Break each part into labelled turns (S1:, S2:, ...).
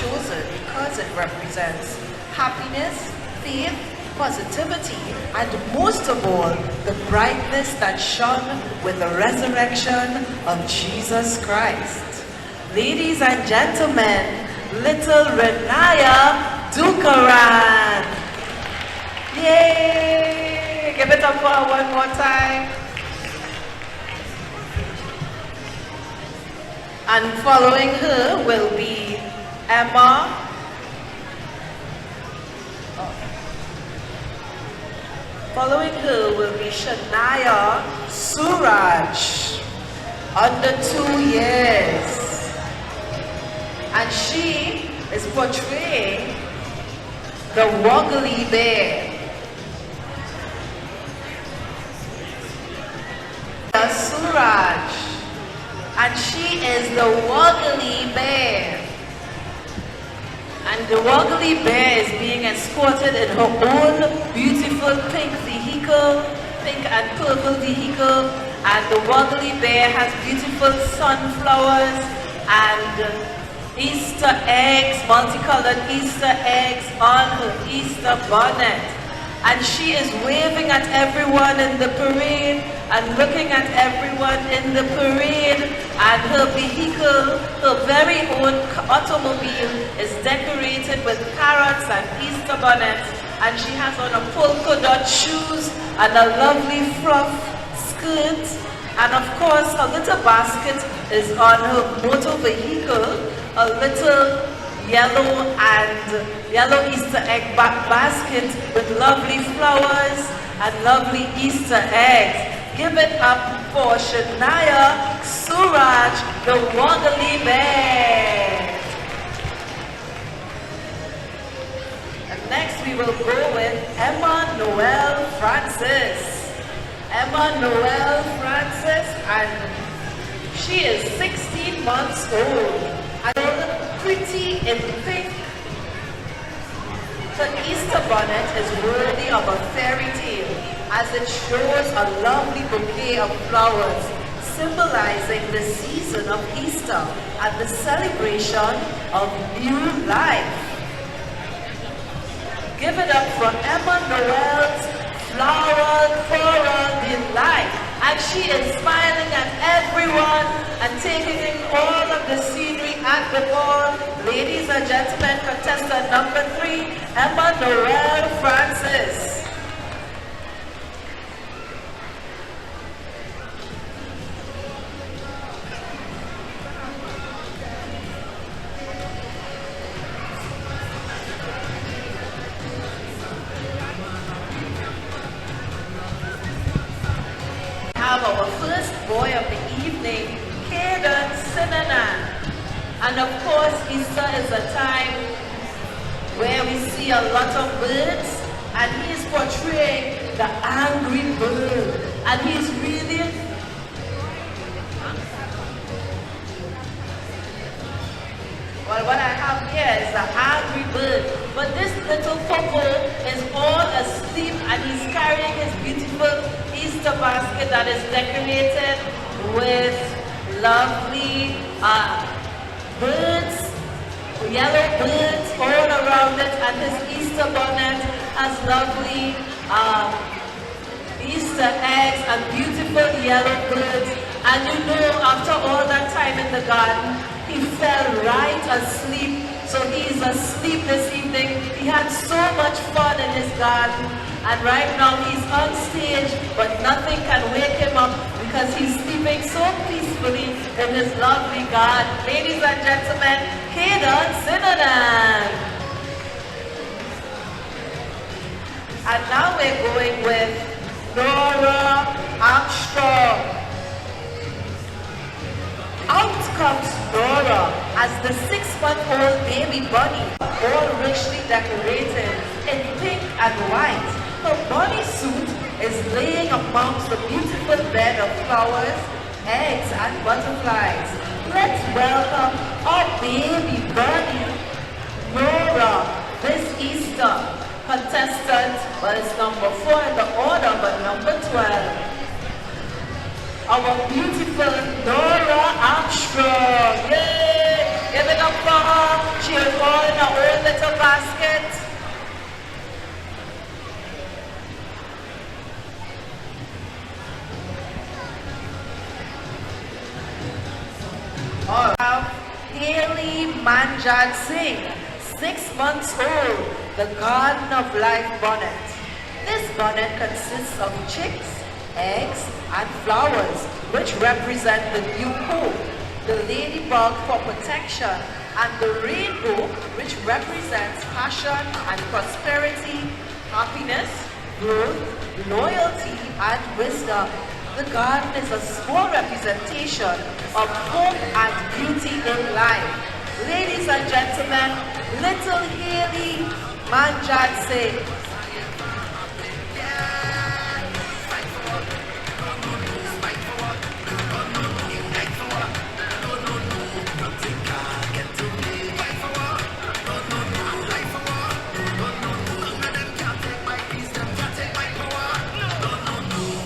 S1: chosen because it represents happiness, faith, positivity, and most of all, the brightness that shone with the resurrection of Jesus Christ. Ladies and gentlemen, little Renaya Dukaran. Yay! Give it up for her one more time. And following her will be Emma. Following her will be Shania Suraj, under 2 years. And she is portraying the Woggly Bear. Suraj, and she is the Woggly Bear. And the Woggly Bear is being escorted in her own beautiful pink vehicle, pink and purple vehicle. And the Woggly Bear has beautiful sunflowers and Easter eggs, multicolored Easter eggs on her Easter bonnet. And she is waving at everyone in the parade and looking at everyone in the parade. And her vehicle, her very own automobile, is decorated with carrots and Easter bonnets. And she has on a polka dot shoes and a lovely fluff skirt. And of course, a little basket is on her motor vehicle, a little yellow Easter egg basket with lovely flowers and lovely Easter eggs. Give it up for Shania Suraj, the Woggly Bear. And next we will go with Emma Noel Francis. Emma Noel Francis, and she is 16 months old. And pretty in pink. Her Easter bonnet is worthy of a fairy tale, as it shows a lovely bouquet of flowers, symbolizing the season of Easter and the celebration of new life. Give it up for Emma Noel's floral delight. And she is smiling at everyone and taking in all of the scenery at the ball. Ladies and gentlemen, contestant number 3, Emma Noel Francis. Our first boy of the evening, Caden Sinanan. And of course, Easter is a time where we see a lot of birds, and he is portraying the angry bird. And he's really well, what I have here is the angry bird. But this little couple is all asleep, and he's carrying his beautiful Easter basket that is decorated with lovely birds, yellow birds all around it, and his Easter bonnet has lovely Easter eggs and beautiful yellow birds. And you know, after all that time in the garden, he fell right asleep. So he's asleep this evening. He had so much fun in his garden. And right now he's on stage, but nothing can wake him up because he's sleeping so peacefully in his lovely garden. Ladies and gentlemen, Caden Sinanan. And now we're going with Nora Armstrong. Out comes Nora as the 6-month-old baby bunny, all richly decorated in pink and white. Her bunny suit is laying amongst the beautiful bed of flowers, eggs, and butterflies. Let's welcome our baby bunny, Nora, this Easter. Contestant, well, it's number 4 in the order, but number 12. Our beautiful Nora Armstrong. Yay! Give it up for her. She is all in her own little basket. All right. Haley Manjat Singh, 6 months old, the Garden of Life bonnet. This bonnet consists of chicks, eggs, and flowers, which represent the new hope, the ladybug for protection, and the rainbow, which represents passion and prosperity, happiness, growth, loyalty, and wisdom. The garden is a small representation of hope and beauty in life. Ladies and gentlemen, little Haley Manjat Singh.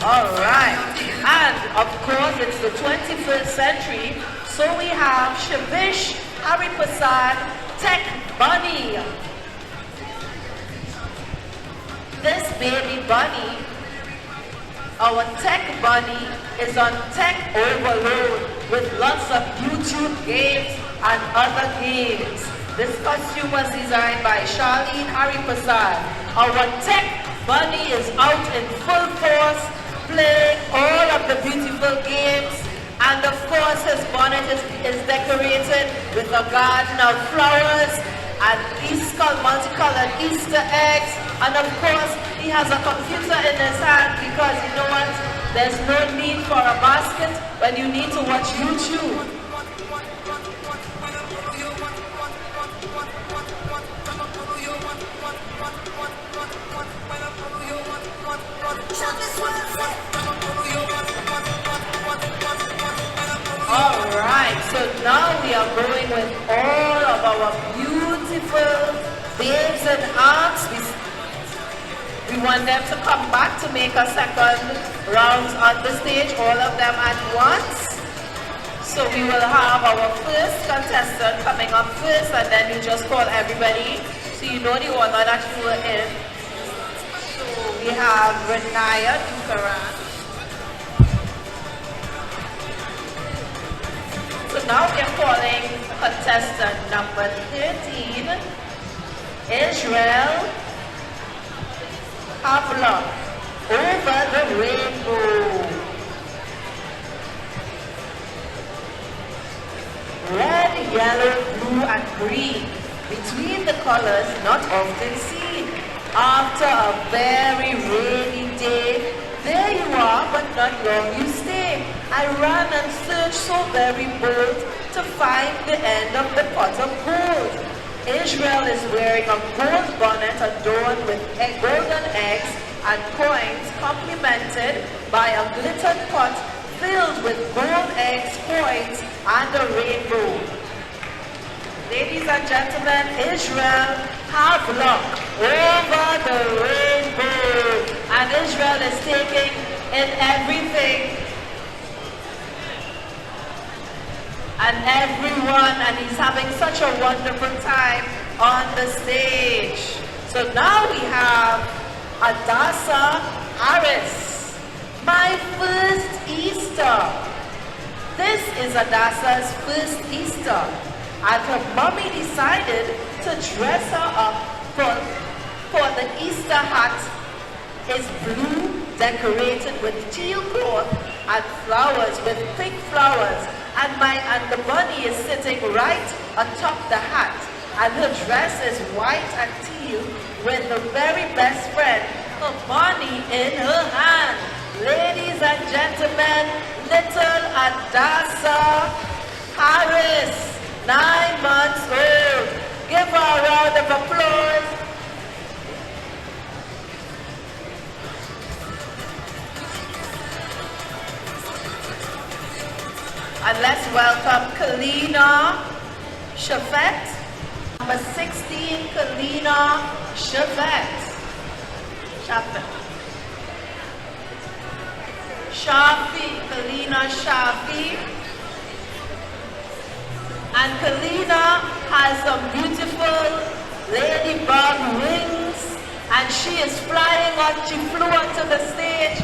S1: All right, and of course it's the 21st century, so we have Shavish Hariprasad Tech Bunny. This baby bunny, our tech bunny, is on tech overload with lots of YouTube games and other games. This costume was designed by Charlene Hariprasad. Our tech bunny is out in full force, playing all of the beautiful games, and of course his bonnet is decorated with a garden of flowers and multicolored Easter eggs, and of course he has a computer in his hand because you know what, there's no need for a basket when you need to watch YouTube. Alright, so now we are going with all of our beautiful babes in arms. We want them to come back to make a second round on the stage, all of them at once. So we will have our first contestant coming up first, and then you just call everybody so you know the order that you were in. So we have Renaya Dukaran. So now we are calling contestant number 13, Israel Havlock, Over the Rainbow. Red, yellow, blue, and green, between the colors not often seen. After a very rainy day, there you are, but not long you stay. I ran and searched so very bold to find the end of the pot of gold. Israel is wearing a gold bonnet adorned with golden eggs and coins, complemented by a glittered pot filled with gold eggs, coins, and a rainbow. Ladies and gentlemen, Israel Havlock, Over the Rainbow. And Israel is taking in everything and everyone, and he's having such a wonderful time on the stage. So now we have Adasa Harris, My First Easter. This is Adasa's first Easter, and her mommy decided to dress her up for the Easter hat. Is blue, decorated with teal cloth and flowers, with pink flowers, and the bunny is sitting right atop the hat, and her dress is white and teal with the very best friend, her bunny, in her hand. Ladies and gentlemen, little Adasa Harris, 9 months old. Give her a round of applause. And let's welcome Kalina Shavette, number 16, Kalina Shavette. Shafi, Kalina Shafi. And Kalina has some beautiful ladybug wings, and she is flying on. She flew onto the stage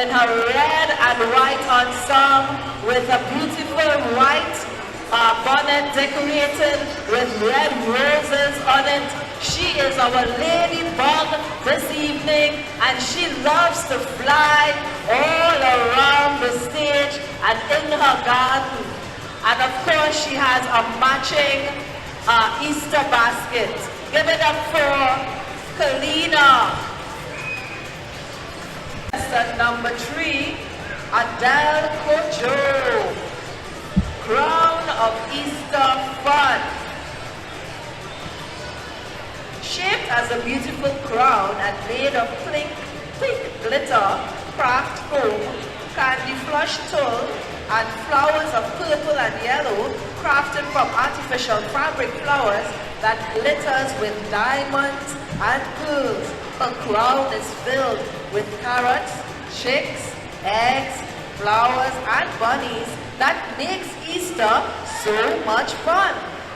S1: in her red and white ensemble with a beautiful white bonnet decorated with red roses on it. She is our ladybug this evening, and she loves to fly all around the stage and in her garden. And of course, she has a matching Easter basket. Give it up for Kalina. Contestant number 3, Adele Kojo. Crown of Easter Fun. Shaped as a beautiful crown and made of pink glitter, craft foam, candy flush tulle, and flowers of purple and yellow, crafted from artificial fabric flowers that glitters with diamonds and pearls. Her crown is filled with carrots, chicks, eggs, flowers, and bunnies that makes Easter so much fun.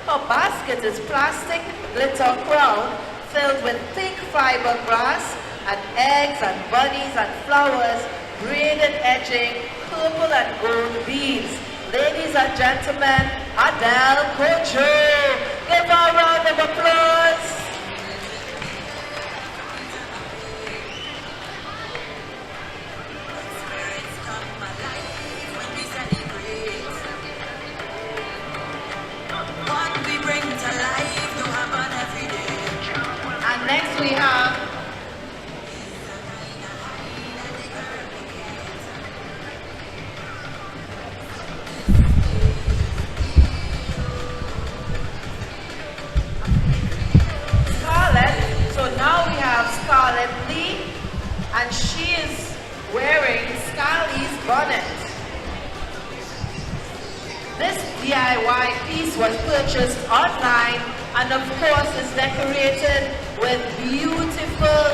S1: Her basket is plastic glitter crown filled with pink fiberglass and eggs and bunnies and flowers, braided edging, purple and gold beads. Ladies and gentlemen, Adele Kojo. Give her a round of applause. And next we have and she is wearing Scully's bonnet. This DIY piece was purchased online and of course is decorated with beautiful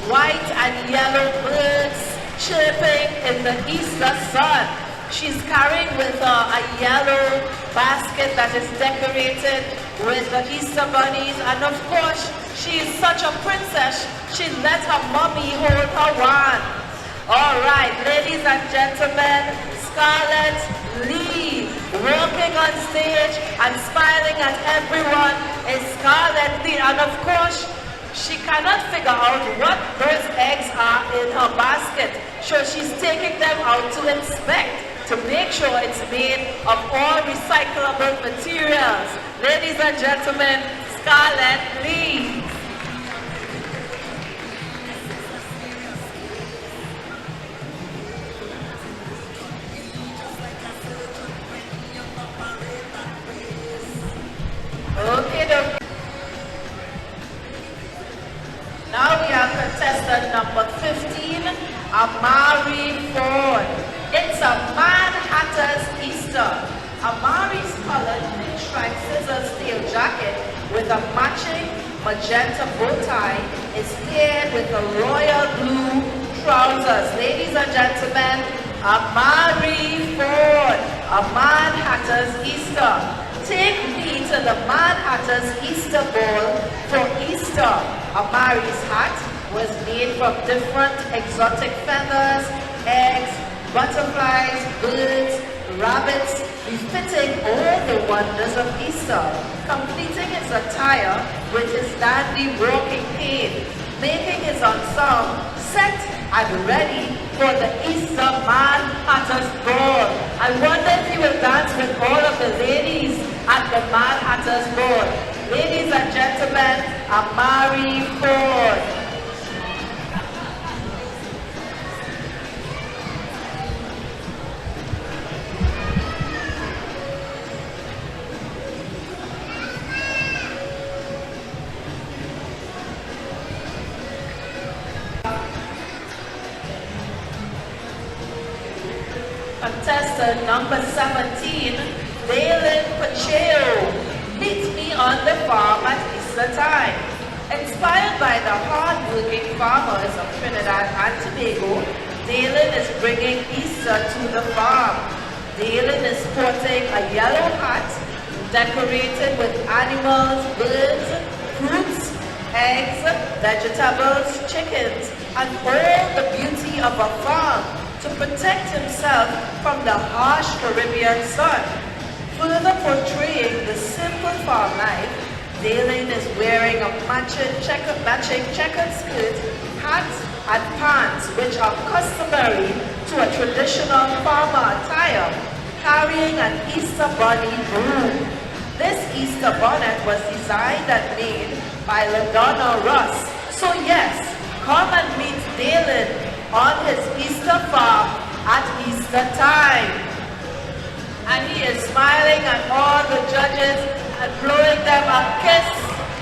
S1: white and yellow birds chirping in the Easter sun. She's carrying with her a yellow basket that is decorated with the Easter bunnies, and of course she is such a princess, she let her mommy hold her wand. Alright, ladies and gentlemen, Scarlett Lee, walking on stage and smiling at everyone, is Scarlett Lee. And of course, she cannot figure out what those eggs are in her basket, so she's taking them out to inspect to make sure it's made of all recyclable materials. Ladies and gentlemen, Scarlett Lee. Okay. Now we have contestant number 15, Amari Ford. It's a Mad Hatter's Easter. Amari's colored pinstripe scissors tail jacket with a matching magenta bow tie is paired with a royal blue trousers. Ladies and gentlemen, Amari Ford, a Mad Hatter's Easter. Take me to the Mad Hatter's Easter Ball for Easter. Amari's hat was made from different exotic feathers, eggs, butterflies, birds, rabbits, befitting all the wonders of Easter, completing his attire with his dandy walking cane, making his ensemble set and ready for the Easter Mad Hatter's Ball. I wonder if he will dance with all of the ladies at the Mad Hatter's Ball. Ladies and gentlemen, Amari Ford. Contestant number 17, Dalen Pacheco. Meet me on the farm at Easter time. Inspired by the hard-working farmers of Trinidad and Tobago, Dalen is bringing Easter to the farm. Dalen is sporting a yellow hat decorated with animals, birds, fruits, eggs, vegetables, chickens, and all the beauty of a farm to protect himself from the harsh Caribbean sun. Further portraying the simple farm life, Dalen is wearing a matching checkered skirt, hat, and pants which are customary to a traditional farmer attire, carrying an Easter bunny broom. This Easter bonnet was designed and made by LaDonna Ross. So yes, come and meet Dalen on his Easter farm at Easter time. And he is smiling at all the judges and blowing them a kiss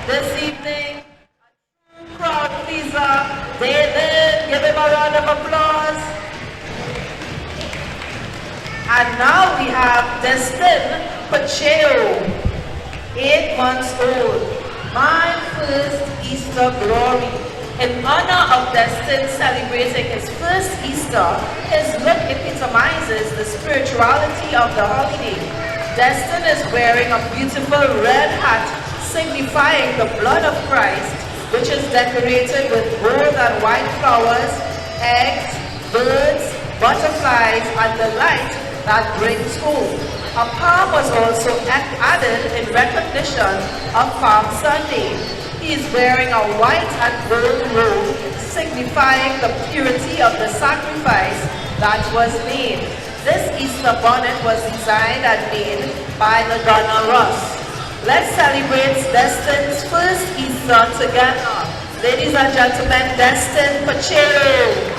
S1: this evening. A true crowd pleaser. Dalen, give him a round of applause. And now we have Destin Pacheco, 8 months old. My first Easter glory. In honor of Destin celebrating his first Easter, his look epitomizes the spirituality of the holiday. Destin is wearing a beautiful red hat signifying the blood of Christ, which is decorated with gold and white flowers, eggs, birds, butterflies, and the light that brings hope. A palm was also added in recognition of Palm Sunday. He is wearing a white and gold robe, signifying the purity of the sacrifice that was made. This Easter bonnet was designed and made by LaDonna Ross. Let's celebrate Destin's first Easter together. Ladies and gentlemen, Destin Pacheco.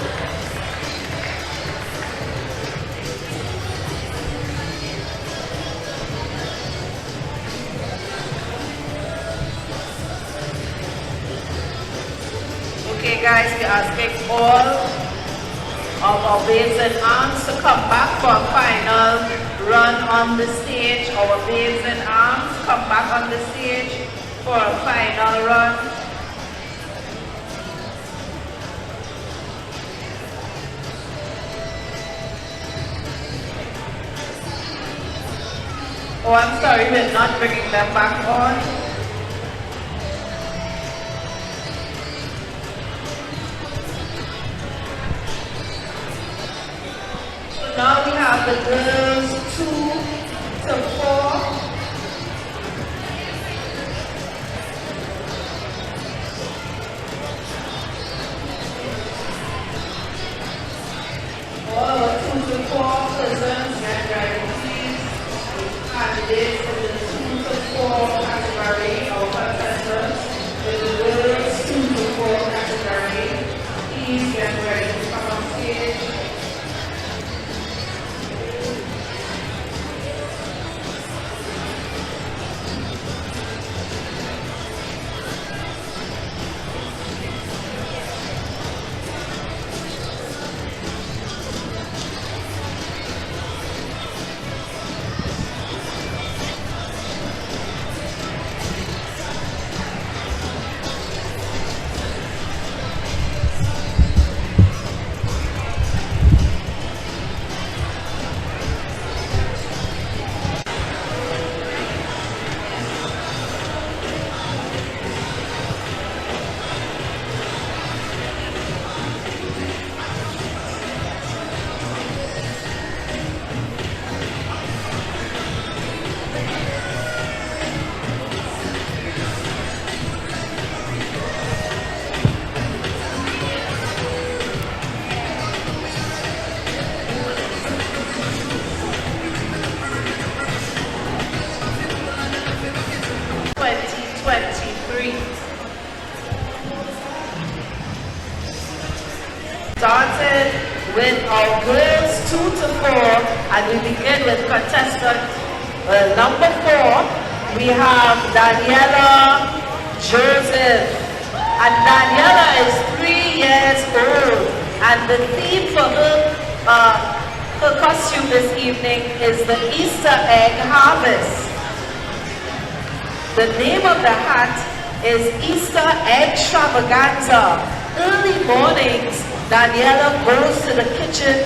S1: Okay guys, we're asking all of our babes and arms to come back for a final run on the stage. Our babes and arms come back on the stage for a final run. Oh, I'm sorry, we're not bringing them back on. Now we have the girls 2 to 4. All our 2 to 4 persons get ready, please. Candidates in the 2 to 4 category, our contestants, with the girls 2 to 4 category, please get ready to come on stage. Started with our girls 2 to 4, and we begin with contestant number 4. We have Daniela Joseph, and Daniela is 3 years old, and the theme for her costume this evening is the Easter egg harvest. The name of the hat is Easter egg extravaganza. Early mornings, Daniela goes to the kitchen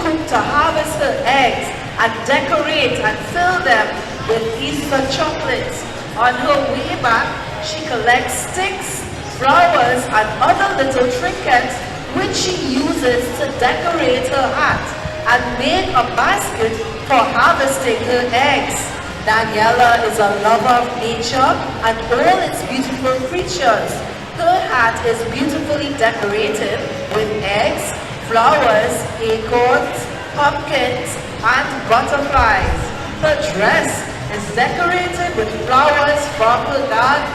S1: coop to harvest her eggs and decorate and fill them with Easter chocolates. On her way back, she collects sticks, flowers, and other little trinkets which she uses to decorate her hat and make a basket for harvesting her eggs. Daniela is a lover of nature and all its beautiful creatures. Her hat is beautifully decorated with eggs, flowers, acorns, pumpkins, and butterflies. Her dress is decorated with flowers from her garden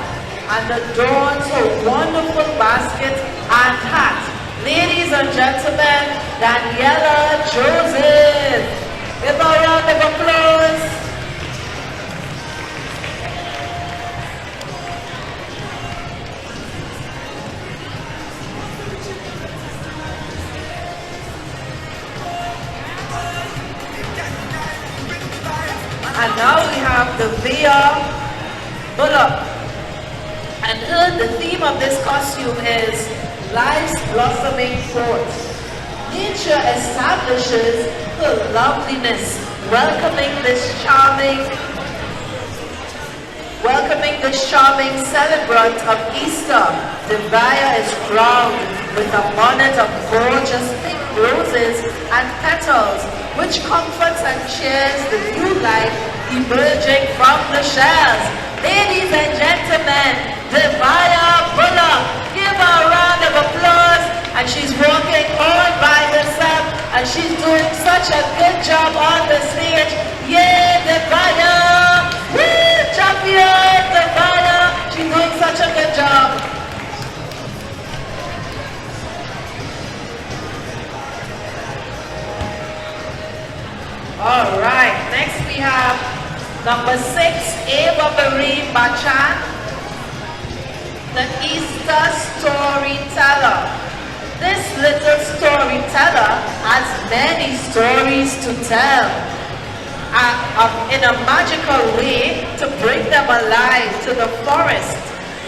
S1: and adorns her wonderful basket and hat. Ladies and gentlemen, Daniela Joseph. Give her a round of applause. And now we have the Via Bullock. And the theme of this costume is Life's Blossoming Forth. Nature establishes her loveliness, welcoming this charming celebrant of Easter. The Via is crowned with a bonnet of gorgeous pink roses and petals, which comforts and cheers the new life emerging from the shells. Ladies and gentlemen, Devaya Bullock, give her a round of applause. And she's walking all by herself, and she's doing such a good job on the stage. Yay, Devaya! Woo, champion, Devaya! She's doing such a good job. All right, next we have number 6, Ava Marie Bachan, the Easter Storyteller. This little storyteller has many stories to tell in a magical way to bring them alive to the forest.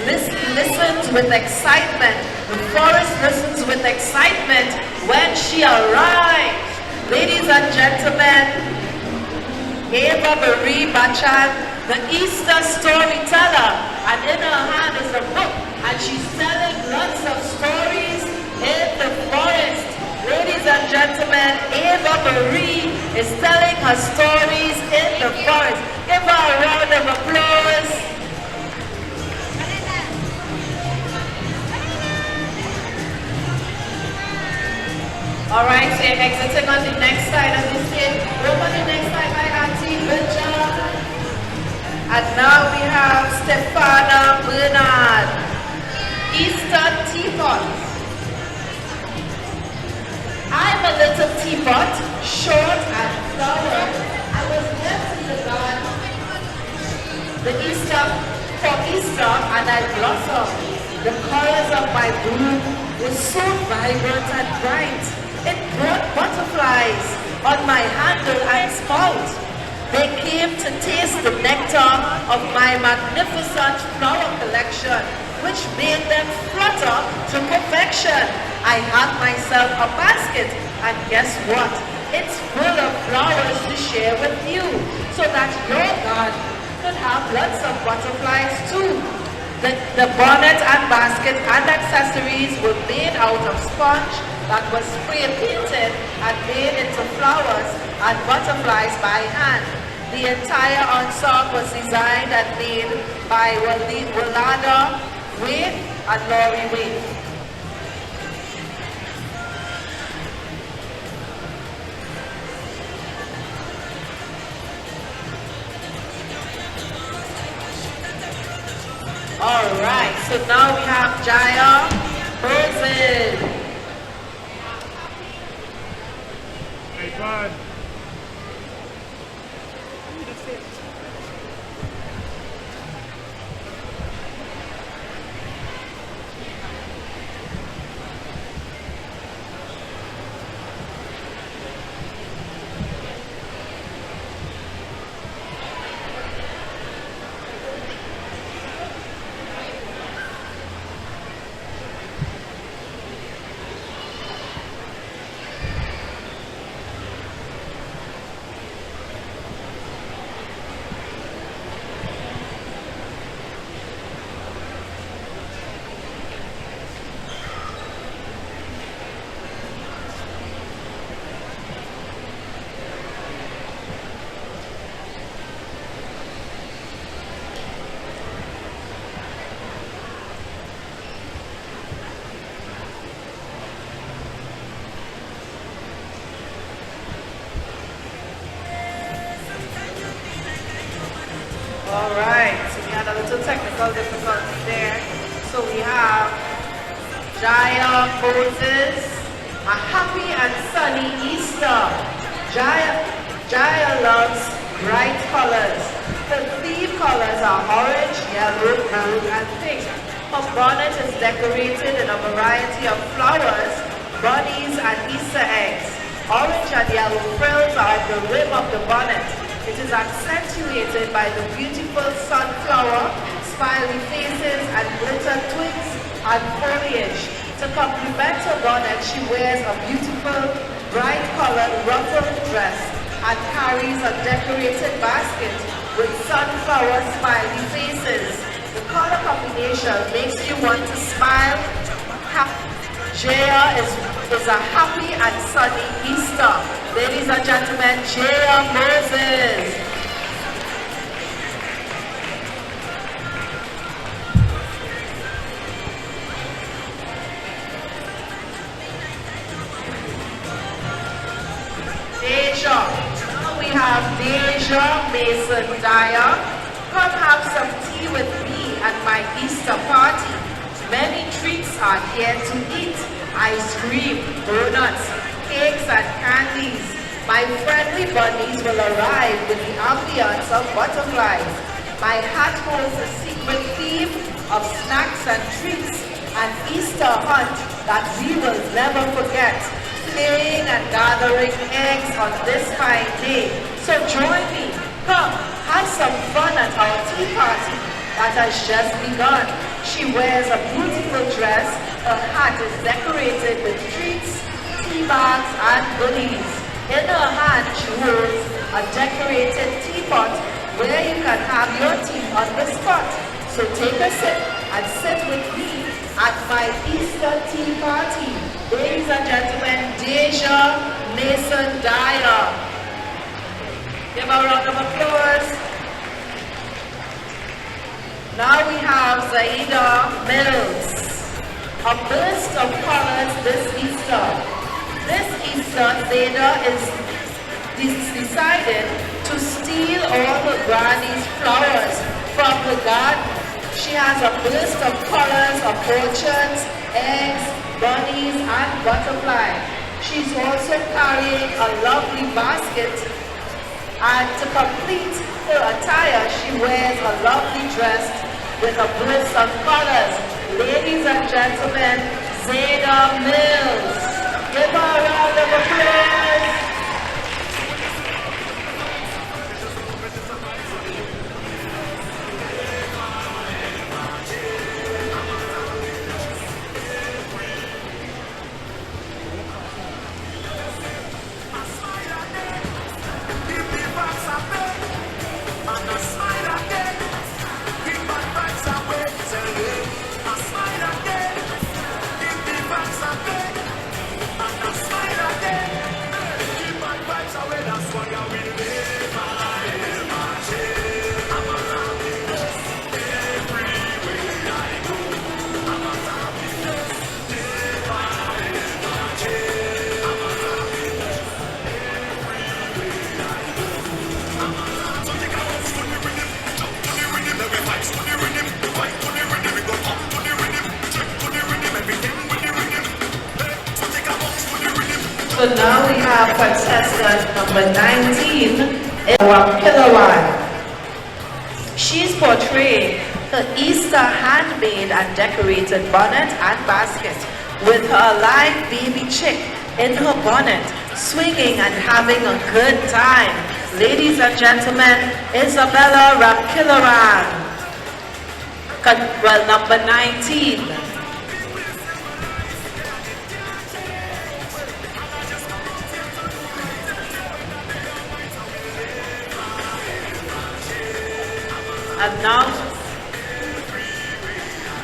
S1: Listens with excitement. The forest listens with excitement when she arrives. Ladies and gentlemen, Ava Marie Bachan, the Easter storyteller, and in her hand is a book, and she's telling lots of stories in the forest. Ladies and gentlemen, Ava Marie is telling her stories in the forest. Give her a round of applause. All right, so you're exiting on the next side of the stage. Over the next side, my auntie. Good job. And now we have Stefana Bernard, Easter Teapot. I'm a little teapot, short and flowered. I was left in the garden for Easter, and I blossomed. The colors of my bloom were so vibrant and bright. It brought butterflies on my handle and spout. They came to taste the nectar of my magnificent flower collection, which made them flutter to perfection. I had myself a basket, and guess what? It's full of flowers to share with you, so that your garden could have lots of butterflies too. The bonnet and basket and accessories were made out of sponge that was spray painted and made into flowers and butterflies by hand. The entire ensemble was designed and made by Walada wIth and Laurie wIth. All right, so now we have Jaya Rosen.
S2: Hey, bud.
S1: technical difficulty there. So we have Jaya Moses, a happy and sunny Easter. Jaya loves bright colors. Her theme colors are orange, yellow, gold, and pink. Her bonnet is decorated in a variety of flowers, bunnies, and Easter eggs. Orange and yellow frills are at the rim of the bonnet. It is accentuated by the beautiful sunflower, smiley faces, and glitter twigs and foliage. To complement her bonnet, she wears a beautiful, bright-colored ruffled dress and carries a decorated basket with sunflower smiley faces. The color combination makes you want to smile. Jaya is a happy and sunny Easter. Ladies and gentlemen, Jaya Moses. Deja. Now we have Deja Mason Dyer. Come have some tea with me at my Easter party. Many treats are here to eat. Ice cream, donuts, cakes and candies. My friendly bunnies will arrive with the ambience of butterflies. My hat holds the secret theme of snacks and treats. An Easter hunt that we will never forget. Playing and gathering eggs on this fine day. So join me. Come, have some fun at our tea party that has just begun. She wears a beautiful dress. Her hat is decorated with treats, tea bags, and goodies. In her hand, she holds a decorated teapot where you can have your tea on the spot. So take a sip and sit with me at my Easter tea party. Ladies and gentlemen, Deja Mason Dyer. Give a round of applause. Now we have Zaida Mills. A burst of colors this Easter. This Easter, Zaida is decided to steal all her granny's flowers from the garden. She has a burst of colors of orchids, eggs, bunnies, and butterflies. She's also carrying a lovely basket. And to complete her attire, she wears a lovely dress with a burst of colors. Ladies and gentlemen, Zaida Mills. Give her a round of applause. So now we have contestant number 19, Kilowatt. She's portraying her Easter handmade and decorated bonnet and basket with her live baby chick in her bonnet, swinging and having a good time. Ladies and gentlemen, Isabella Ramkilaran. Well, number 19. And now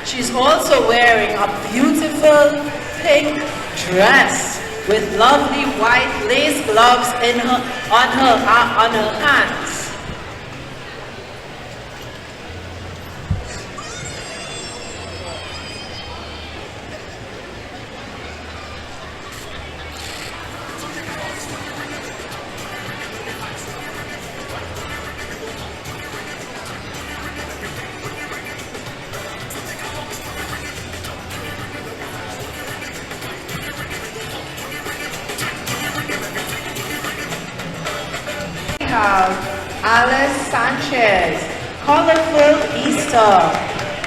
S1: she's also wearing a beautiful pink dress with lovely white lace gloves on her hands. have Alice Sanchez, colorful Easter.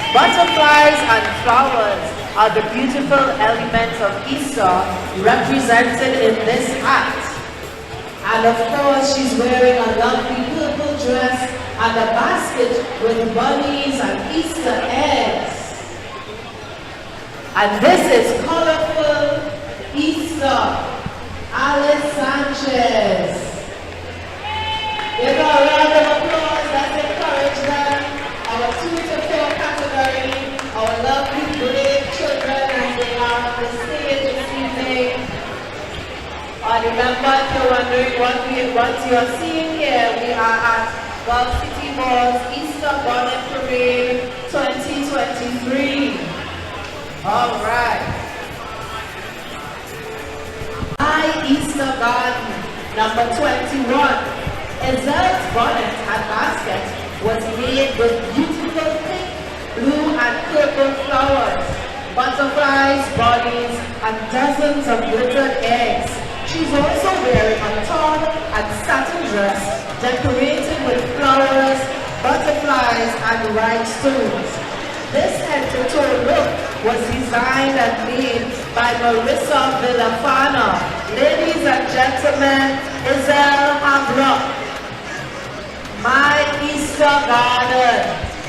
S1: Butterflies and flowers are the beautiful elements of Easter represented in this hat. And of course, she's wearing a lovely purple dress and a basket with bunnies and Easter eggs. And this is colorful Easter, Alice Sanchez. Give her a round of applause. Let's encourage them. Our 2 to 4 category, our lovely brave children as they are on the stage this evening. Remember, if you're wondering what you're seeing here, we are at Gulf City Mall's Easter Bonnet Parade 2023. All right. My Easter Garden, number 21. Ezel's bonnet and basket was made with beautiful pink, blue and purple flowers, butterflies, bunnies, and dozens of glittered eggs. She's also wearing a tall and satin dress decorated with flowers, butterflies, and rhinestones. This head-to-toe look was designed and made by Marissa Villafana. Ladies and gentlemen, Ezel Hamrock. My Easter Garden.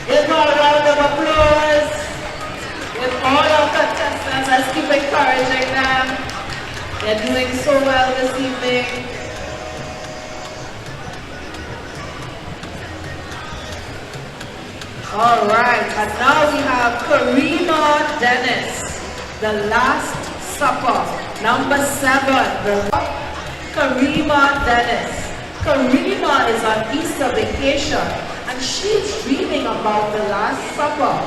S1: Give her a round of applause. With all our contestants, let's keep encouraging them. They're doing so well this evening. All right, and now we have Karima Dennis, The Last Supper, number 7. Karima Dennis. Karima is on Easter vacation and she's dreaming about the Last Supper.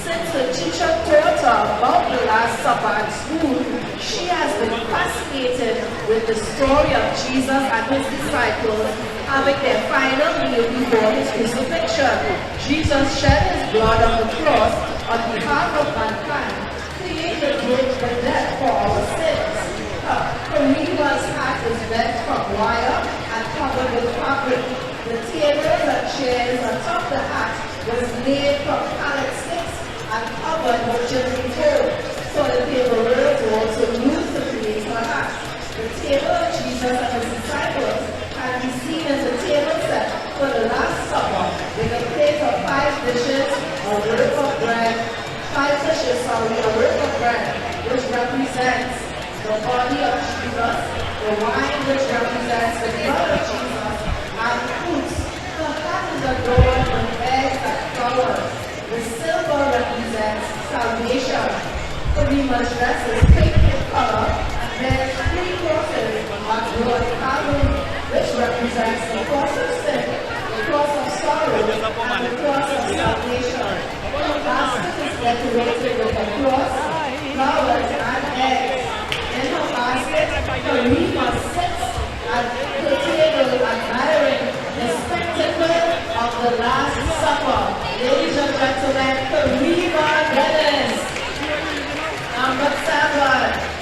S1: Since her teacher taught her about the Last Supper at school, she has been fascinated with the story of Jesus and his disciples having their final meal before his crucifixion. Jesus shed his blood on the cross on behalf of mankind, paying the debt for our sins. Karima's hat is made from wire and covered with fabric. The tables and chairs atop the hat was made from pallet sticks and covered with gently tow, so the table rails were also used to create her hat. The table of Jesus and his disciples can be seen as a table set for the Last Supper, with a plate of 5 dishes, a work of bread, 5 dishes, a work of bread, which represents the body of Jesus, the wine which represents the blood of Jesus, and fruits. The hat is adorned with eggs and flowers. The silver represents salvation. Karima's dress is pink in color and bears 3 crosses on broad Calvary, which represents the cross of sin, the cross of sorrow, and the cross of salvation. The basket is decorated with a cross, flowers, and eggs. In her basket, Karima sits at the table admiring the spectacle of the Last Supper. Ladies and gentlemen, Karima Dennis, number 7.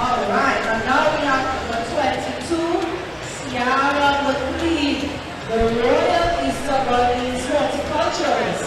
S1: Alright, and now we have number 22, Ciara McLean, the Royal Easter Bunny's horticulturist.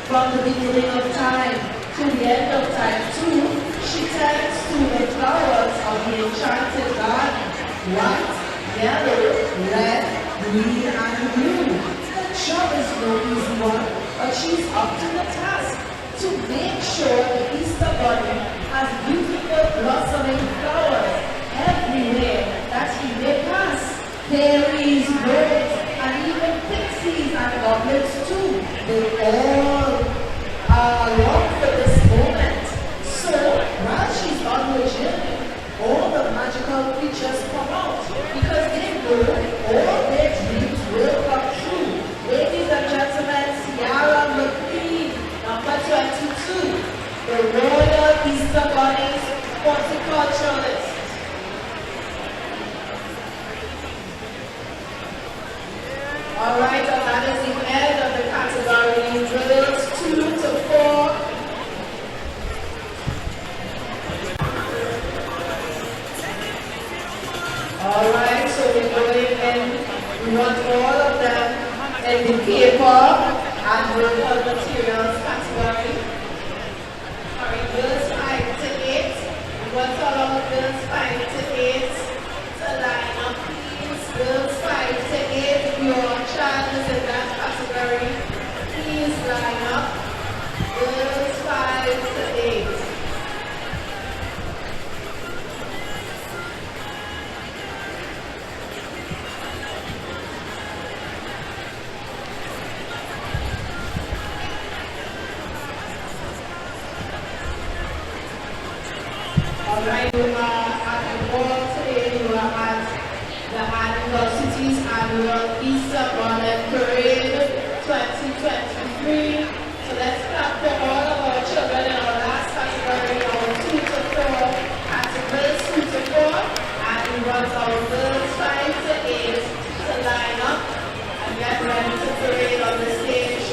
S1: From the beginning of time to the end of time too, she tends to the flowers of the enchanted garden, white, yellow, red, green, and blue. The job is no easy one, but she's up to the task to make sure the Easter Bunny has beautiful blossoming flowers everywhere that he may pass. Fairies, birds, and even pixies and goblins too. They all are along for this moment. So while she's on her journey, all the magical creatures come out because they know all their dreams will come true. Ladies and gentlemen, Ciara McLean, number 22. The Royal Easter Bunny's horticulture the paper and work materials category. Sorry, girls 5 to 8. What's all our girls 5 to 8? So line up, please. Girls 5 to 8. If your child is in that category, please line up. Girls 5 to 8. Alright, we are at the ball today. We are at the annual City's annual Easter Bonnet Parade 2023. So let's clap for all of our children in our last category, our 2 to 4, categories 2 to 4, and we want our girls 5 to 8 to line up and get ready to parade on the stage.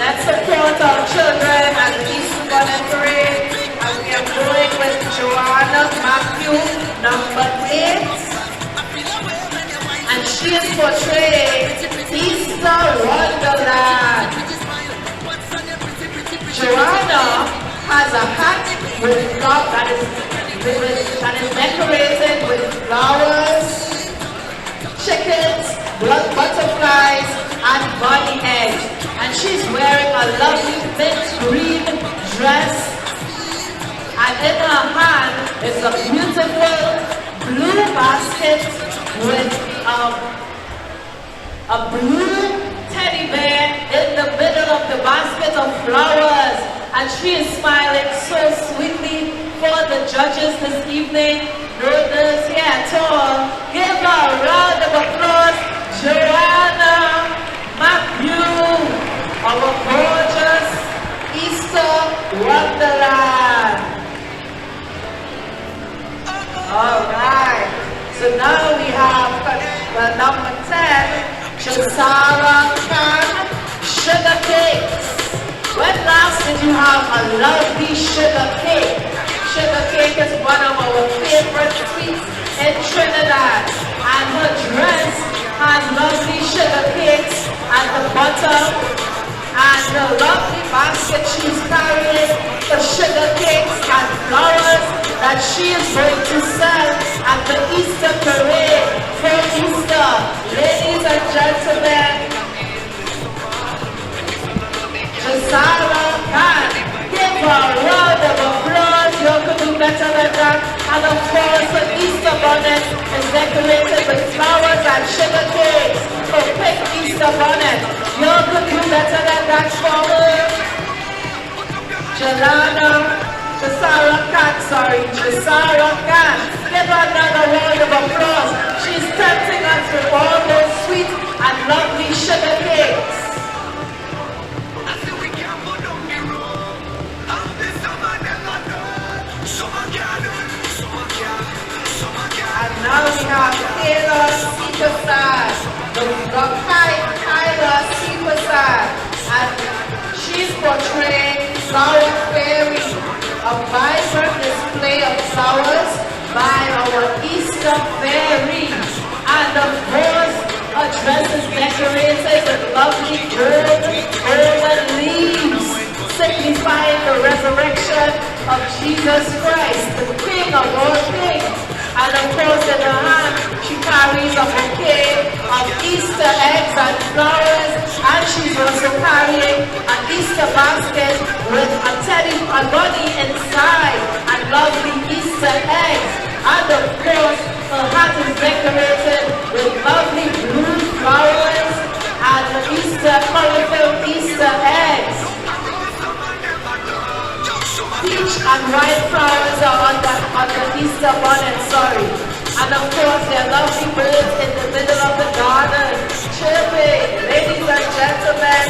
S1: Let's support our children at the Easter Bonnet Parade, and we are going with Joanna Matthew, number 8, and she is portraying Easter Wonderland. Joanna has a hat that is decorated with flowers, chickens, butterflies, and bunny eggs. And she's wearing a lovely mint green dress. And in her hand is a beautiful blue basket with a blue teddy bear in the middle of the basket of flowers. And she is smiling so sweetly for the judges this evening. No nerves here at all. Give her a round of applause, Joanna Matthew, our gorgeous Easter Wonderland. Alright, so now we have number 10, Josara Khan, sugar cakes. When last did you have a lovely sugar cake? Sugar cake is one of our favorite sweets in Trinidad, and her dress has lovely sugar cakes and the butter and the lovely basket she's carrying, the sugar cakes and flowers that she is going to sell at the Easter parade for Easter. Ladies and gentlemen, Josara Khan, give her a round of applause. You could do better than that. And of course, the Easter bonnet is decorated with flowers and sugar cakes. So pick Easter bonnet. You could do better than that for her. Josara Khan. Give her another round of applause. She's tempting us with all those sweet and lovely sugar cakes. And now we have Taylor Superstar, the dress is decorated with lovely golden leaves, signifying the resurrection of Jesus Christ, the King of all kings. And of course in her hand, she carries a bouquet of Easter eggs and flowers, and she's also carrying an Easter basket with a bunny inside, and lovely Easter eggs. And of course, her hat is decorated with lovely blue flowers and colorful Easter eggs. Peach and white flowers are on the Easter bonnet, sorry. And of course, there are lovely birds in the middle of the garden, chirping. Ladies and gentlemen,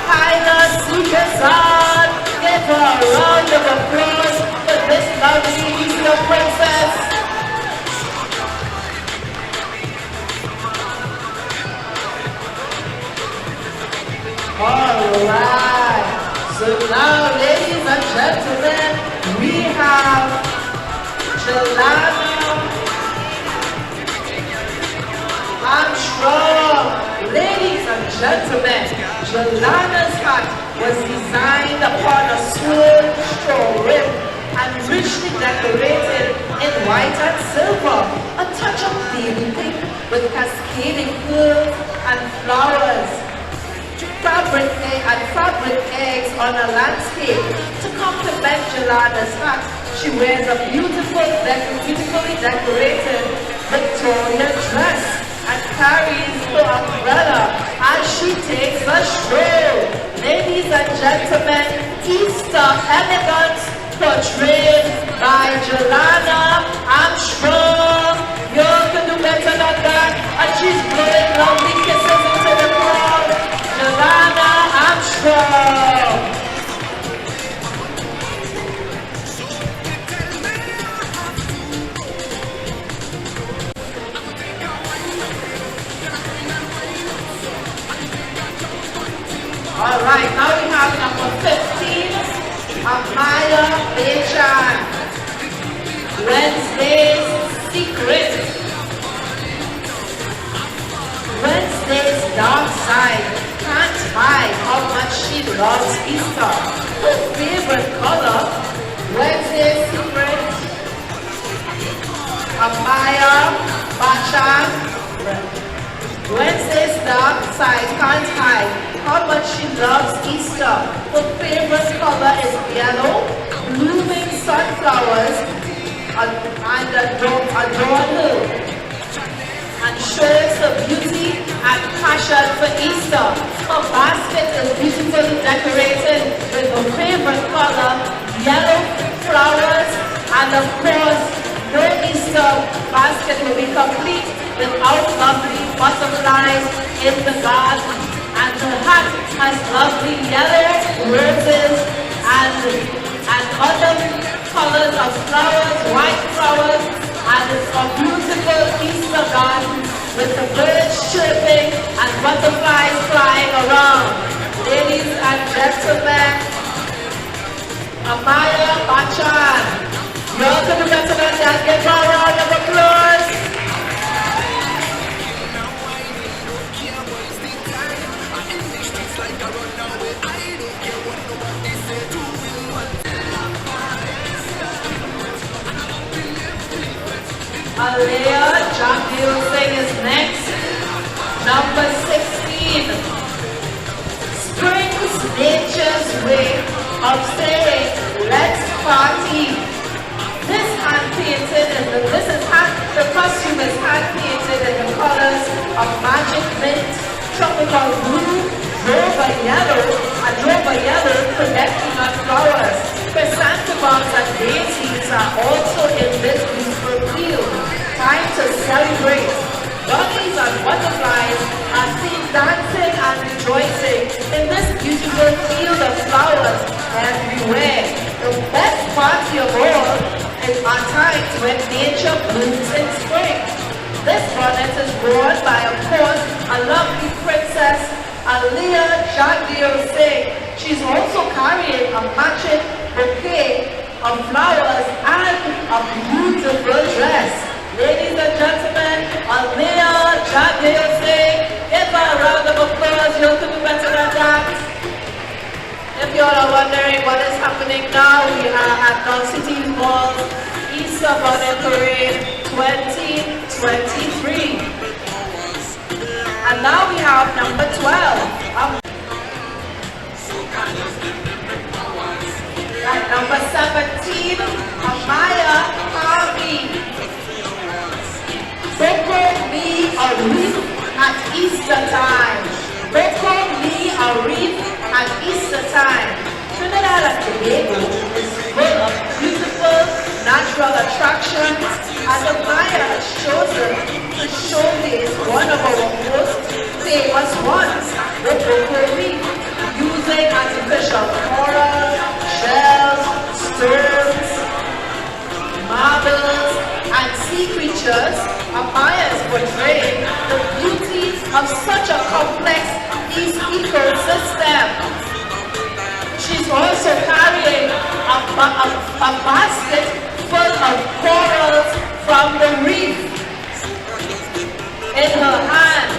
S1: Hyla Sukezan, give her a round of applause for this lovely Easter princess. Alright, so now ladies and gentlemen, we have Jelana Armstrong. Ladies and gentlemen, Jelana's hat was designed upon a swirl straw rim and richly decorated in white and silver, a touch of baby pink with cascading pearls and flowers. Fabric eggs on a landscape. To complement Jelana's hat, she wears a beautifully decorated Victorian dress and carries her umbrella as she takes a stroll. Ladies and gentlemen, Easter elegance portrayed by Jelana Armstrong. You can do better than that, and she's blowing lovely kisses into the crowd. Jelana Armstrong. All right, now we have number 15, Amaya Bechan. Wednesday's Secret. Wednesday's dark side. Can't hide how much she loves Easter. Her favorite color, Wednesday's Secret, Amaya Bechan. Wednesday's dark side can't hide how much she loves Easter. Her favorite color is yellow, blooming sunflowers and adorn her, and shows her beauty and passion for Easter. Her basket is beautifully decorated with her favorite color, yellow flowers, and of course, no Easter basket will be complete without lovely butterflies in the garden. And her hat has lovely yellow roses and other colors of flowers, white flowers, and it's a beautiful Easter garden with the birds chirping and butterflies flying around. Ladies and gentlemen, Amaya Bechan, you're going to be better than that. Give her a round of applause. Alea Jagdeo Singh is next. Number 16. Spring's nature's way of saying, let's party. The costume is hand-painted in the colors of magic mint, tropical blue, Nova yellow, connecting on flowers. Chrysanthemums and daisies are also in this beautiful field. Time to celebrate. Bunnies and butterflies are seen dancing and rejoicing in this beautiful field of flowers everywhere. The best party of all is our times when nature blooms in spring. This bonnet is worn by, of course, a lovely princess, Alea Jagdeo Singh. She's also carrying a matching bouquet of flowers and a beautiful dress. Ladies and gentlemen, Alea Jagdeo Singh, give happening now. We are at North City Mall, Easter Bonnet Parade 2023. And now we have number 12. At number 17, Amaya Harvey. Boko me a wreath at Easter time. Boko me a wreath at Easter time. Trinidad and Tobago is full of beautiful natural attractions, and Amaya has chosen to showcase one of our most famous ones, the Boko wreath, using artificial coral, shells, stones, marbles, and sea creatures. Amaya is portraying the beauty of such a complex ecosystem. She's also carrying a basket full of corals from the reef in her hand,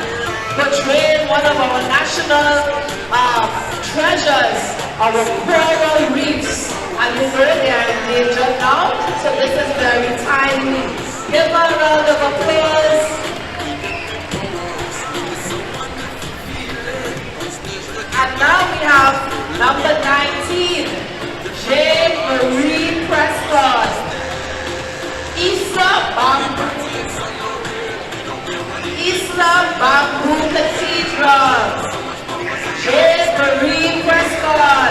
S1: portraying one of our national treasures, our coral reefs. And we know they are endangered now, so this is very timely. Give her a round of applause. And now we have number 19, Jane Marie Prescott. Isla Bamboo Cathedral. Jane Marie Prescott.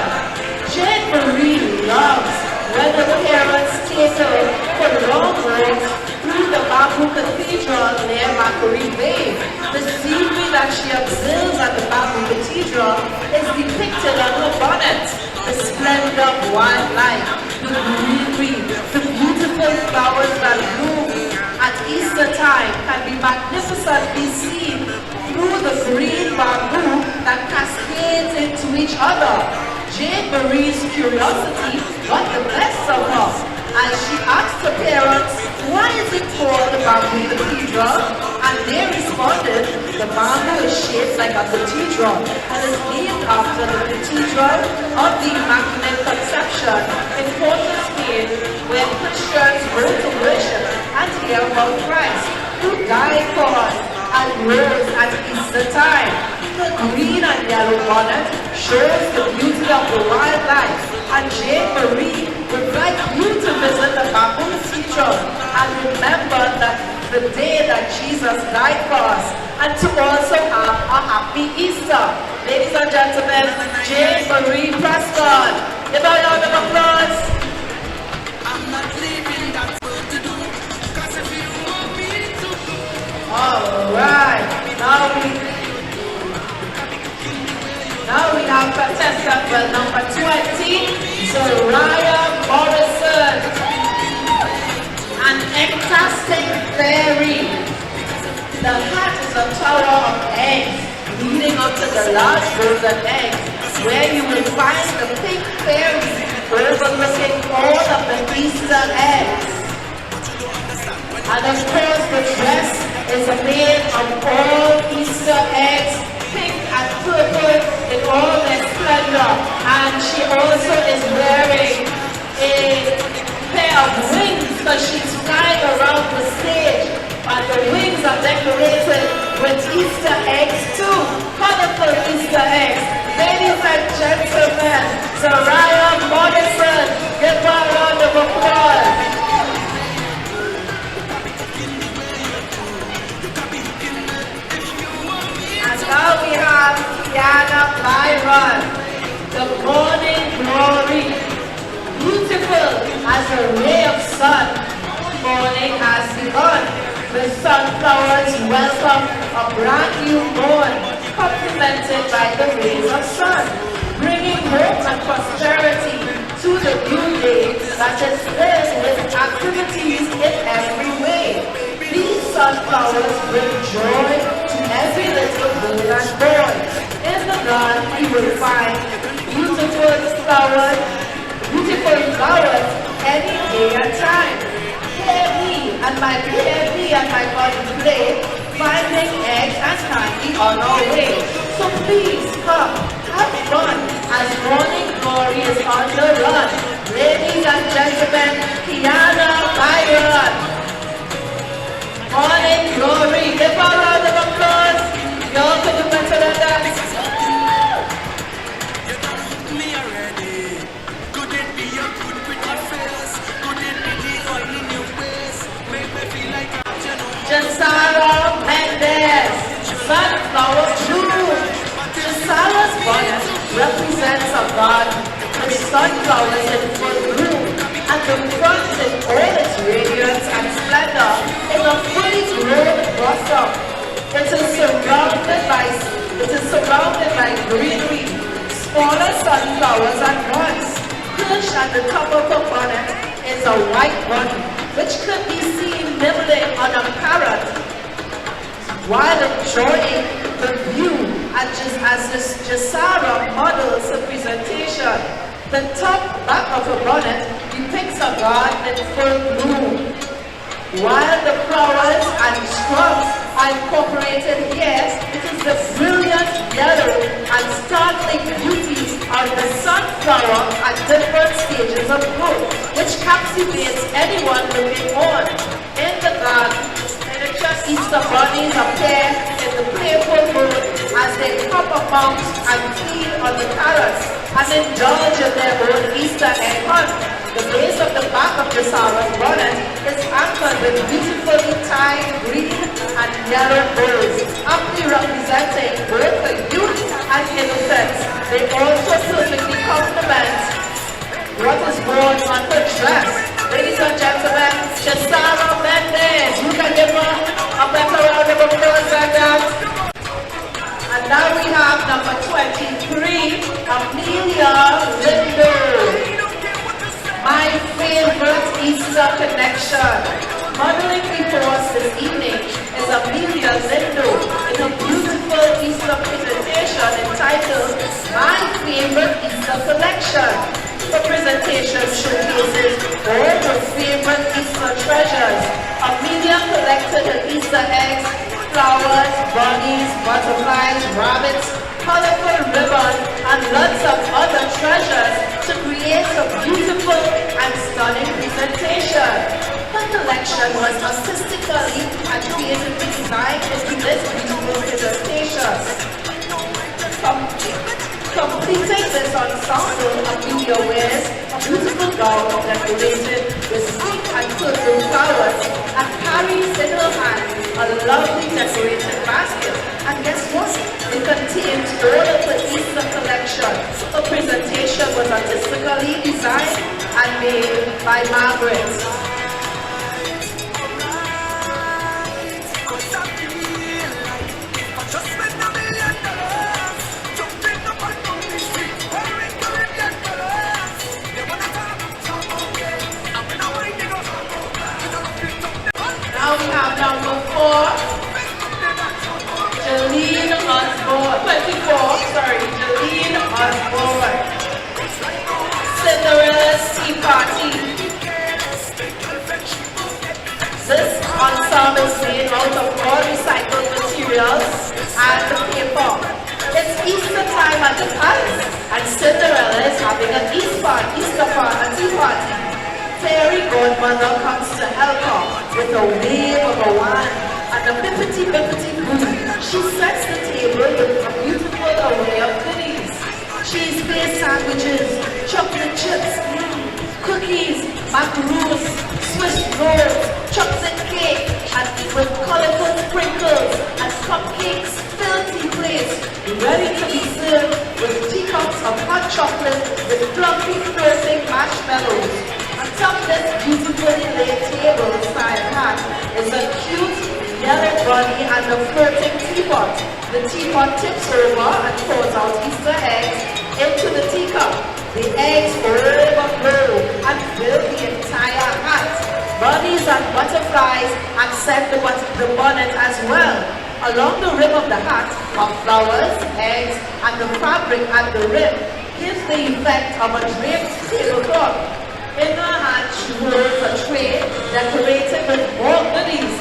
S1: Jane Marie loves when the parents take her for long walks through the Bamboo Cathedral near Macquarie Bay. The scenery that she observes at the Bamboo Cathedral is depicted on her bonnet. The splendor of wildlife, the greenery, the beautiful flowers that bloom at Easter time can be magnificently seen through the green bamboo that cascades into each other. Jane Marie's curiosity got the best of her, and she asked her parents, why is it called the Bamboo Cathedral? And they responded, the bamboo is shaped like a cathedral and is named after the Cathedral of the Immaculate Conception in Port of Spain, where Christians go to worship and hear about Christ, who died for us and rose at Easter time. The green and yellow bonnet shows the beauty of the wildlife, and Jane Marie would like you to visit the Bamboo Cathedral and remember that the day that Jesus died for us, and to also have a happy Easter. Ladies and gentlemen, Jane Marie Prescott. Give her a round of applause. Alright, now we have contestant for number 20, Soraya Morrison. An ectastic fairy. The hat is a tower of eggs leading up to the large golden eggs, where you will find the pink fairy overlooking all of the Easter eggs. And of course the dress is made of all Easter eggs, pink and purple in all their splendor. And she also is wearing a pair of wings because she's flying around the stage. And the wings are decorated with Easter eggs too. Colorful Easter eggs. Ladies and gentlemen, Soraya Morrison, give her a round of applause. And now we have Kiana Byron, the morning glory. Beautiful as a ray of sun, morning has begun. The sunflowers welcome a brand new morn, complemented by the rays of sun, bringing hope and prosperity to the new day that is filled with activities in every way. These sunflowers bring joy to every little girl and boy. In the garden we will find beautiful flowers any day and time. Hear me and my body play, finding eggs and candy on our way. So please come, have fun as morning glory is on the run. Ladies and gentlemen, Kiana Byron. Morning glory. Give a round of applause. Y'all could do better than that. Jasara Mendez, Sunflower Bloom. Jasara's bonnet represents a God with sunflowers in full bloom, and the front in all its radiance and splendor is a fully grown blossom. It is surrounded by greenery, smaller sunflowers and buds. Perched at the top of the bonnet is a white bunny, which could be seen nibbling on a carrot while enjoying the view. And just as this Jasara models the presentation, the top back of the bonnet depicts a garden in full bloom, while the flowers and scrubs are incorporated here. It is the brilliant yellow and startling beauty of the sunflower at different stages of growth, which captivates anyone looking on. In the garden, miniature Easter bunnies appear in the playful mood as they hop about and feed on the carrots and indulge in their own Easter egg hunt. The base of the back of the Jasara's bonnet is anchored with beautifully tied green and yellow bows, aptly representing both the youth and innocence. They also perfectly complement what is worn on her dress. Ladies and gentlemen, Jasara Mendez. You can give her a better round of applause than that. And now we have number 23, Amelia Lindo. My favorite Easter connection. Modeling before us this evening is Amelia Lindo in a beautiful Easter presentation entitled My Favorite Easter Collection. The presentation showcases all her favorite Easter treasures. Amelia collected her Easter eggs, flowers, bunnies, butterflies, rabbits, colorful ribbon, and lots of other treasures to create a beautiful and stunning presentation. Her collection was artistically and creatively designed into this beautiful presentation. Completing this ensemble, Amelia wears a beautiful gown decorated with pink and purple flowers and carries in her hand a lovely decorated basket. And guess what? It contains all of the Easter collection. The presentation was artistically designed and made by Margaret. Now we have number 4, Jeline Osborne. 24, Jeline Osborne. Cinderella's Tea Party. This ensemble is made out of all recycled materials and paper. It's Easter time at the palace, and Cinderella is having an Easter tea party. Fairy godmother comes to help her with a wave of a wand and a bippity-bippity boo. She sets the table with a beautiful array of goodies. Cheese-based sandwiches, chocolate chips, cookies, macaroons, Swiss rolls, chocolate cake, and with colorful sprinkles and cupcakes, filthy plates, ready to be served with teacups of hot chocolate with fluffy floating marshmallows. Atop this beautifully laid table style hat is a cute yellow bunny and a floating teapot. The teapot tips over and pours out Easter eggs into the teacup. The eggs overflow and fill the entire hat. Bunnies and butterflies accent the bonnet as well. Along the rim of the hat are flowers, eggs, and the fabric at the rim gives the effect of a draped tablecloth. In her hand, she holds a tray decorated with more goodies.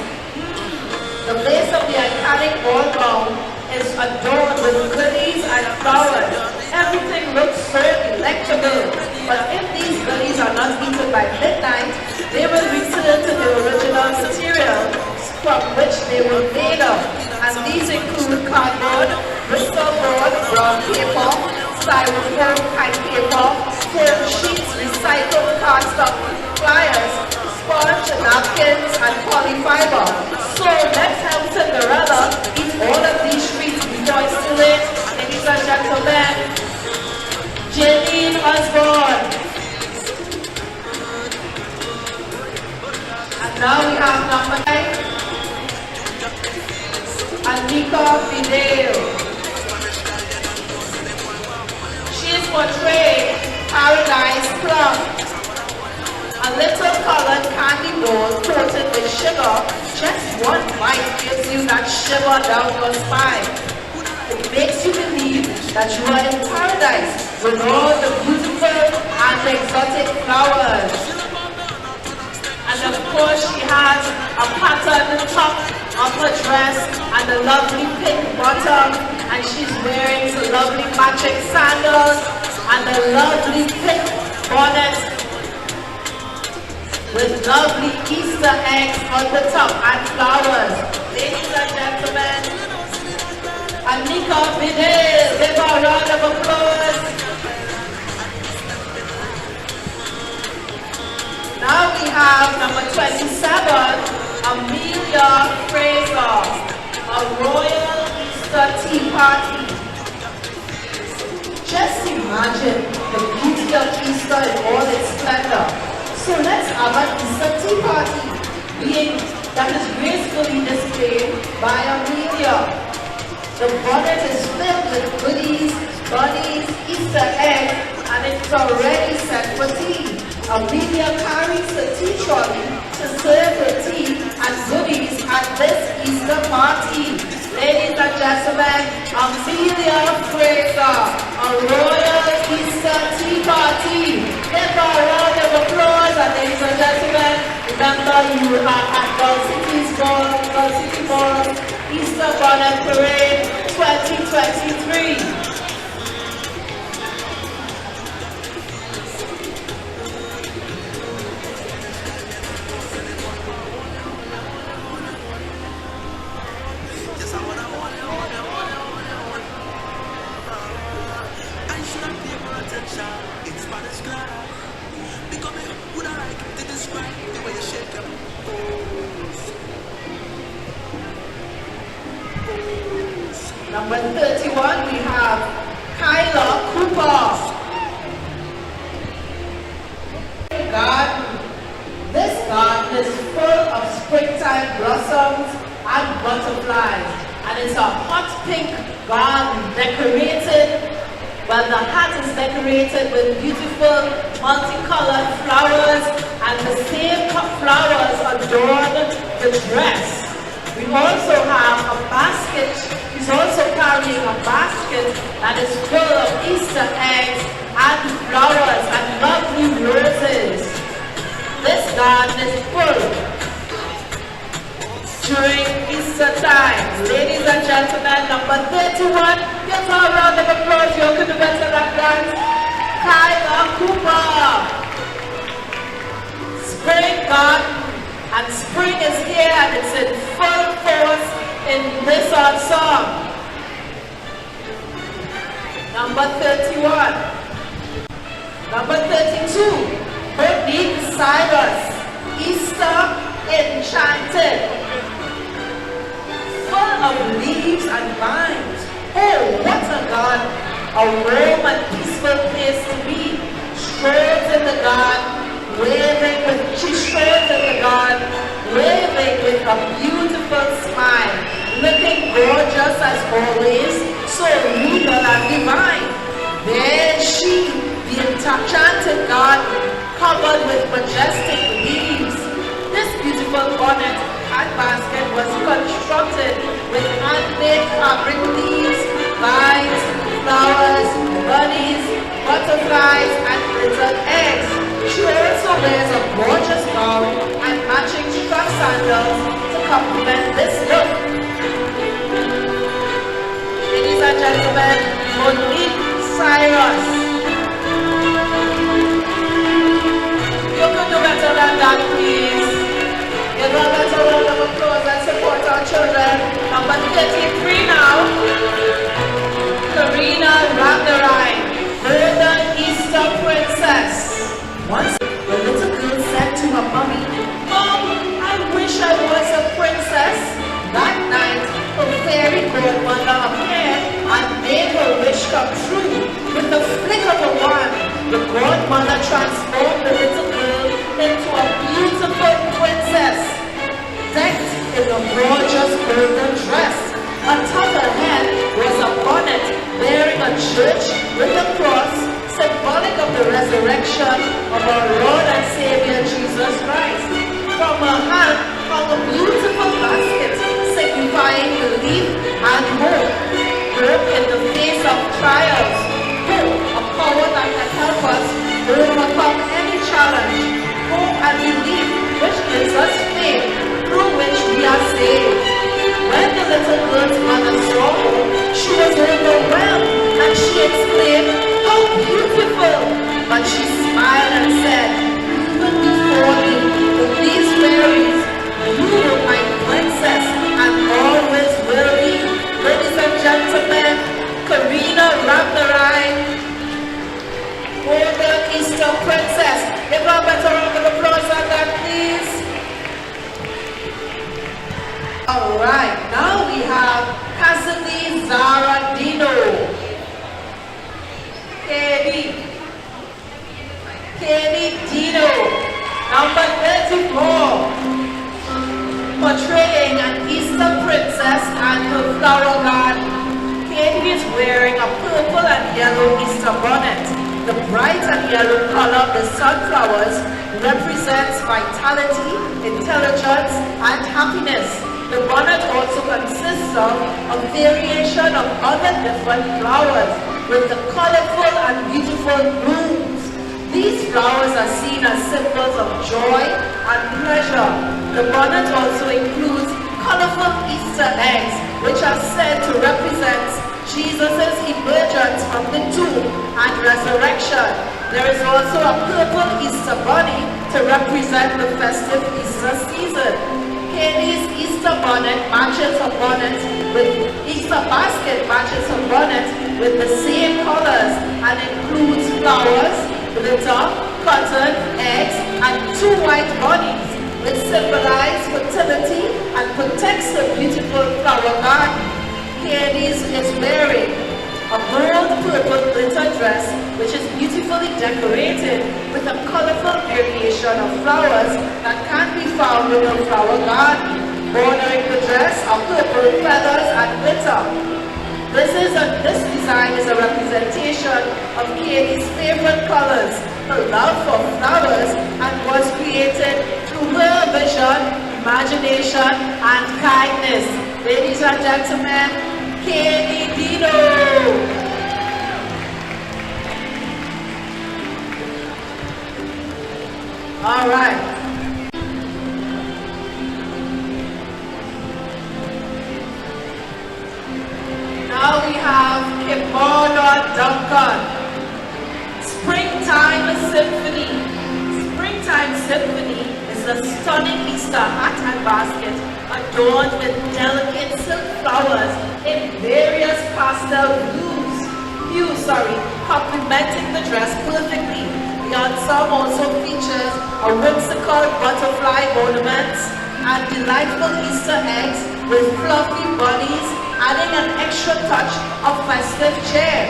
S1: The base of the iconic ball gown is adorned with goodies and flowers. Everything looks so delectable. But if these goodies these are not eaten by midnight, they will return to the original material from which they were made of. And these include cardboard, Bristol board, brown paper, styrofoam, white paper, foam sheets, recycled cardstock flyers, sponge, napkins, and polyfiber. So let's help Cinderella eat all of these treats before it's too late. Ladies and gentlemen, Janine Osborne. And now we have number 9, Anika Fidel. She is portraying Paradise Plum, a little colored candy bowl coated with sugar. Just one bite gives you that shiver down your spine. It makes you believe that you are in paradise with all the beautiful and exotic flowers. And of course she has a patterned top of her dress and a lovely pink bottom, and she's wearing some lovely matching sandals and a lovely pink bonnet with lovely Easter eggs on the top and flowers. Ladies and gentlemen, Anika Fidel, give her a round of applause. Now we have number 27, Amelia Fraser, a royal Easter tea party. Just imagine the beauty of Easter in all its splendor. So let's have an Easter tea party that is gracefully displayed by Amelia. The bonnet is filled with goodies, bunnies, Easter eggs, and it's already set for tea. Amelia carries the tea trolley to serve the tea and goodies at this Easter party. Ladies and gentlemen, Amelia Fraser, a royal Easter tea party. Give her a round of applause. And ladies and gentlemen, remember you are at Gull City Ball, Easter Bonnet Parade 2023. Number 31, we have Kyla Cooper. Garden. This garden is full of springtime blossoms and butterflies, and it's a hot pink garden decorated. Well, the hat is decorated with beautiful multicolored flowers, and the same flowers adorn the dress. We also have a basket. He's also carrying a basket that is full of Easter eggs and flowers and lovely roses. This garden is full during Easter time. Ladies and gentlemen, number 31, give her a round of applause. You can do better than that. Kyla Cooper. Spring garden. And spring is here and it's in full force in this our song. Number 31. Number 32. Monique Cyrus. Easter Enchanted. Full of leaves and vines. Oh, what a garden. A warm and peaceful place to be. Strolls in the garden. She strolls in the garden, waving with a beautiful smile, looking gorgeous as always, so regal and divine. There she, the enchanted garden, covered with majestic leaves. This beautiful bonnet and basket was constructed with handmade fabric leaves, vines, flowers, bunnies, butterflies, and little eggs. She also wears a gorgeous gown and matching strap sandals to complement this look. Ladies and gentlemen, Monique Cyrus. children. Number 33 now. Karina Ragnarai, Golden Easter Princess. Once the little girl said to her mommy, "Mom, I wish I was a princess." That night, her fairy godmother appeared and made her wish come true. With the flick of a wand, the godmother transformed the little girl into a beautiful princess, decked in a gorgeous golden dress. On top of her head was a bonnet bearing a church with a cross, symbolic of the resurrection of our Lord and Savior Jesus Christ. From her hand hung a beautiful basket, signifying belief and hope. Hope in the face of trials. Hope, a power that can help us overcome any challenge. Hope and belief, which gives us faith, through which we are saved. When the little girl's mother saw her, she was overwhelmed and she exclaimed, "How beautiful!" But she smiled and said, "Even before me, with these fairies, you were my princess and always will be." Ladies and gentlemen, Karina Ragnarai, Golden Easter Princess. Give her a better round of applause on that, please. Alright, now we have Cassidy Zara Dino. Katie Dino, number 34, portraying an Easter princess and her flower garden. Katie is wearing a purple and yellow Easter bonnet. The bright and yellow color of the sunflowers represents vitality, intelligence, and happiness. The bonnet also consists of a variation of other different flowers with the colorful and beautiful blooms. These flowers are seen as symbols of joy and pleasure. The bonnet also includes colorful Easter eggs, which are said to represent Jesus' emergence from the tomb and resurrection. There is also a purple Easter bunny to represent the festive Easter season. Katie's Easter bonnet matches her bonnet with Easter basket matches her bonnet with the same colors and includes flowers, glitter, cotton, eggs, and 2 white bunnies, which symbolize fertility and protects the beautiful flower garden. Katie's is wearing a bold purple glitter dress, which is beautifully decorated with a colorful variation of flowers that can be found in a flower garden. Bordering the dress are purple feathers and glitter. This design is a representation of Katie's favorite colors, her love for flowers, and was created through her vision, imagination, and kindness. Ladies and gentlemen, Katie Dino. All right. Now we have Kimona Duncan. Springtime Symphony. Springtime Symphony is a stunning Easter hat and basket adorned with delicate silk flowers in various pastel hues, complementing the dress perfectly. The ensemble also features a whimsical butterfly ornaments and delightful Easter eggs with fluffy bunnies, adding an extra touch of festive cheer.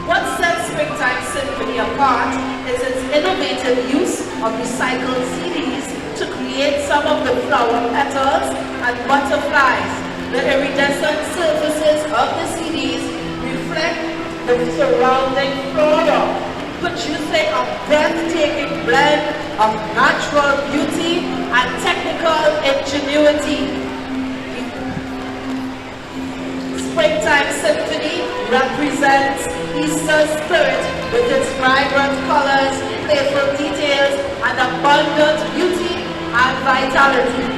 S1: What sets Springtime Symphony apart is its innovative use of recycled CDs to create some of the flower petals and butterflies. The iridescent surfaces of the CDs reflect the surrounding flora, producing a breathtaking blend of natural beauty and technical ingenuity. Springtime Symphony represents Easter spirit with its vibrant colors, playful details, and abundant beauty and vitality.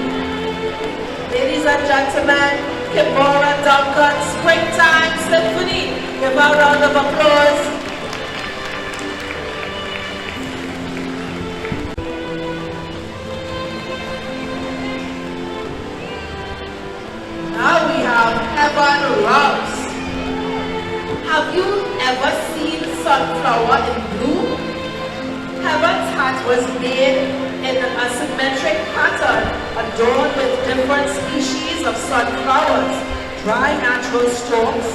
S1: Ladies and gentlemen, Kimora Duncan, Springtime Symphony. Give her a round of applause. Have you ever seen sunflower in bloom? Heaven's hat was made in a symmetric pattern adorned with different species of sunflowers, dry natural stalks,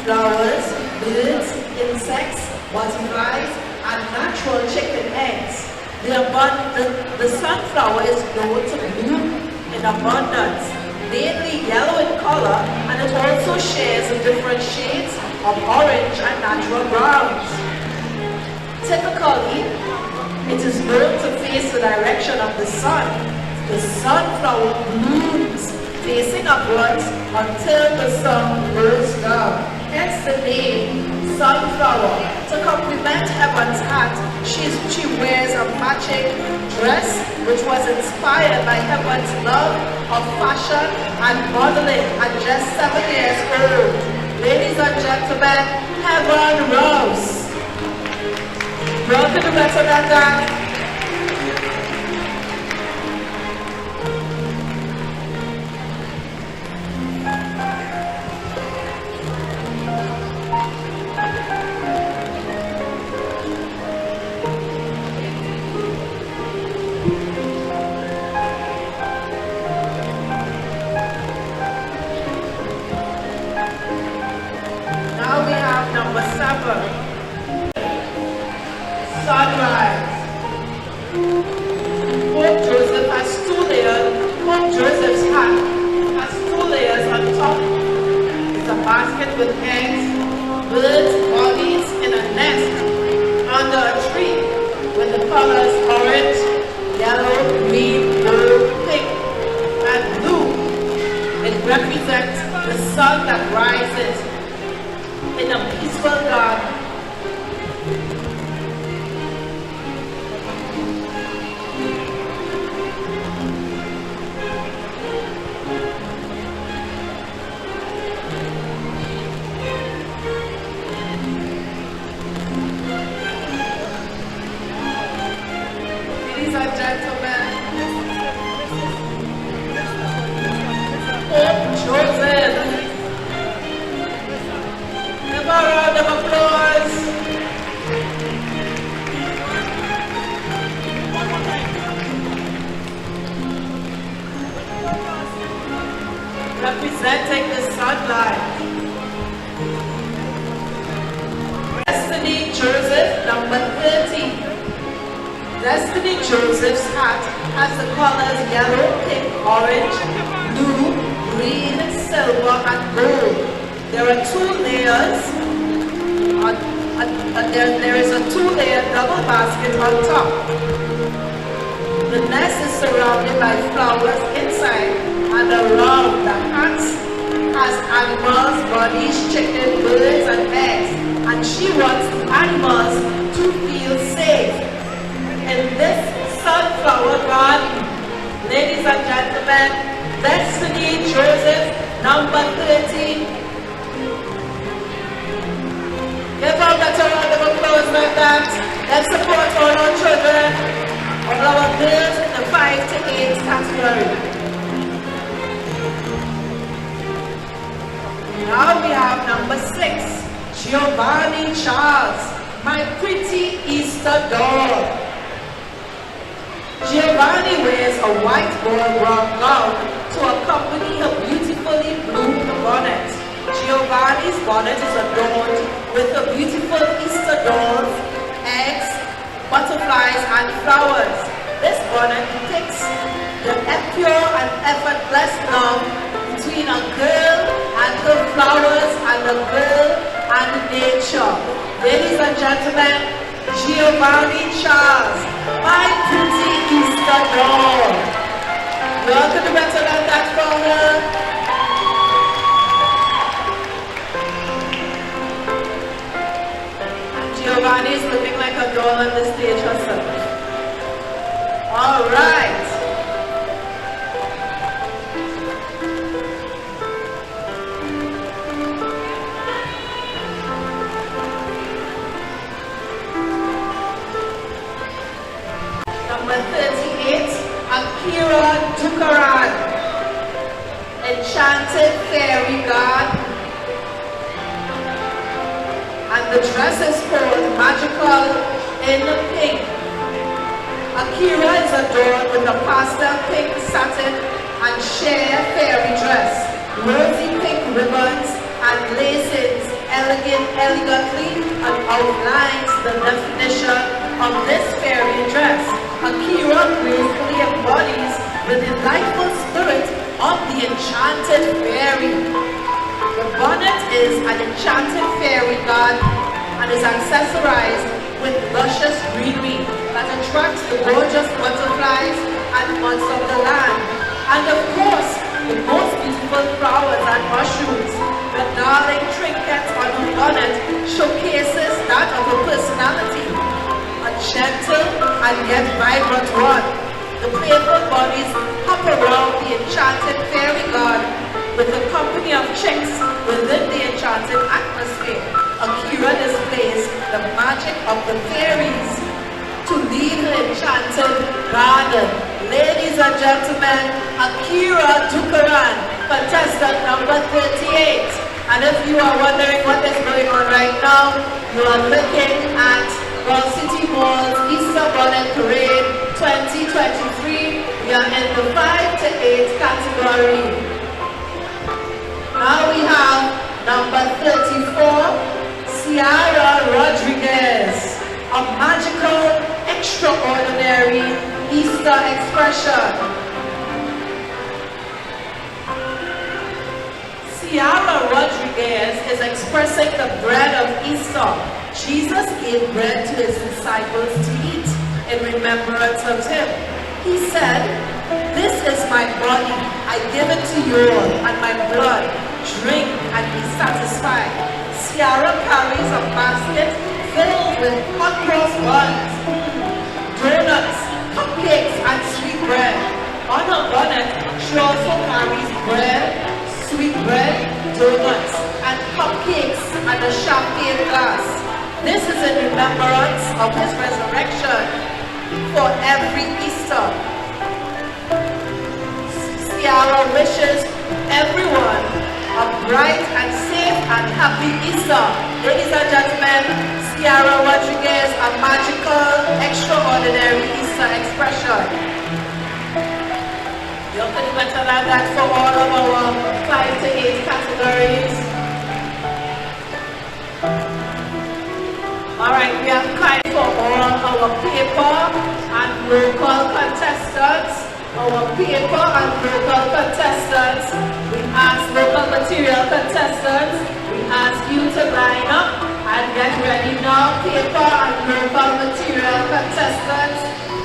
S1: flowers, birds, insects, butterflies, and natural chicken eggs. The sunflower is known to bloom in abundance, mainly yellow in color, and it also shares the different shades of orange and natural browns. Typically, it is known to face the direction of the sun. The sunflower blooms facing upwards until the sun goes down. Hence the name sunflower. To complement Heaven's hat, she wears a matching dress which was inspired by Heaven's love of fashion and modeling at just 7 years old. Ladies and gentlemen, Heaven Rose. Welcome to better than that. Now we have number 7. Sunrise. Pope Joseph has 2 layers. Pope Joseph's hat has 2 layers on top. It's a basket with eggs, birds, bodies in a nest under a tree with the colors orange, yellow, green, gold, pink, and blue. It represents the sun that rises in a peaceful garden. Ladies and gentlemen, Pope Joseph. Give a round of applause. Representing the sunlight. Destiny Joseph, number 30. Destiny Joseph's hat has the colors yellow, pink, orange, blue, green, silver, and gold. There are 2 layers. There is a 2-layer double basket on top. The nest is surrounded by flowers inside and around. The hat has animals, bunnies, chicken, birds, and eggs. And she wants the animals to feel safe in this sunflower garden. Ladies and gentlemen, Destiny Joseph, number 30. Give a better round of applause like that. Let's support all our children, all our girls in the 5 to 8 category. Now we have number 6, Giovanni Charles, my pretty Easter doll. Giovanni wears a white ball gown to accompany her beautifully blue bonnet. Giovanni's bonnet is adorned with the beautiful Easter dolls, eggs, butterflies, and flowers. This bonnet depicts the pure and effortless love between a girl and her flowers and a girl and nature. Ladies and gentlemen, Giovanni Charles, my pretty Easter doll. Welcome to better than that for her. Giovanni is looking like a doll on the stage herself. All right. Number 38, Akira Dukaran, Enchanted Fairy God. and the dress is called Magical in Pink. Akira is adorned with a pastel pink satin and sheer fairy dress, rosy pink ribbons and laces elegantly and outlines the definition of this fairy dress. Akira gracefully embodies the delightful spirit of the enchanted fairy. The bonnet is an enchanted fairy garden and is accessorized with luscious greenery that attracts the gorgeous butterflies and buds of the land. And of course, the most beautiful flowers and mushrooms. The darling trinket on her bonnet showcases that of her personality, a gentle and yet vibrant one. The playful bunnies hop around the enchanted fairy garden with a company of chicks within the enchanted atmosphere. Akira displays the magic of the fairies to lead her enchanted garden. Ladies and gentlemen, Akira Dukaran, contestant number 38. And if you are wondering what is going on right now, you are looking at World City Mall's Easter Bonnet Parade 2023. We are in the 5 to 8 category. Now we have number 34, Ciara Rodriguez, a magical, extraordinary Easter expression. Ciara Rodriguez is expressing the bread of Easter. Jesus gave bread to his disciples to eat in remembrance of him. He said, "This is my body, I give it to you all, and my blood. Drink and be satisfied." Ciara carries a basket filled with hot cross buns, donuts, cupcakes, and sweet bread. On her bonnet, she also carries bread, sweet bread, donuts, and cupcakes, and a champagne glass. This is in remembrance of his resurrection for every Easter. Ciara wishes everyone a bright and safe and happy Easter. Ladies and gentlemen, Ciara Rodriguez, a magical, extraordinary Easter expression. You can do better than that for all of our 5 to 8 categories. Alright, we have time for all our paper and local contestants. Our paper and local contestants. We ask local material contestants. We ask you to line up and get ready now. Paper and local material contestants.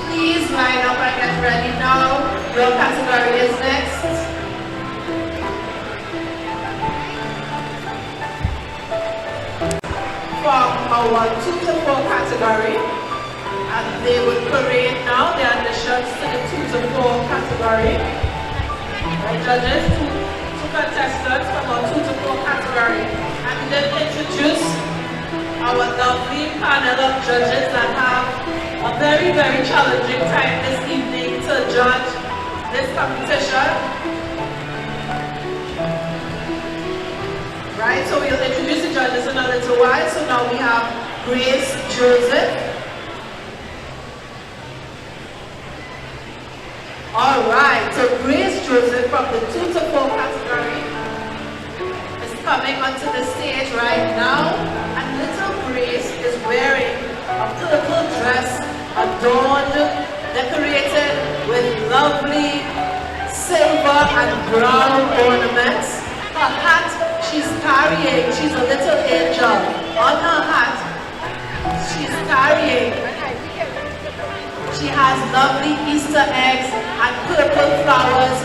S1: Please line up and get ready now. Your category is next. From our 2 to 4 category, and they will parade now their additions to the 2 to 4 category. Right, judges, two contestants from our 2 to 4 category. And then introduce our lovely panel of judges that have a very, very challenging time this evening to judge this competition. Right, so we'll introduce the judges in a little while. So now we have Grace Joseph. Alright, so Grace Joseph from the 2 to 4 category is coming onto the stage right now. And little Grace is wearing a purple dress adorned, decorated with lovely silver and brown ornaments. Her hat she's carrying, she's a little angel. On her hat, she's carrying, she has lovely Easter eggs and purple flowers,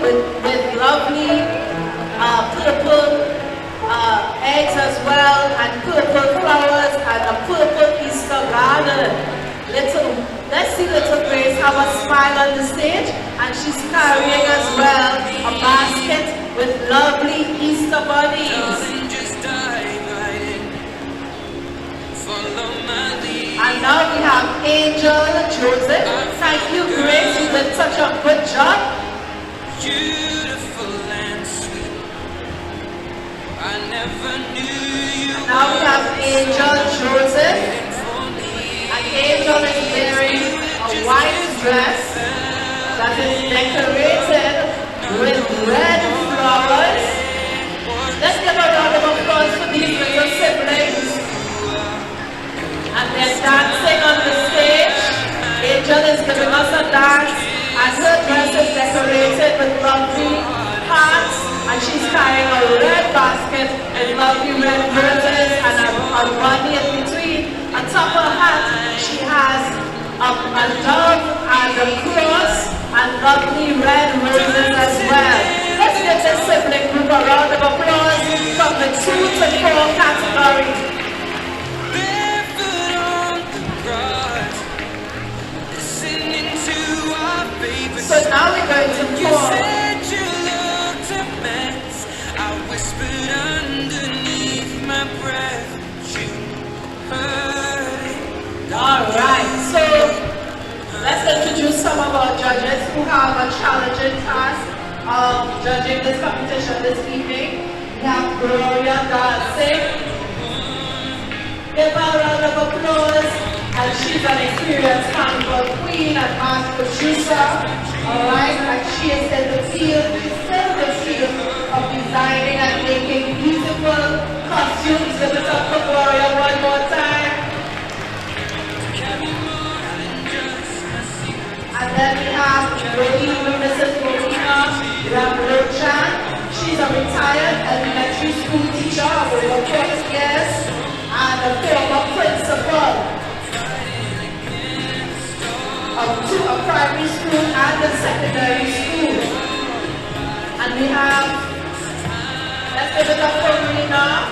S1: with lovely purple eggs as well, and purple flowers, and a purple Easter garden. Let's see little Grace have a smile on the stage, and she's carrying as well a basket with lovely Easter bunnies. And now we have Angel Joseph. Thank you, Grace, you did such a good job.
S3: Beautiful and sweet. I never knew you.
S1: Now we Angel Joseph. And Angel is wearing a white dress that is decorated with red flowers. Let's give a round of applause for these little siblings. And they're dancing on the stage. Angel is giving us a dance, and her dress is decorated with lovely hearts, and she's carrying a red basket with lovely red roses and a bunny in between. On top of her hat, she has a dove and a cross and lovely red roses as well. Let's give this sibling group a round of applause from the 2 to 4 category. So now we're going to pour. You said you looked a mess. I whispered underneath my breath. You heard it. Alright, so let's introduce some of our judges who have a challenging task of judging this competition this evening. We have Gloria dancing. Give her a round of applause. And she's an experienced carnival queen and master producer, alright, and she is in the field, of designing and making beautiful costumes. Give it up for Gloria one more time. And then we have Mrs. Molina Ramrochan. She's a retired elementary school teacher of over 40 years and a former principal of a primary school and a secondary school. And we have, let's give it up for Marina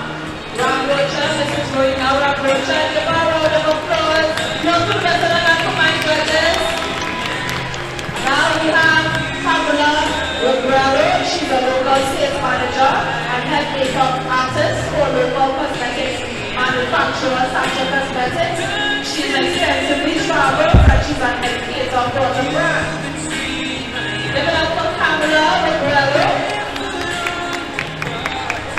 S1: Ramrochan, Mrs. Marina Ramrochan. Give her a round of applause. Local president and command judges. Now we have Pamela Robrello. She's a local sales manager and head makeup artist for local cosmetics manufacturer Sasha Cosmetics. She's extensively traveled and she's an educator for the brand. Give it up for Pamela Robrello,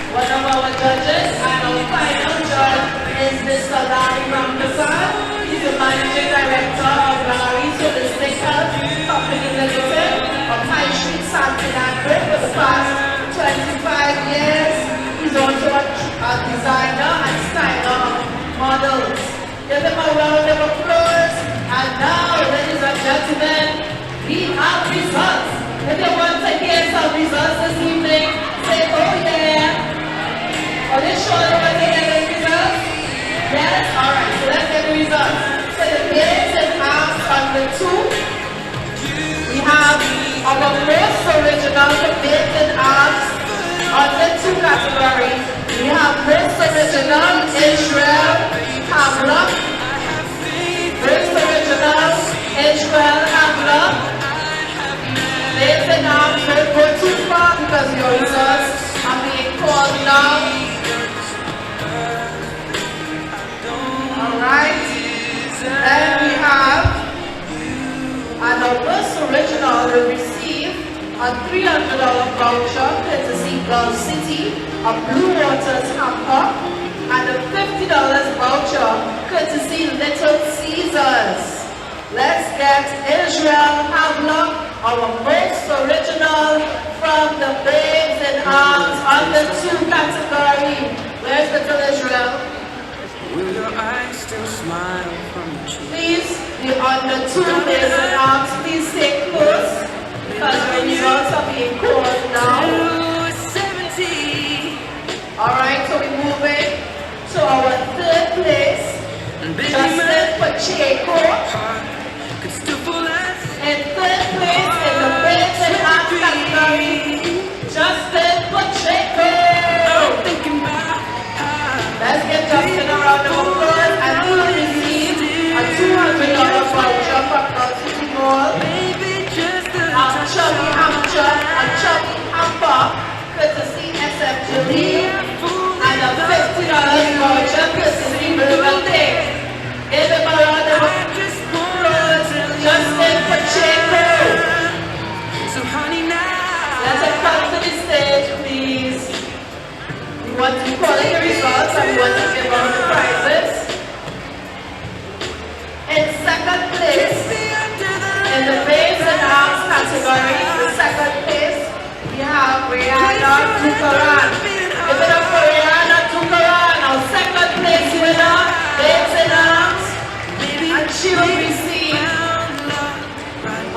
S1: one of our judges, and our final judge is Mr. Larry Ramprasad. He's the managing director of Larry's Holistic Health Company Limited of High Street, Sampson and Brick for the past 25 years. He's also a designer and styler of models. Give him a round of applause. And now, ladies and gentlemen, we have results. If you want to hear some results this evening, say, oh yeah. Are you sure you want to hear the results? Yes? Alright, so let's get the results. So the base and arms on the 2. We have our most original baked arms on the 2 category. We have most original Israel Hamlock. Most original Israel Hamlock. Baked arms don't go too far because your results are being called now. Alright. Then we have, and our most original will receive a $300 voucher courtesy Gulf City, a Blue Waters hamper, and a $50 voucher courtesy Little Caesars. Let's get Israel Hamlock, our most original from the Babes in Arms under 2 category. Where's Little Israel?
S3: Will your eyes still smile from the cheek?
S1: Please, the under 2 Babes in Arms, please stay close because the results are being called now. Alright, so we're moving to our 3rd place. Justin Pacheco. In 3rd place in the Babes in Arms category, Justin Pacheco. Let's get Justin a round of applause and he will receive a $200 voucher from Gulf City Mall. A chubby hamper courtesy SFG and a $50 voucher courtesy Burgundy. Give him a round of applause, Justin Pacheco. Let him come to the stage, please. We want to call the results and we want to give out the prize. Tukaran. Give it up for Rihanna Tukaran, our second place winner, babes in arms. And she will receive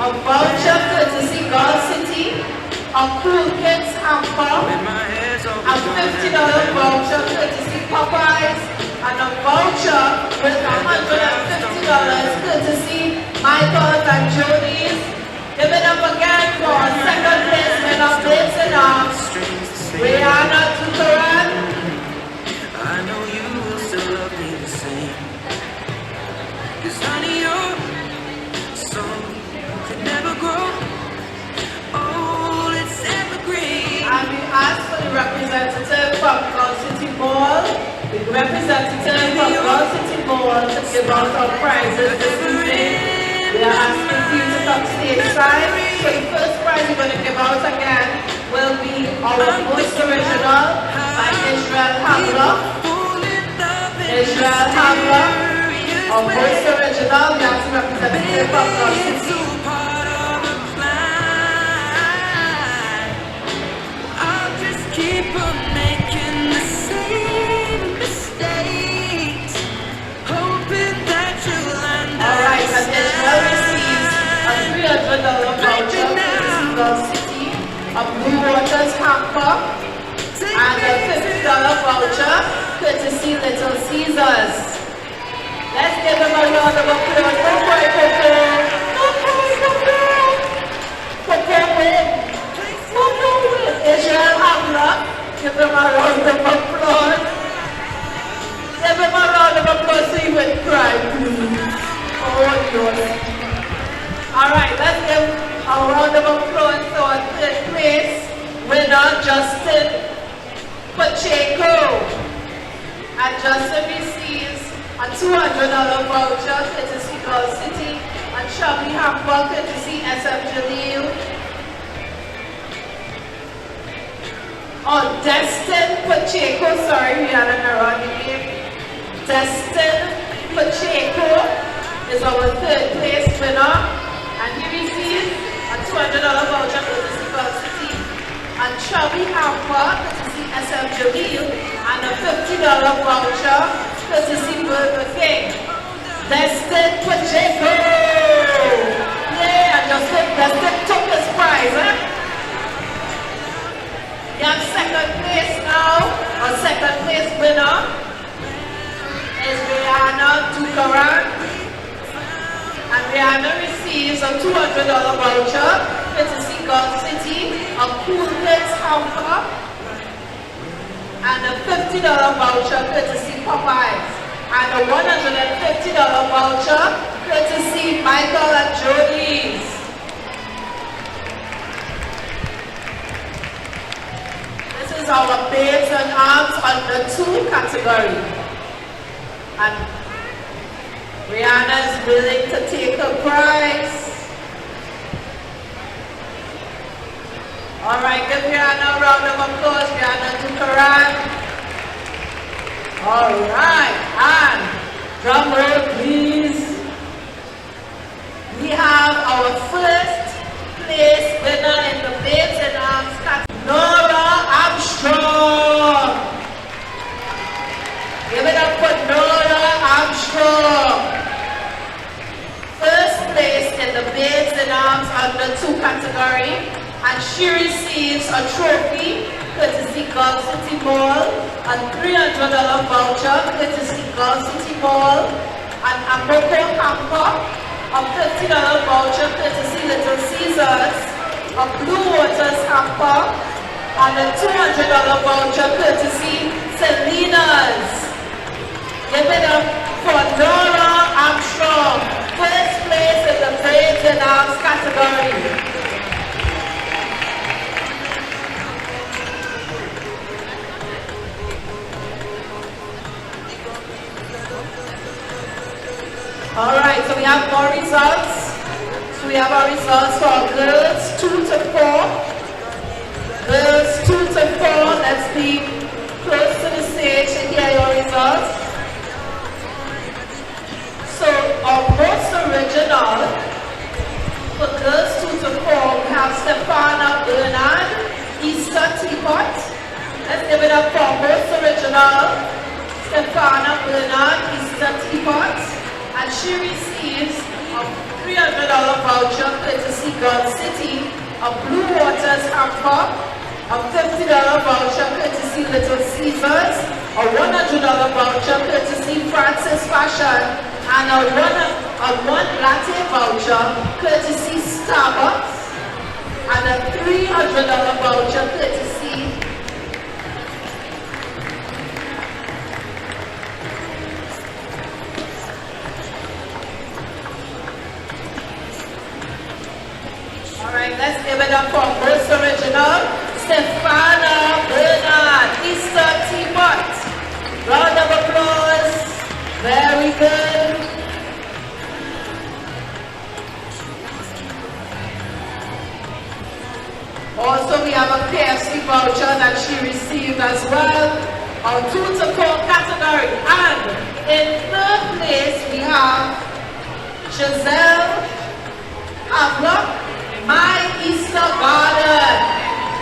S1: a voucher courtesy Girl City, a Cool Kids hamper, a $50 voucher courtesy Popeyes, and a voucher with $150 courtesy Michael's and Jody's. Give it up again for our second place winner, babes in arms, Rihanna Tukaran.
S3: I know you will still love me the same. 'Cause honey, your soul could never grow old, it's evergreen.
S1: And we ask for the representative from Girl City Mall, the representative from Girl City Mall to give out our prizes this evening. We are asking for you to come stateside. So the first prize we're going to give out again will be our most original by Israel Hamler. Israel Hamler, our most original, we have to representative from Girl City.
S3: Keep on making the same mistakes, hoping that you'll understand.
S1: Alright, and Israel receives a $300 voucher from Girl City, a Blue Waters hamper, and a $50 voucher courtesy Little Caesars. Let's give them a round of applause. Go for it, Coco. Go for it, Coco. Coco win. Coco win. Israel Hamler. Give them a round of applause. Give them a round of applause so you would cry, please. Oh, Lord. Alright, let's give a round of applause to our third place winner, Justin Pacheco. And Justin receives a $200 voucher courtesy Girl City, and Chubby hamper courtesy SF Jaleel. Oh, Destin Pacheco, sorry, we had an error on the name. Destin Pacheco is our third place winner, and he receives a $200 voucher courtesy Girl City, and Chubby hamper courtesy SF Jaleel, and a $50 voucher courtesy Burger King. Destin Pacheco! Yeah, Destin took his prize, eh? We have second place now. Our second place winner is Rihanna Tukaran. And Rihanna receives a $200 voucher courtesy Girl City, a Cool Kids hamper, and a $50 voucher courtesy Popeyes, and a $150 voucher courtesy Michael and Jody's. This is our babes and arms under 2 category. And Rihanna is willing to take her prize. Alright, give Rihanna a round of applause. Rihanna Tukaran. Alright, and drum roll please. We have our first place winner in the babes and arms category, Nora Armstrong. Give it up for Nora Armstrong. First place in the babes and arms under 2 category, and she receives a trophy courtesy Girl City Mall, a $300 voucher courtesy Girl City Mall, and a Moco hamper, a $50 voucher courtesy Little Caesars, a Blue Waters hamper, and a $200 voucher courtesy Selena's. Give it up for Nora Armstrong, first place in the babes and arms category. Alright, so we have more results. So we have our results for our girls 2 to 4. Girls 2 to 4, let's be close to the stage and hear your results. So our most original for girls 2 to 4, we have Stefana Bernard, Easter Teapot. it up for most original, Stefana Bernard, Easter Teapot, and she receives a $300 voucher courtesy God City, a Blue Waters hamper, a $50 voucher courtesy Little Caesars, a $100 voucher courtesy Francis Fashion, and a one latte voucher courtesy Starbucks, and a $300 voucher courtesy Alright, let's give it up for most original, Stefana Bernard, Easter Teapot. Round of applause. Very good. Also, we have a KFC voucher that she received as well, our 2 to 4 category. And in third place, we have Giselle Havlock, My Easter Garden.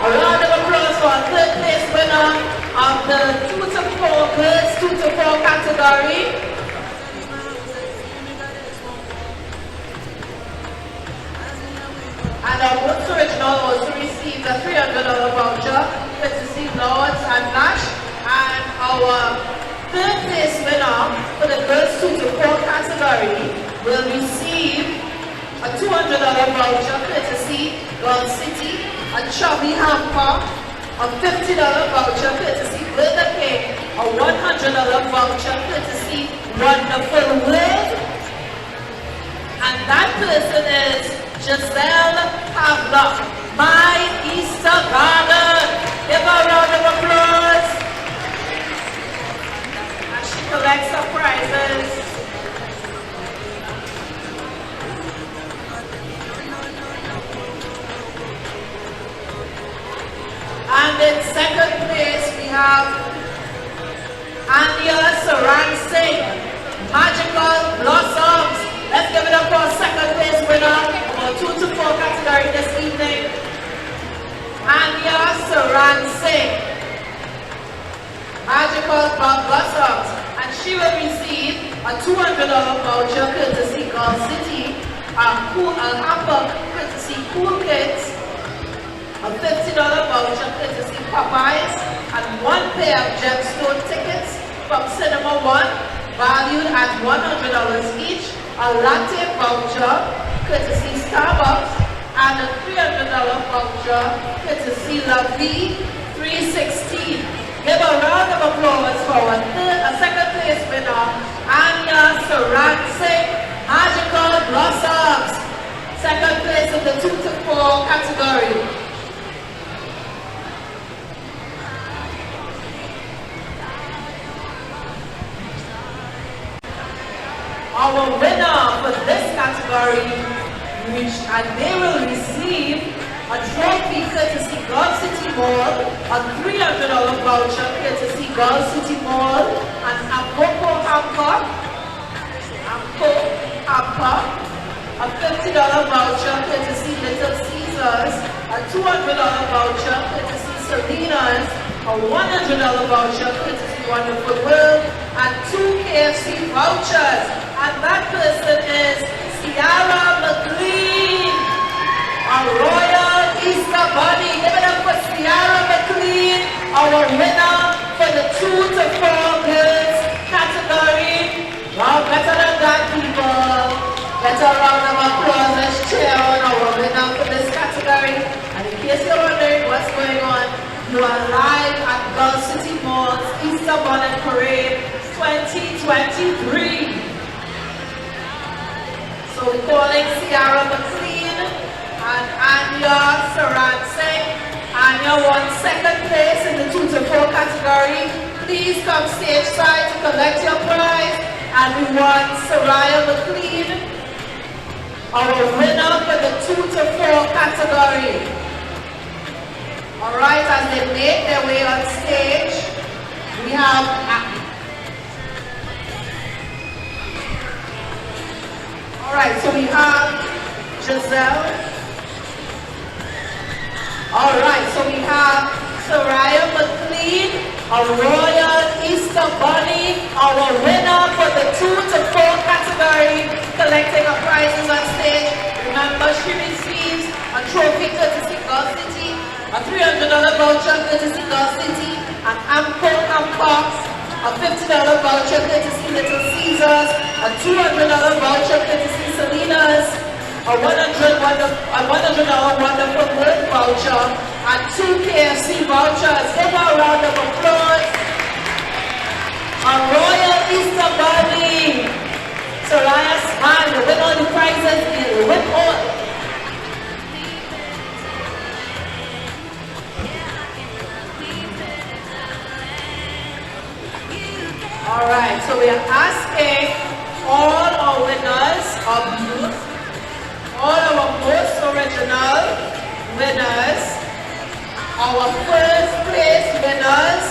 S1: A round of applause for our third place winner of the 2 to 4 girls 2 to 4 category. And our most original also received a $300 voucher courtesy Lords and Nash. And our third place winner for the girls 2 to 4 category will receive a $200 voucher courtesy God City, a chubby hamper, a $50 voucher courtesy Burger King, a $100 voucher courtesy Wonderful World, and that person is Giselle Havlock, My Easter Garden. Give her a round of applause. And she collects her prizes. And in second place, we have Anya Saran Singh, Magical Blossoms. Let's give it up for our second place winner for 2 to 4 category this evening. Anya Saran Singh, Magical Blossoms. And she will receive a $200 voucher courtesy God City, a hamper courtesy Cool Kids, a $50 voucher courtesy Popeyes, and 1 pair of gemstone tickets from Cinema One, valued at $100 each, a latte voucher courtesy Starbucks, and a $300 voucher courtesy La Vie 316. Give a round of applause for a second place winner, Anya Saran Singh, Magical Blossoms. Second place in the 2 to 4 category. Our winner for this category, and they will receive a trophy courtesy God City Mall, a $300 voucher courtesy God City Mall, and a Coco hamper, a $50 voucher courtesy Little Caesars, a $200 voucher courtesy Selena's, a $100 voucher courtesy Wonderful World, and 2 KFC vouchers. And that person is Ciara McLean, a Royal Easter Bunny. Give it up for Ciara McLean, our winner for the 2 to 4 girls category. Wow, better than that, people. Better round of applause. Let's cheer on our winner for this category. And in case you're wondering what's going on, you are live at Girl City Mall's Easter Bonnet Parade 2023. So we're calling Ciara McLean and Anya Saran Singh. Anya won second place in the 2 to 4 category. Please come stage side to collect your prize. And we want Ciara McLean, our winner for the 2 to 4 category. Alright, as they make their way on stage, we have Alright, so we have Giselle. Alright, so we have Ciara McLean a Royal Easter Bunny, our winner for the 2 to 4 category, collecting her prizes on stage. Remember, she receives a trophy courtesy Girl City, a $300 voucher courtesy Girl City, an ample Amcox, a $50 voucher courtesy Little Caesars, a $200 voucher courtesy Selena's, a $100 Wonderful World voucher, and 2 KFC vouchers. Give her a round of applause. A Royal Easter Bunny. Soraya Smile, you win all the prizes, you win all. Alright, so we are asking all our winners of youth, all our most original winners, our first place winners,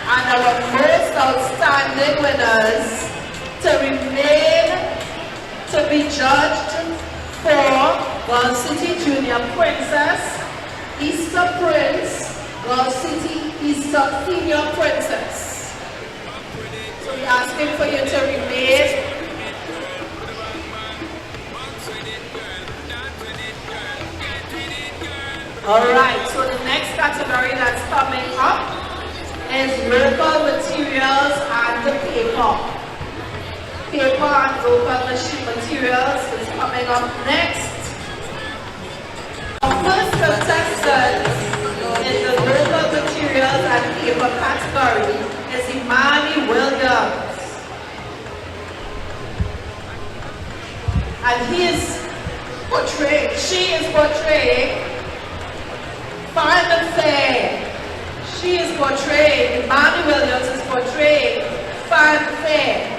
S1: and our most outstanding winners to remain to be judged for Girl City Junior Princess, Easter Prince, Girl City Easter Senior Princess. So we're asking for you to remain. Alright, so the next category that's coming up is local materials and the paper. Paper and local machine materials is coming up next. Our first contestant in the local materials and paper category is Imani Williams. And she is portraying Fine and Fair. She is portraying, Imani Williams is portraying Fine and Fair.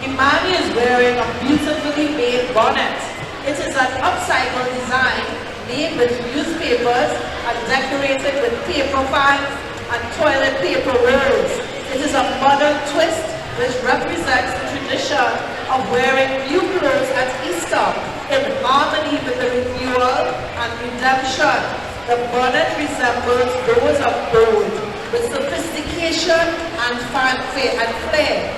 S1: Imani is wearing a beautifully made bonnet. It is an upcycle design made with newspapers and decorated with paper fans and toilet paper rolls. It is a modern twist which represents the tradition of wearing new clothes at Easter in harmony with the renewal and redemption. The bonnet resembles those of old, with sophistication and fanfare and flair.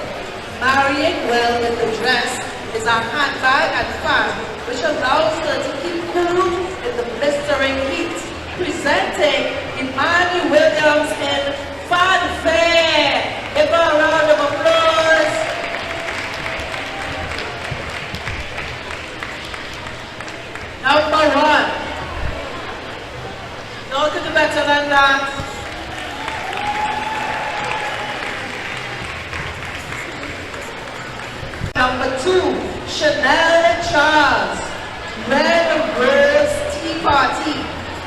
S1: Marrying well with the dress is a handbag and fan, which allows her to keep cool in the blistering heat. Presenting Imani Williams in Fanfare. Give her a round of applause. Number 1. No one can do better than that. Number 2, Chanel and Charles, Red Rose Tea Party.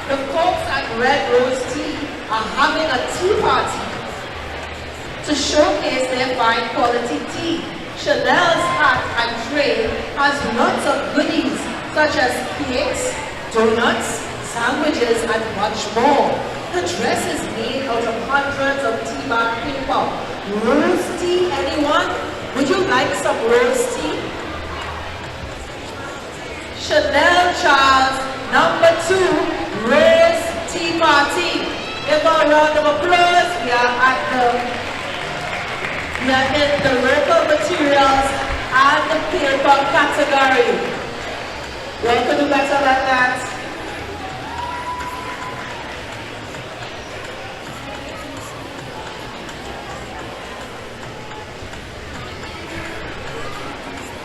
S1: The folks at Red Rose Tea are having a tea party to showcase their fine quality tea. Chanel's hat and tray has lots of goodies such as cakes, donuts, sandwiches, and much more. The dress is made out of hundreds of tea bag paper. Rose tea, anyone? Would you like some rose tea? Chanel Charles, number 2, Rose Tea Party. Give a round of applause. We are in the local materials and the paper category. You can do better than that.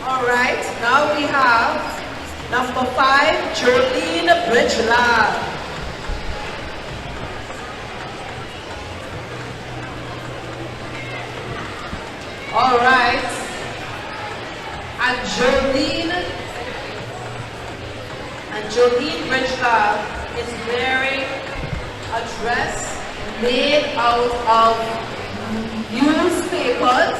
S1: Alright, now we have number 5, Jolene Bridgelab. Alright, and Jolene Bridgelab is wearing a dress made out of newspapers,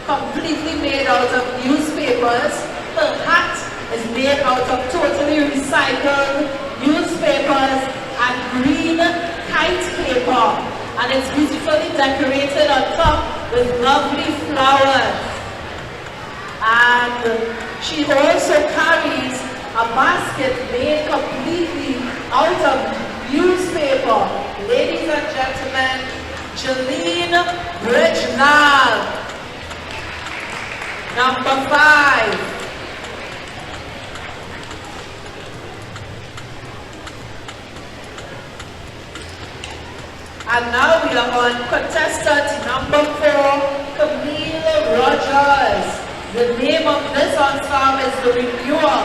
S1: completely made out of newspapers. Her hat is made out of totally recycled newspapers and green kite paper, and it's beautifully decorated on top with lovely flowers. And she also carries a basket made completely out of newspaper. Ladies and gentlemen, Jeline Reginald. Number 5. And now we are on contestant number 4, Camille Rogers. The name of this ensemble is The Renewal.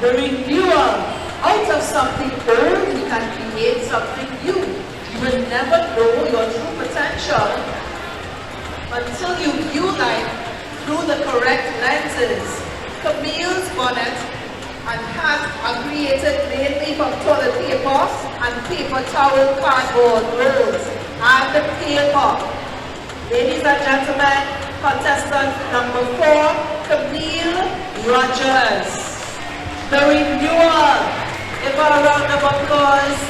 S1: The Renewal. Out of something old, we can create something new. You will never know your true potential until you view life through the correct lenses. Camille's bonnet and hat are created mainly from toilet paper and paper towel cardboard rolls and the paper. Ladies and gentlemen, contestant number 4, Camille Rogers. The Renewal. Give her a round of applause.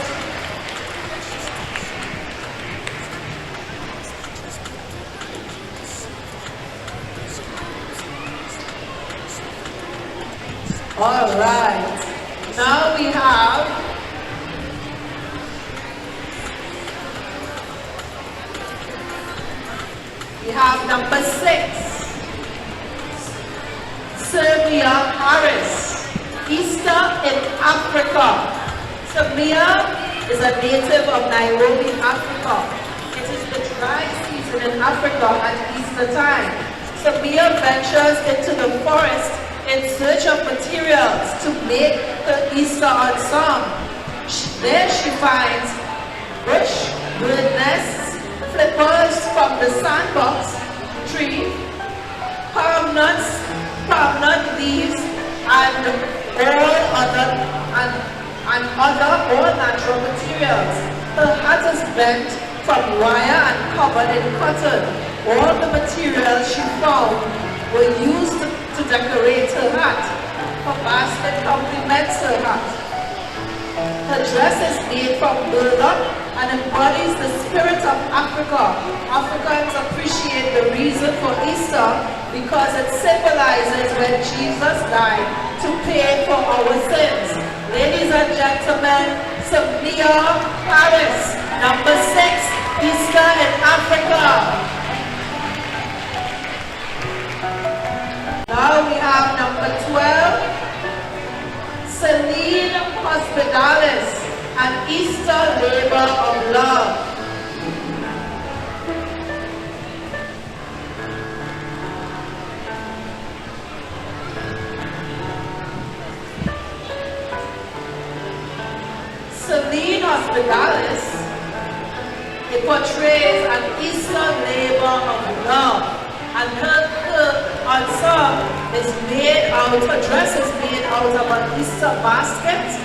S1: All right. Now we have number 6, Sylvia Harris, Easter in Africa. Sylvia is a native of Nairobi, Africa. It is the dry season in Africa at Easter time. Sylvia ventures into the forest in search of materials to make her Easter ensemble. There she finds bush, bird nests, flippers from the sandbox tree, palm nut leaves, and other all-natural materials. Her hat is bent from wire and covered in cotton. All the materials she found were used to decorate her hat. Her basket complements her hat. Her dress is made from burlap and embodies the spirit of Africa. Africans appreciate the reason for Easter because it symbolizes when Jesus died to pay for our sins. Ladies and gentlemen, Sylvia Harris, number 6, Easter in Africa. Now we have number 12, Celine Hospitalis, an Easter labor of love. Celine Hospitalis, it portrays an Easter labor of love. And her ensemble is made out, her dress is made out of an Easter basket.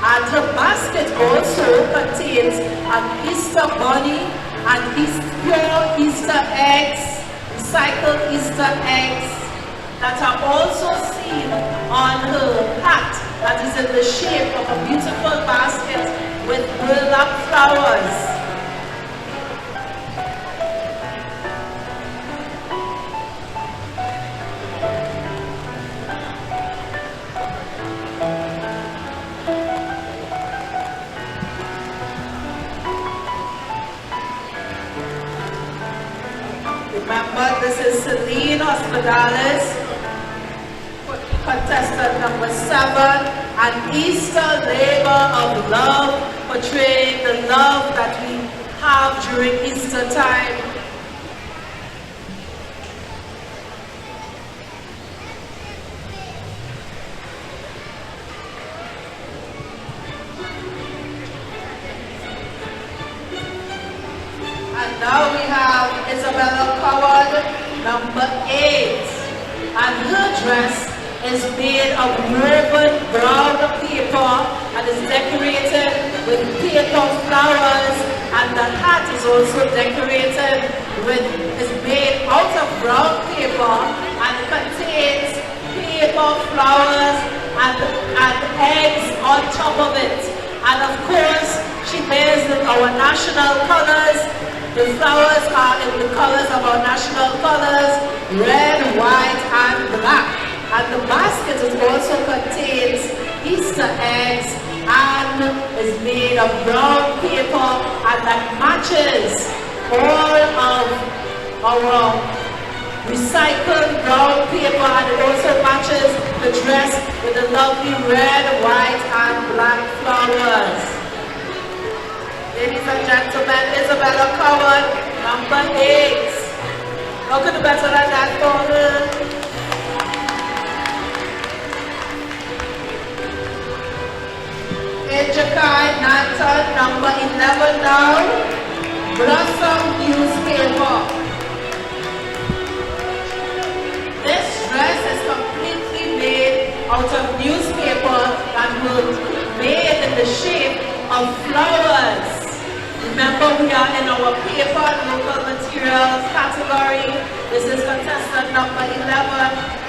S1: And her basket also contains an Easter bunny and pure Easter eggs, recycled Easter eggs that are also seen on her hat that is in the shape of a beautiful basket with burlap flowers. Remember, this is Celine Hospitalis, contestant number 7, an Easter labor of love, portraying the love that we have during Easter time. And now we have Isabella Coward, number 8, and her dress is made of woven brown paper and is decorated with paper flowers, and the hat is also decorated with, is made out of brown paper and contains paper flowers and eggs on top of it. And of course, she bears our national colors. The flowers are in the colors of our national colors, red, white, and black. And the basket also contains Easter eggs and is made of brown paper, and that matches all of our recycled brown paper, and it also matches the dress with the lovely red, white, and black flowers. Ladies and gentlemen, Isabella Cowan, number 8. How could do better than that for her? Ejakai Nanton, number 11 now. Blossom newspaper. This dress is completely made out of newspaper that was made in the shape of flowers. Remember, we are in our paper and local materials category. This is contestant number 11,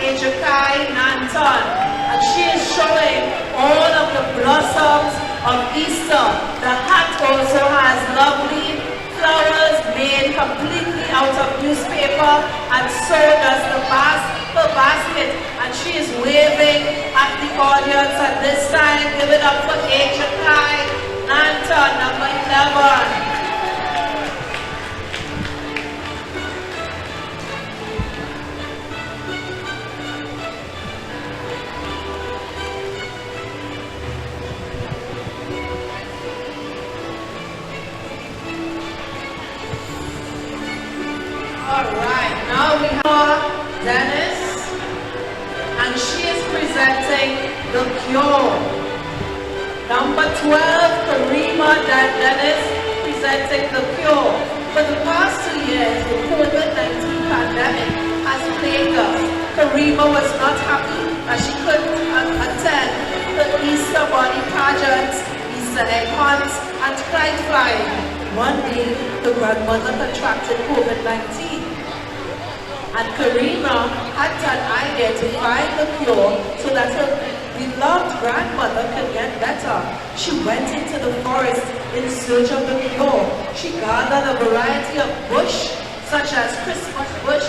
S1: Ejakai Nanton. And she is showing all of the blossoms of Easter. The hat also has lovely flowers made completely out of newspaper, and so does the basket. And she is waving at the audience at this time. Give it up for Ejakai Nanton, number 11. Alright, now we have Dennis, and she is presenting the cure. Number 12, Karima Dennis, presenting the cure. For the past 2 years, the COVID-19 pandemic has plagued us. Karima was not happy that she couldn't attend the Easter bunny pageants, Easter egg hunts, and kite flying. One day, the grandmother contracted COVID-19. And Karima had an idea to find the cure so that her beloved grandmother could get better. She went into the forest in search of the cure. She gathered a variety of bush, such as Christmas bush,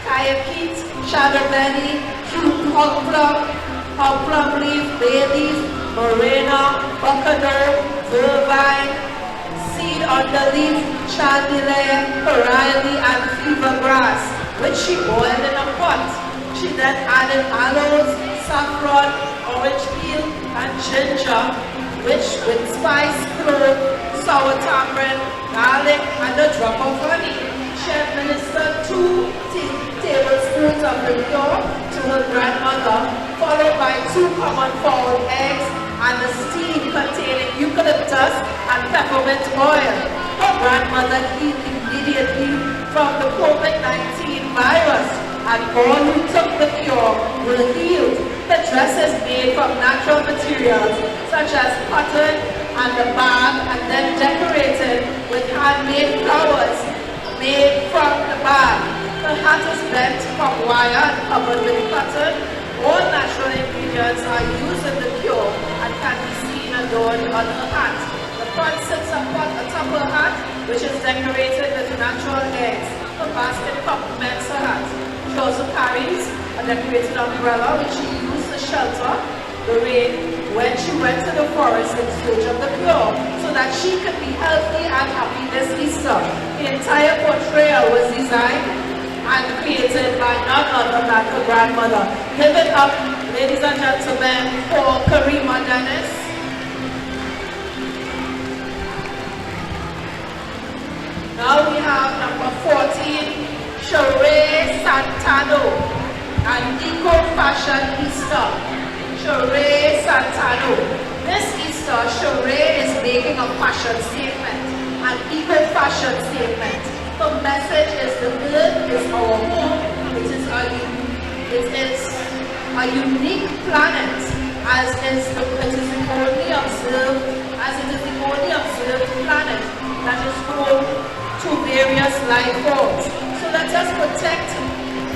S1: kayakit, shadowberry, hogplum leaf, bay leaf, morena, buckadour, vervine, seed underleaf, chandelier, coralie, and fever grass, which she boiled in a pot. She then added aloes, saffron, orange peel, and ginger, which with spice, clove, sour tamarind, garlic, and a drop of honey. She administered 2 tablespoons of the cure to her grandmother, followed by 2 common fowl eggs and a steam containing eucalyptus and peppermint oil. Her grandmother healed immediately from the COVID-19 virus, and all who took the cure were healed. The dress is made from natural materials such as cotton and the bag, and then decorated with handmade flowers made from the bag. The hat is bent from wire and covered with cotton. All natural ingredients are used in the cure and can be seen adorned on her hat. The front sits atop her hat, which is decorated with natural eggs. The basket complements her hat. She also carries a decorated umbrella, which she used to shelter the rain when she went to the forest in search of the cure, so that she could be healthy and happy this Easter. The entire portrayal was designed and created by none other than her grandmother. Give it up, ladies and gentlemen, for Karima Dennis. Now we have number 14, Sheree Santano, an eco-fashion Easter. Sheree Santano. This Easter, Sheree is making a fashion statement, an eco-fashion statement. The message is the earth is our home. It is a unique planet, as it is the only observed planet that is home to various life forms. So let us protect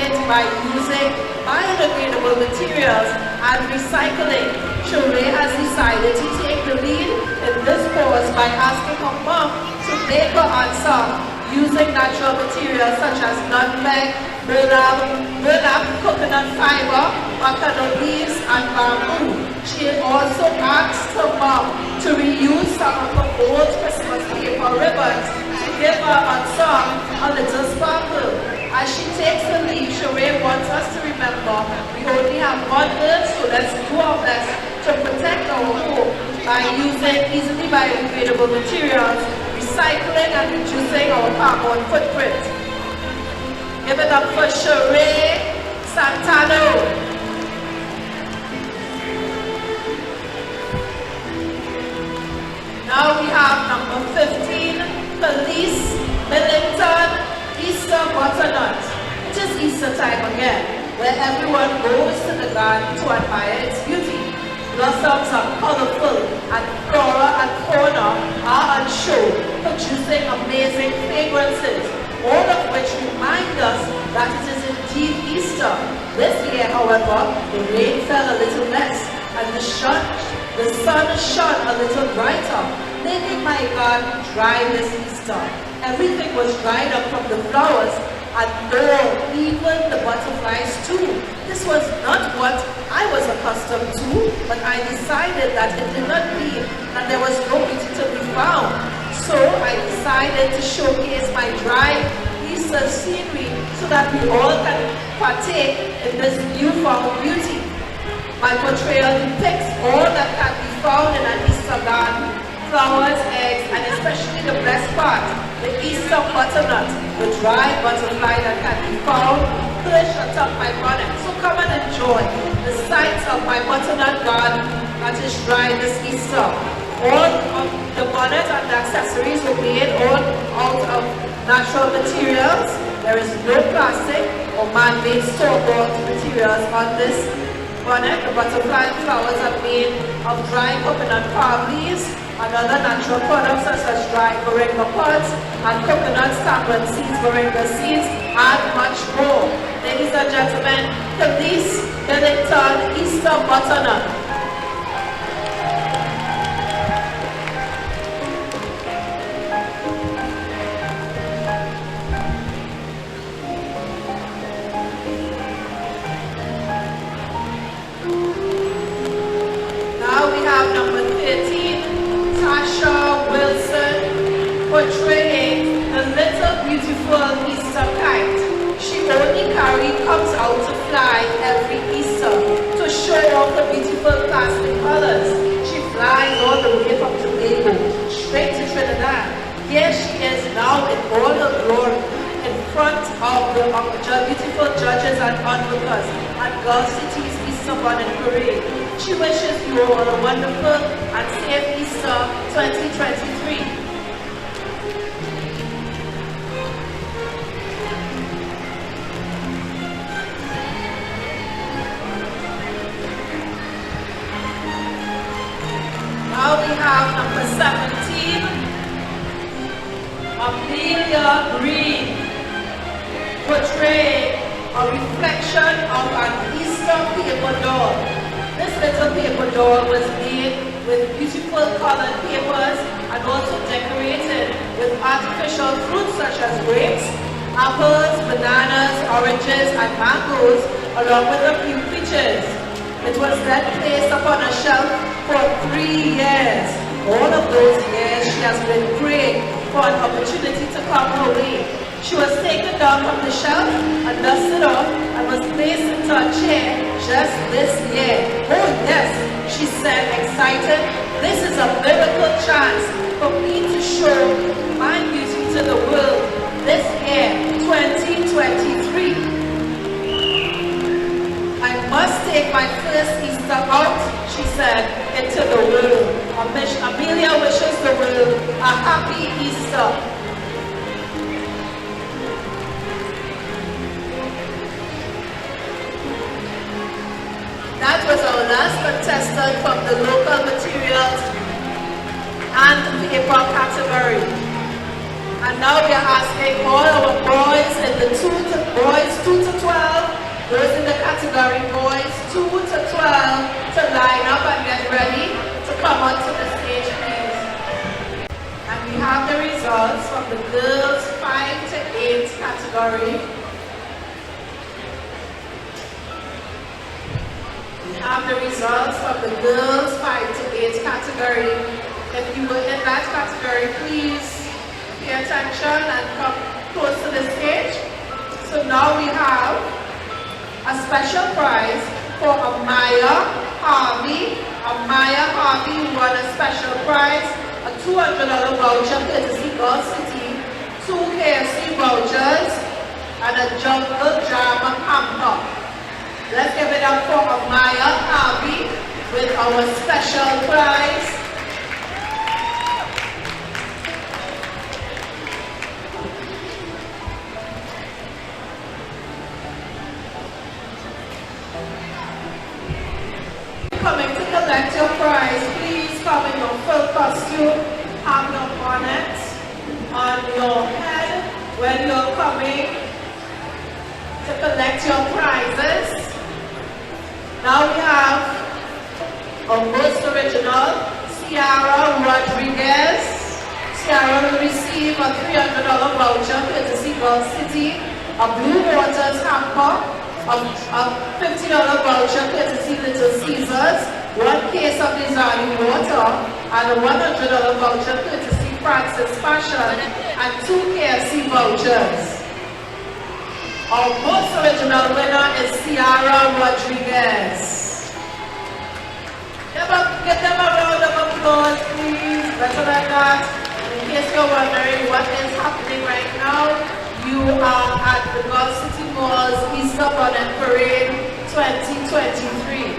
S1: it by using biodegradable materials and recycling. Sheree has decided to take the lead in this cause by asking her mom to make her answer using natural materials such as nutmeg, burlap, coconut fiber, buckwheat leaves, and bamboo. She also asked her mom to reuse some of her old Christmas paper ribbons to give her on song a little sparkle. As she takes the lead, Sheree wants us to remember we only have one earth, so let's do our best to protect our home by using easily biodegradable materials, recycling and reducing our carbon footprint. Give it up for Sheree Santano. Now we have number 15, Police Millington Easter Butternut. It is Easter time again, where everyone goes to the garden to admire its beauty. Blossoms are colorful and flora and fauna are on show, producing amazing fragrances, all of which remind us that it is indeed Easter. This year, however, the rain fell a little less and the sun shone a little brighter, making my garden dry this Easter. Everything was dried up from the flowers and all, even the butterflies too. This was not what I was accustomed to, but I decided that it did not mean that there was no beauty to be found. So I decided to showcase my dry Easter scenery so that we all can partake in this newfound beauty. My portrayal depicts all that can be found in an Easter garden: flowers, eggs, and especially the best part, the Easter butternut, the dry butterfly that can be found perched atop my bonnet. So come and enjoy the sights of my butternut garden that is dry this Easter. All of the bonnet and the accessories were made all out of natural materials. There is no plastic or man-made store-bought materials on this bonnet. The butterfly flowers are made of dry coconut palm leaves and other natural products such as dry moringa pods and coconut tamarind seeds, moringa seeds, and much more. Ladies and gentlemen, Police Millington Easter Butternut. Number 13, Tasha Wilson, portraying the little beautiful Easter kite. She only comes out to fly every Easter to show off the beautiful plastic colors. She flies all the way from Tobago straight to Trinidad. Here she is now in all her glory in front of the beautiful judges and onlookers at Gulf City's Easter Bonnet Parade. She wishes you all a wonderful and safe Easter 2023. Now we have number 17, Amelia Green, portraying a reflection of an Easter paper doll. This little paper doll was made with beautiful colored papers and also decorated with artificial fruits such as grapes, apples, bananas, oranges, and mangoes, along with a few peaches. It was then placed upon a shelf for 3 years. All of those years she has been praying for an opportunity to come her way. She was taken down from the shelf and dusted off and was placed into a chair just this year. Oh yes, she said, excited, this is a miracle chance for me to show my beauty to the world this year, 2023. I must take my first Easter out, she said, into the world. Amelia wishes the world a happy Easter. That was our last contestant from the local materials and paper category. And now we are asking all our boys in the 2 to 12, those in the category boys 2 to 12 to line up and get ready to come onto the stage, please. And we have the results from the girls 5 to 8 category. Have the results from the girls 5 to 8 category. If you were in that category, please appear their attention and come close to the stage. So now we have a special prize for Amaya Harvey. Amaya Harvey won a special prize, a $200 voucher courtesy Gulf City, 2 KFC vouchers, and a Jungle Jam hamper. Let's give it up for Amaya Harvey with our special prize. Coming to collect your prize, please come in your full costume, have your bonnet on your head when you're coming to collect your prizes. Now we have our most original, Ciara Rodriguez. Ciara will receive a $300 voucher courtesy Gulf City, a Blue Waters hamper, a $50 voucher courtesy Little Caesars, 1 case of Desani water, and a $100 voucher courtesy Francis Fashion, and 2 KFC vouchers. Our most original winner is Ciara Rodriguez. Give them a round of applause, please. Better than that. In case you're wondering what is happening right now, you are at the Gulf City Mall's Easter Bonnet Parade 2023.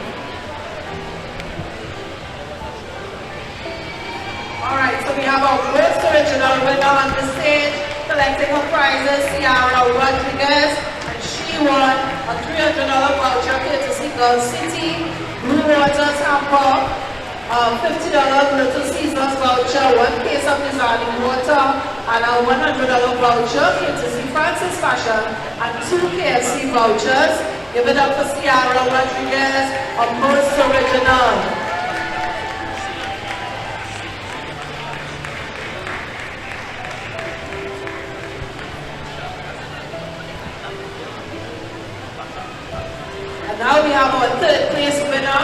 S1: Alright, so we have our most original winner on the stage, collecting her prizes, Ciara Rodriguez, and she won a $300 voucher courtesy Gulf City, Blue Waters hamper, $50 Little Caesars voucher, 1 case of Desani water, and a $100 voucher courtesy Francis Fashion, and 2 KFC vouchers. Give it up for Ciara Rodriguez, our most original. And now we have our 3rd place winner,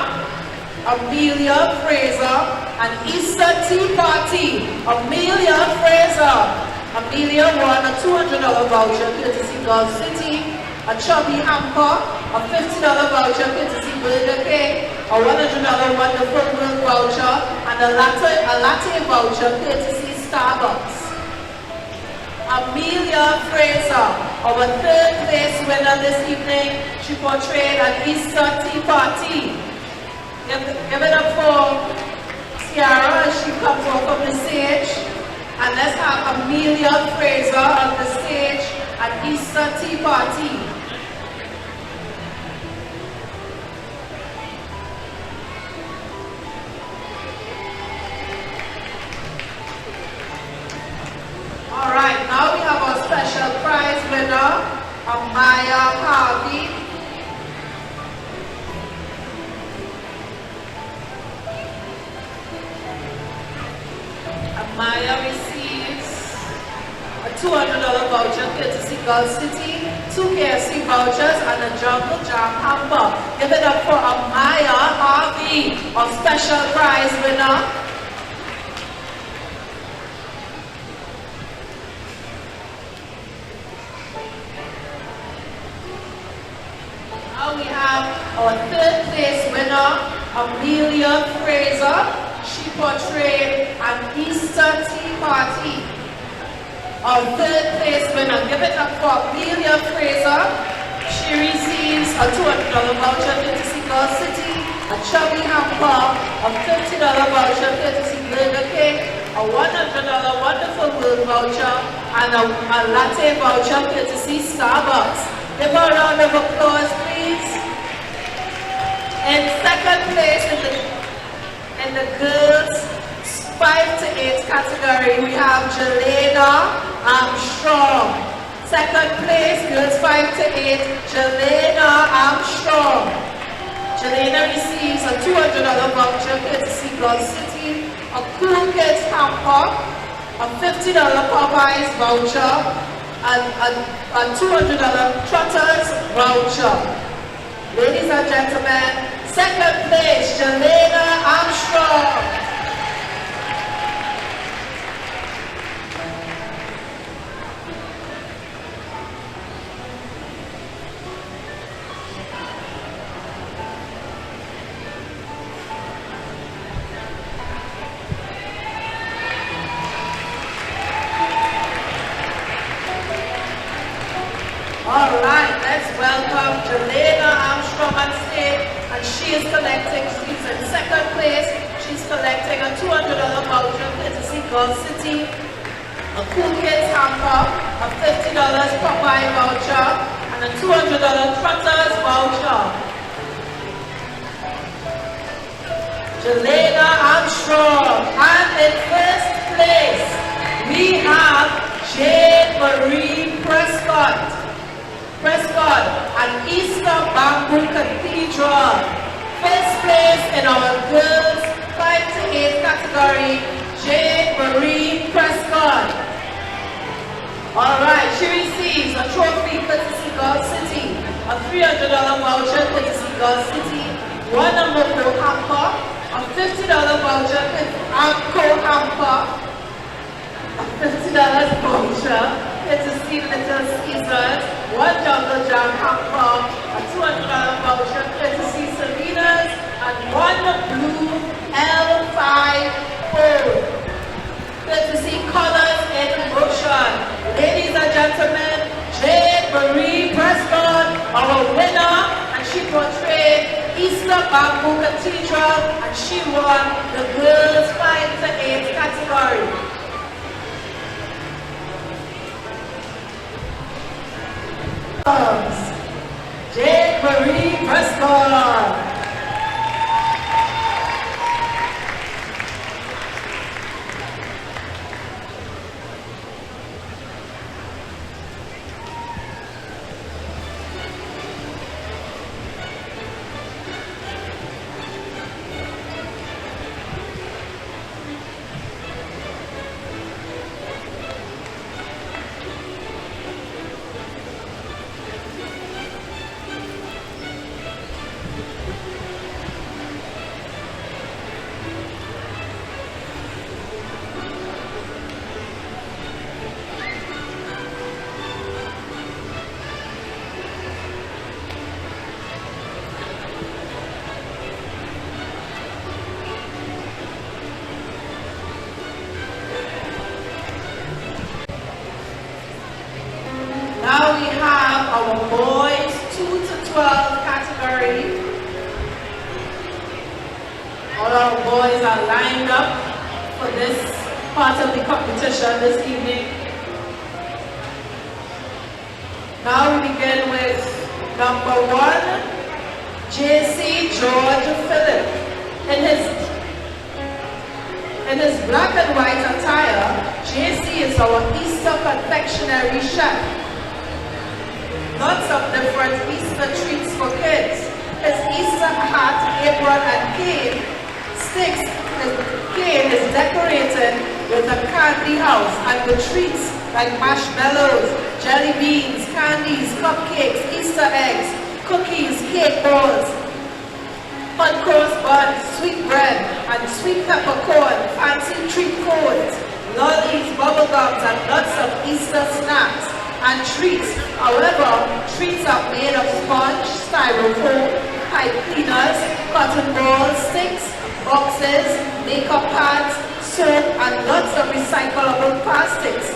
S1: Amelia Fraser, and Easter Tea Party. Amelia Fraser. Amelia won a $200 voucher courtesy Gulf City, a chubby hamper, a $50 voucher courtesy Burger King, a $100 Wonderful World voucher, and a latte voucher courtesy Starbucks. Amelia Fraser, our 3rd place winner this evening. She portrayed an Easter Tea Party. Give it up for Ciara as she comes off of the stage. And let's have Amelia Fraser on the stage at Easter Tea Party. Alright, now we have our special prize winner, Amaya Harvey. Amaya receives a $200 voucher courtesy Gulf City, 2 KFC vouchers, and a Jungle Jam hamper. Give it up for Amaya Harvey, our special prize winner. Now we have our 3rd place winner, Amelia Fraser. She portrayed an Easter Tea Party. Our 3rd place winner, give it up for Amelia Fraser. She receives a $200 voucher courtesy Gulf City, a chubby hamper, a $50 voucher courtesy Burger King, a $100 Wonderful World voucher, and a latte voucher courtesy Starbucks. Give her a round of applause, please. In 2nd place in the girls 5 to 8 category, we have Jelena Armstrong. 2nd place, girls 5 to 8, Jelena Armstrong. Jelena receives a $200 voucher courtesy Gulf City, a Cool Kids hamper, a $50 Popeyes voucher, and a $200 Trotters voucher. Ladies and gentlemen, 2nd place, Jelena Armstrong. Let's welcome Jelena Armstrong on stage, and she is collecting, she's in second place, she's collecting a $200 voucher courtesy Gulf City, a Cool Kids hamper, a $50 Popeye voucher, and a $200 Trotters voucher. Jelena Armstrong, and in first place, we have Jane Marie Prescott. And Easter Bamboo Cathedral. First place in our girls 5 to 8 category, Jane Marie Prescott. Alright, she receives a trophy courtesy Gulf City, a $300 voucher courtesy Gulf City, one number hamper, a $50 voucher hamper, a $50 voucher courtesy Little Caesars, one Jungle Jam hamper, a $200 voucher courtesy Selena's, and one blue L5 phone courtesy Colors in Motion. Ladies and gentlemen, Jane Marie Prescott, our winner, and she portrayed Easter Bamboo Cathedral, and she won the girls 5 to 8 category. Jane Marie Prescott. Now we have our boys 2 to 12 category. All our boys are lined up for this part of the competition this evening. Now we begin with number 1, JC George Phillip. In his black and white attire, JC is our Easter confectionery chef. Lots of different Easter treats for kids. His Easter hat, apron, and cane is decorated with a candy house, and the treats like marshmallows, jelly beans, candies, cupcakes, Easter eggs, cookies, cake balls, hot cross buns, sweet bread, and sweet peppercorn, fancy treat cones, lollies, bubble gums, and lots of Easter snacks and treats. However, treats are made of sponge, styrofoam, pipe cleaners, cotton balls, sticks, boxes, makeup pads, soap, and lots of recyclable plastics,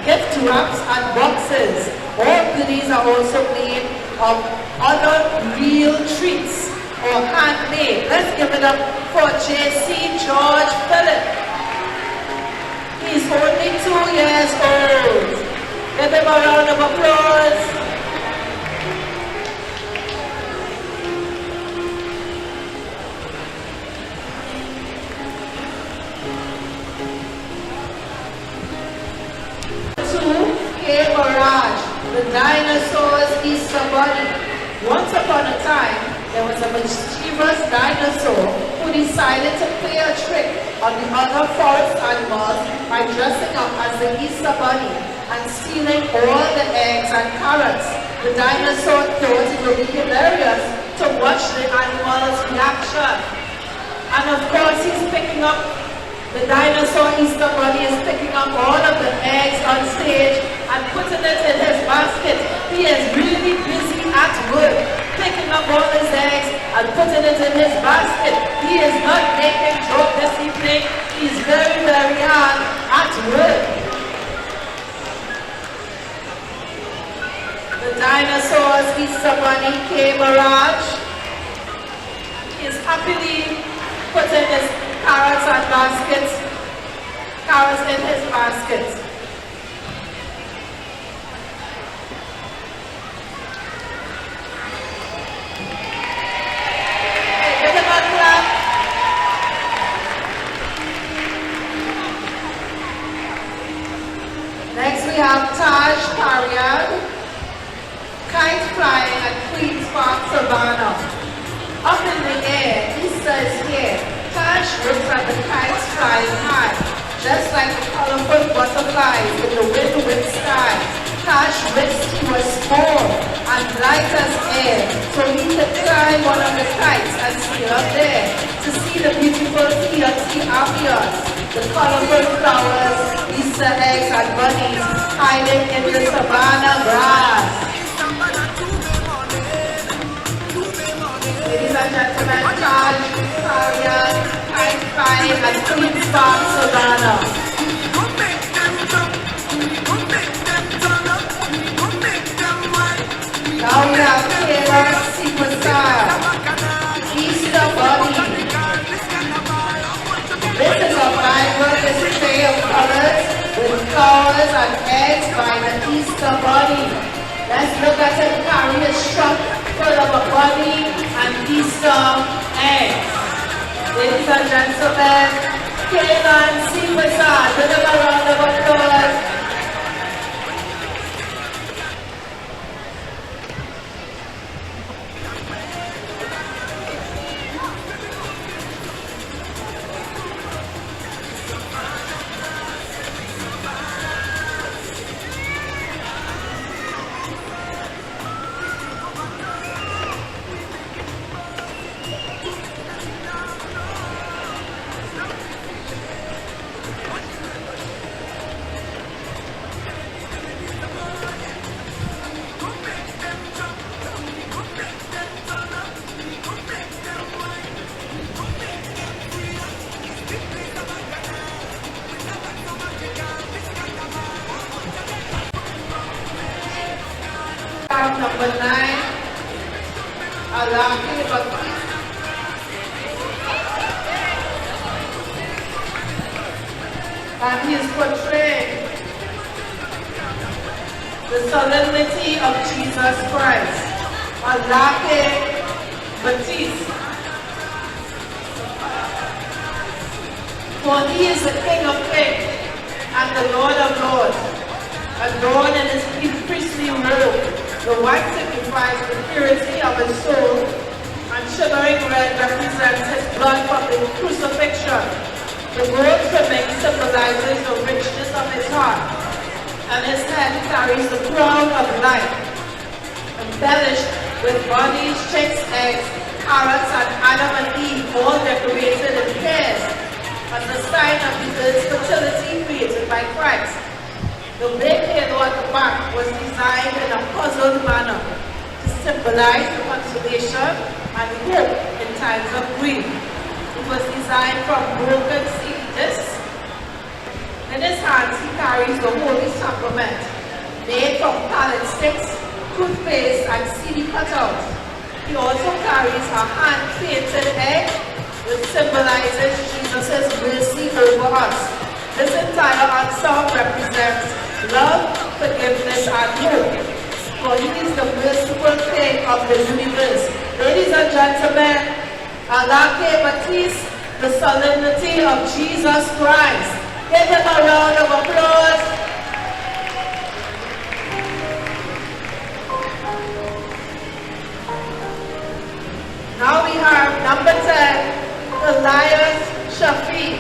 S1: gift wraps, and boxes. All goodies are also made of other real treats or handmade. Let's give it up for JC George Phillip. He's only 2 years old. Give him a round of applause. The dinosaur's Easter bunny. Once upon a time, there was a mischievous dinosaur who decided to play a trick on the other forest animals by dressing up as the Easter bunny and stealing all the eggs and carrots. The dinosaur thought it would be hilarious to watch the animals' reaction. And of course, the dinosaur Easter bunny is picking up all of the eggs on stage and putting it in his basket. He is really busy at work, picking up all his eggs and putting it in his basket. He is not making joke this evening. He's very, very hard at work. The dinosaurs, Easter Bunny, K. Mirage. He's happily putting his carrots and baskets, carrots in his basket. Give him a clap. Next we have Taj Parian, kite flying at Queen's Park, Savannah. Up in the air, Easter is here. Taj looks at the kites flying high, just like the colorful butterflies in the wind sky. Taj wished he was small and light as air, so he could climb one of the kites and see up there to see the beautiful ambience, the colorful flowers, Easter eggs and bunnies hiding in the savanna grass. Ladies and gentlemen, Taj Parian, kite flying at Queen's Park, Savannah. Now we have Taylor Superstar, Easter Bunny. This is a vibrant display of colors with flowers and eggs by the Easter Bunny. Let's look at him carry his truck full of a bunny and Easter eggs. Ladies and gentlemen, Taylor Superstar, give him a round of applause. Number 9, Alaki Bhakti. And he is portraying the solemnity of Jesus Christ. Alaki Bhakti. For he is the King of Kings and the Lord of Lords, adorned in his priestly robe. The white signifies the purity of his soul, and shimmering red represents his blood from the crucifixion. The gold trimming symbolizes the richness of his heart, and his head carries the crown of life, embellished with bunnies, chicks, eggs, carrots, and Adam and Eve, all decorated in pairs, as a sign of the earth's fertility created by Christ. The big halo at the back was designed in a puzzled manner to symbolize the consolation and hope in times of grief. It was designed from broken seed discs. In his hands he carries the Holy Sacrament, made from pallet sticks, toothpaste, and CD cutouts. He also carries a hand-painted egg, which symbolizes Jesus' mercy over us. This entire ensemble represents love, forgiveness, and hope. For he is the merciful King of the universe. Ladies and gentlemen, Alake Baptiste, the solemnity of Jesus Christ. Give him a round of applause. Now we have number 10, Elias Shafi,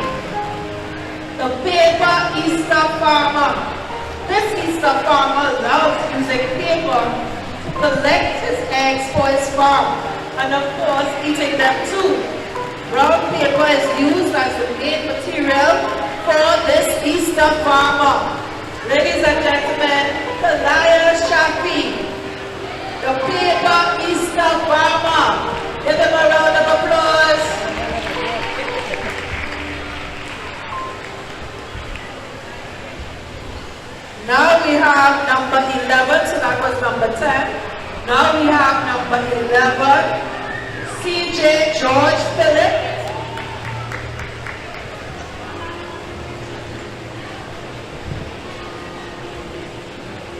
S1: the paper Easter farmer. This Easter farmer loves using paper to collect his eggs for his farm, and of course eating them too. Brown paper is used as the main material for this Easter farmer. Ladies and gentlemen, Elias Shafi, the paper Easter farmer. Give him a round of applause. Now we have number 11, so that was number 10. have number 11, CJ George Phillip.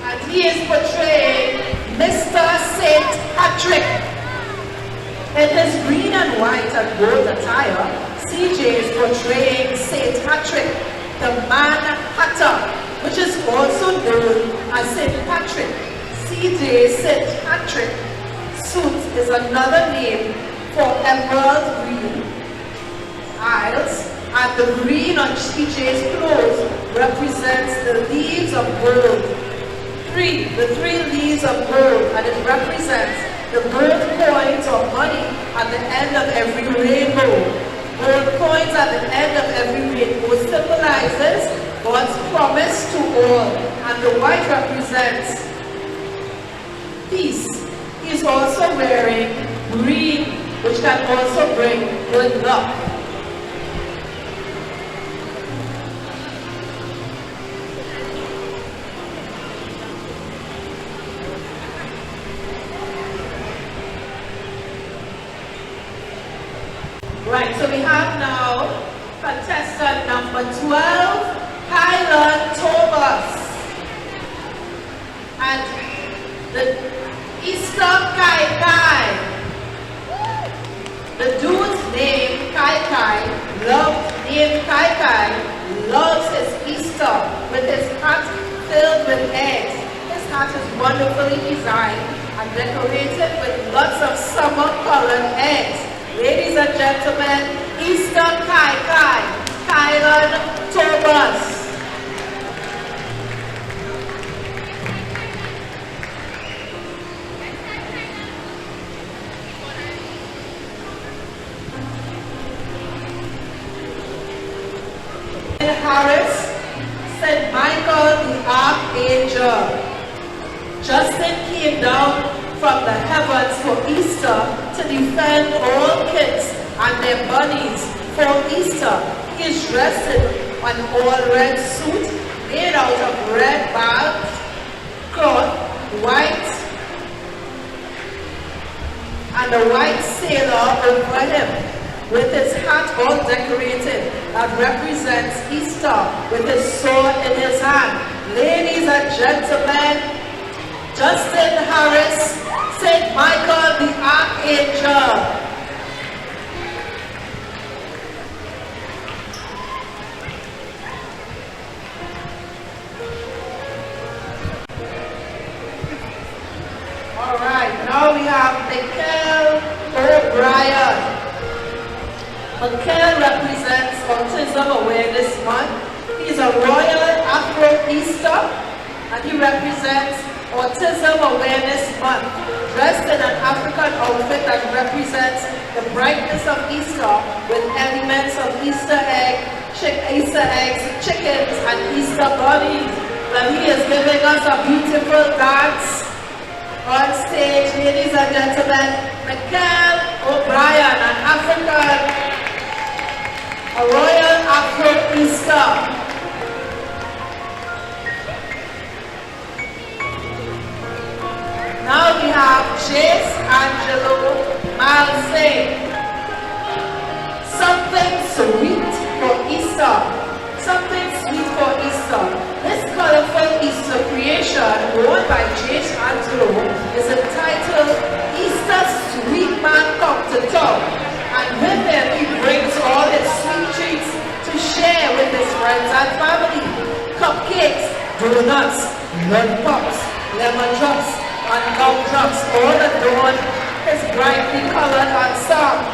S1: And he is portraying Mr. St. Patrick. In his green and white and gold attire, CJ is portraying St. Patrick, the man hatter, which is also known as St. Patrick. CJ St. Patrick suit is another name for emerald green aisles, and the green on CJ's clothes represents the leaves of gold. The three leaves of gold, and it represents the gold coins or money at the end of every rainbow. Gold coins at the end of every rainbow symbolizes God's promise to all, and the white represents peace. He is also wearing green, which can also bring good luck. Right, so we have now contestant number 12, Highland Thomas. And the Easter Kai Kai. The dude's name, Kai Kai, loves his Easter with his hat filled with eggs. His hat is wonderfully designed and decorated with lots of summer-colored eggs. Ladies and gentlemen, Easter Kai Kai, Kylan Thomas. Harris, St. Michael the Archangel. Justin came down from the heavens for Easter to defend all kids and their bunnies for Easter. He is dressed in an all-red suit made out of red bags, cloth, white, and a white sailor over him, with his hat all decorated that represents Easter, with his sword in his hand. Ladies and gentlemen, Justin Harris, St. Michael the Archangel. All right, now we have Michael O'Brien. Michael represents Autism Awareness Month. He's a Royal Afro Easter, and he represents Autism Awareness Month, dressed in an African outfit that represents the brightness of Easter with elements of Easter eggs, chickens, and Easter bunnies. Well, he is giving us a beautiful dance on stage. Ladies and gentlemen, Michael O'Brien, an African, a Royal Afro Easter. Now we have Jace Angelo Malsing. Something sweet for Easter. Something sweet for Easter. This colorful Easter creation, worn by Jace Angelo, is entitled Easter Sweet Man Come to Town. And with him, he brings all his sweet treats to share with his friends and family. Cupcakes, donuts, lollipops, lemon drops, and gumdrops, all adorned his brightly colored ensemble,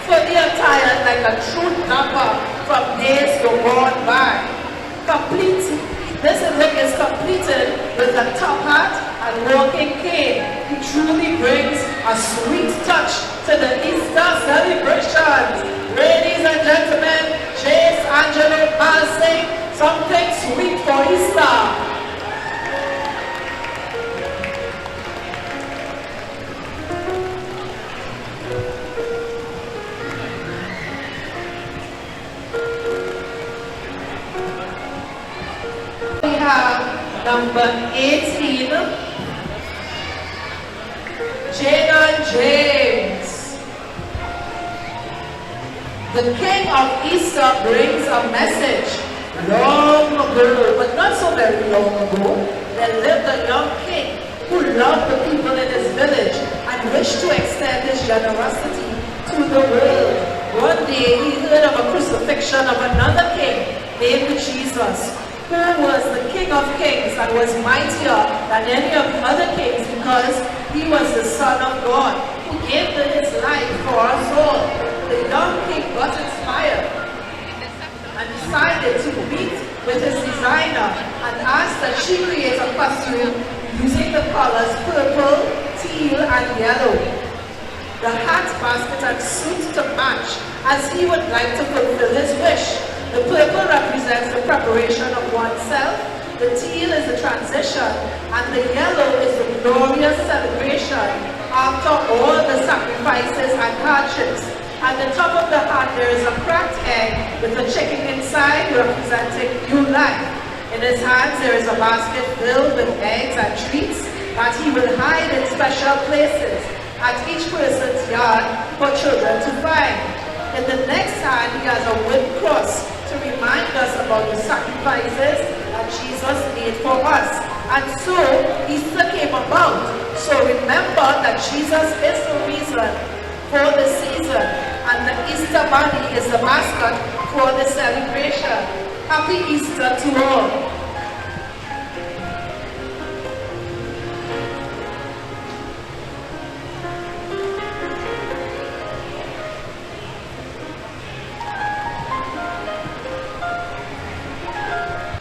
S1: fully attired like a true dapper from days gone by. This look is completed with a top hat and walking cane. He truly brings a sweet touch to the Easter celebrations. Ladies and gentlemen, Jace Angelo Malsing, something sweet for Easter. Number 18, J. James. The King of Easter brings a message. Long ago, but not so very long ago, there lived a young king who loved the people in his village and wished to extend his generosity to the world. One day he heard of a crucifixion of another king named Jesus, who was the King of Kings and was mightier than any of the other kings because he was the Son of God, who gave his life for us all. The young king got inspired and decided to meet with his designer and asked that she create a costume using the colors purple, teal, and yellow. The hat, basket, and suit to match, as he would like to fulfill his wish. The purple represents the preparation of oneself, the teal is the transition, and the yellow is the glorious celebration after all the sacrifices and hardships. At the top of the hat there is a cracked egg with a chicken inside representing new life. In his hands there is a basket filled with eggs and treats that he will hide in special places at each person's yard for children to find. In the next hand he has a wood cross to remind us about the sacrifices that Jesus made for us. And so Easter came about. So remember that Jesus is the reason for the season, and the Easter bunny is the mascot for the celebration. Happy Easter to all.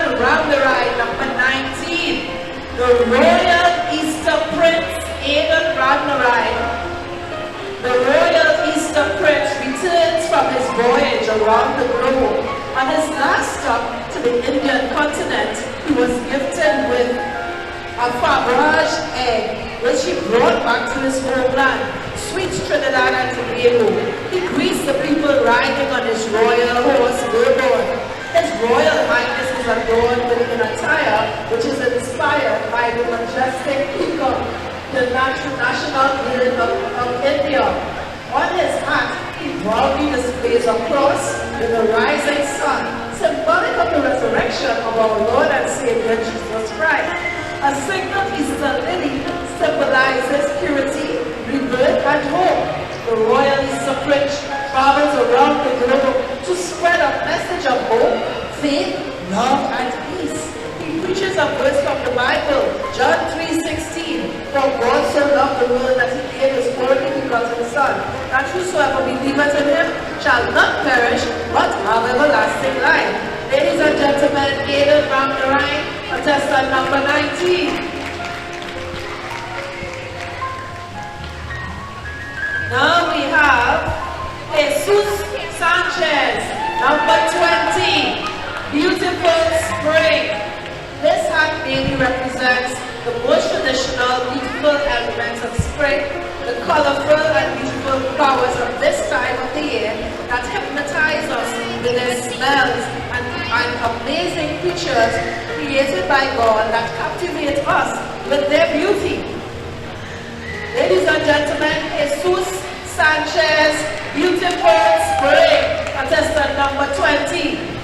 S1: Around the ride, number 19, the Royal Easter Prince Aidan Ragnarai. The Royal Easter Prince returns from his voyage around the globe. On his last stop to the Indian continent, he was gifted with a Faberge egg, which he brought back to his homeland, sweet Trinidad and Tobago. He greets the people riding on his royal horse, Bourbon. His Royal Highness is adorned with an attire which is inspired by the majestic peacock, the national bird of India. On his hat, he proudly displays a cross with a rising sun, symbolic of the resurrection of our Lord and Savior Jesus Christ. A single Easter lily symbolizes purity, rebirth, and hope. The Royal Easter Prince travels around the globe to spread a message of hope, faith, love, and peace. He preaches a verse from the Bible, John 3:16. For God so loved the world that he gave his only begotten Son, that whosoever believeth in him shall not perish, but have everlasting life. Ladies and gentlemen, Aidan Ragnarai, contestant number 19. Now we have Jesus Sanchez, number 20. Beautiful Spring. This hat mainly represents the most traditional, beautiful elements of spring, the colorful and beautiful flowers of this time of the year that hypnotize us with their smells and amazing creatures created by God that captivate us with their beauty. Ladies and gentlemen, Jesus Sanchez, Beautiful Spring, contestant number 20.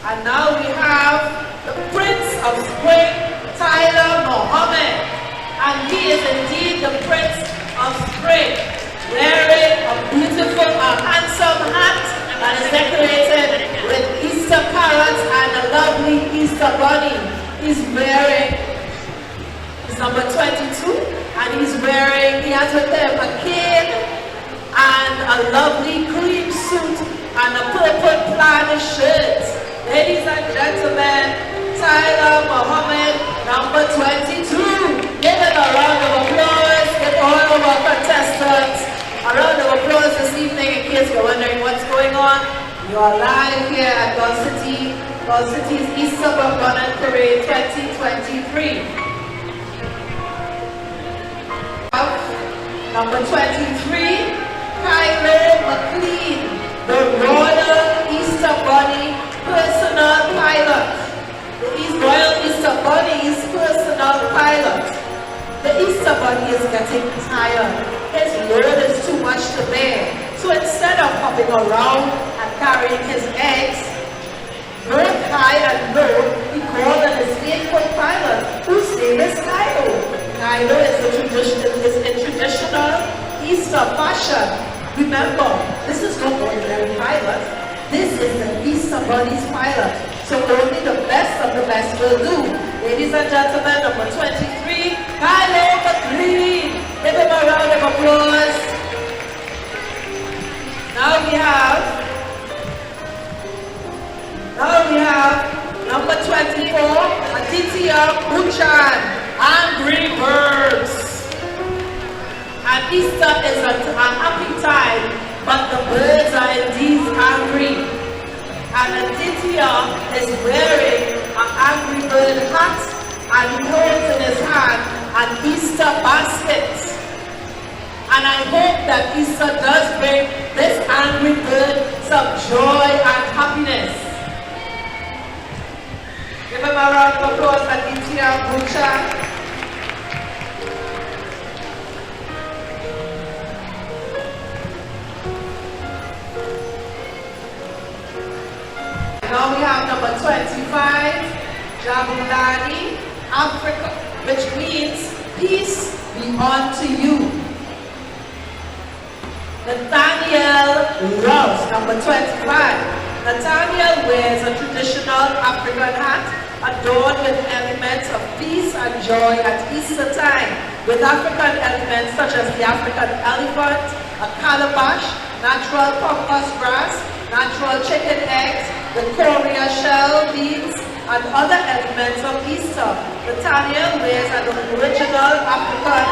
S1: And now we have the Prince of Spring, Tyler Mohammed. And he is indeed the Prince of Spring, wearing a beautiful, handsome hat that is decorated with Easter carrots and a lovely Easter bunny. He's number 22, and he has with him a cane and a lovely cream suit and a purple plaid shirt. Ladies and gentlemen, Tyler Mohammed, number 22. Give it a round of applause. Give all of our contestants a round of applause this evening in case you're wondering what's going on. You are live here at Gulf City's Easter Bonnet Parade 2023. Number 23, Kylie McLean, the Royal Easter Bunny personal pilot. The getting tired. His load is too much to bear. So instead of hopping around and carrying his eggs, both high and low, he called on his faithful pilot, whose name is Nilo. Nilo is in traditional Easter fashion. Remember, this is not ordinary pilot. This is the Easter Bunny's pilot. So only the best of the best will do. Ladies and gentlemen, number 23, Nilo McLean. Give him a round of applause. Now we have number 24, Aditya Buchan, Angry Birds. And Easter is a happy time, but the birds are indeed angry. And Aditya is wearing an Angry Bird hat, and he holds in his hand an Easter basket. And I hope that Easter does bring this angry bird some joy and happiness. Give him a round of applause, Aditya Buchan. Now we have number 25, Jabulani, Africa, which means peace be unto you. Nathaniel Rouse, number 25. Nathaniel wears a traditional African hat adorned with elements of peace and joy at Easter time, with African elements such as the African elephant, a calabash, natural pampas grass, natural chicken eggs, the coria shell beans, and other elements of Easter. Nathaniel wears an original African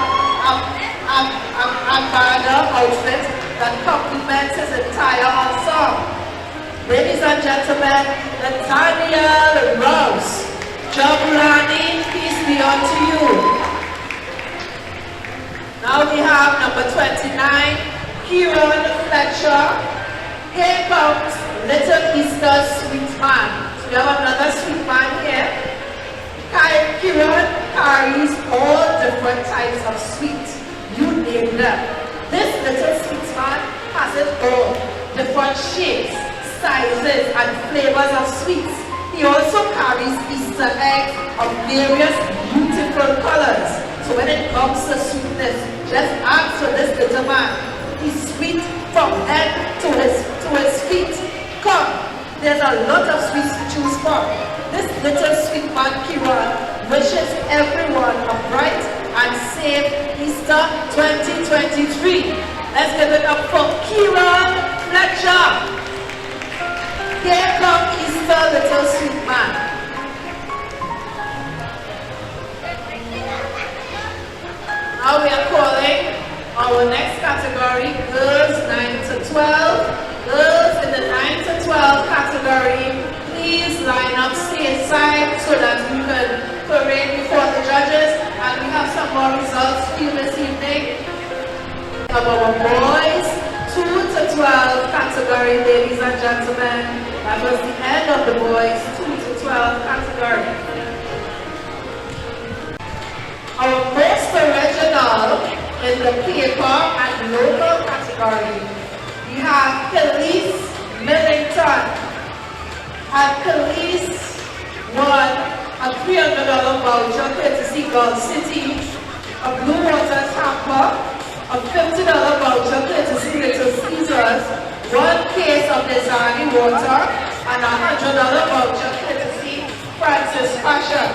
S1: Ambada outfit that complements his entire ensemble. Ladies and gentlemen, Nathaniel Rouse, Jabulani, peace be unto you. Now we have number 29, Kieran Fletcher. Here comes Little Easter Sweet Man. So we have another sweet man here. Kieran carries all different types of sweet. You name them. This little sweet man has it all. Different shapes, sizes, and flavors of sweets. He also carries Easter eggs of various beautiful colors. So when it comes to sweetness, just ask for this little man. He's sweet from head to his feet. Come, there's a lot of sweets to choose from. This little sweet man, Kieran, wishes everyone a bright and safe Easter 2023. Let's give it up for Kieran Fletcher. Here comes Easter, little sweet man. Now we are calling our next category, girls 9 to 12. Girls in the 9 to 12 category, please line up stateside so that we can parade before the judges, and we have some more results for you this evening. Our boys 2 to 12 category, ladies and gentlemen. That was the end of the boys 2 to 12 category. Our most original in the paper and local category, we have Police Millington. And Police won a $300 voucher courtesy Gulf City, a Blue Water hamper, a $50 voucher courtesy Little Caesars, 1 case of Nizani water, and a $100 voucher courtesy Francis Fashion,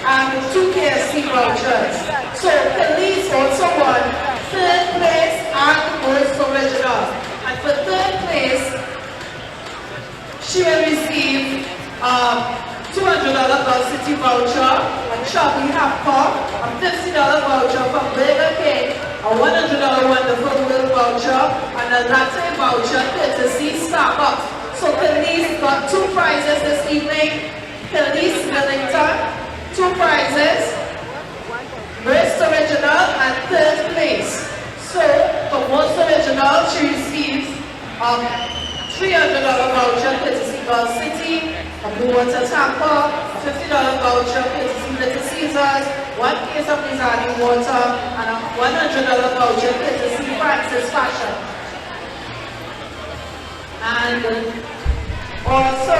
S1: and 2 KFC vouchers. So Police also won 3rd place and most original. And for 3rd place, she will receive $200 Gulf City voucher, a chubby hamper, a $50 voucher from Burger King, a $100 Wonderful World voucher, and a latte voucher courtesy Starbucks. So Police got 2 prizes this evening. Police Millington, 2 prizes, most original and 3rd place. So for most original, she receives $300 voucher courtesy Gulf City, a Blue Water hamper, a $50 voucher courtesy Little Caesars, 1 case of dissolving water, and a $100 voucher courtesy Francis Fashion. And also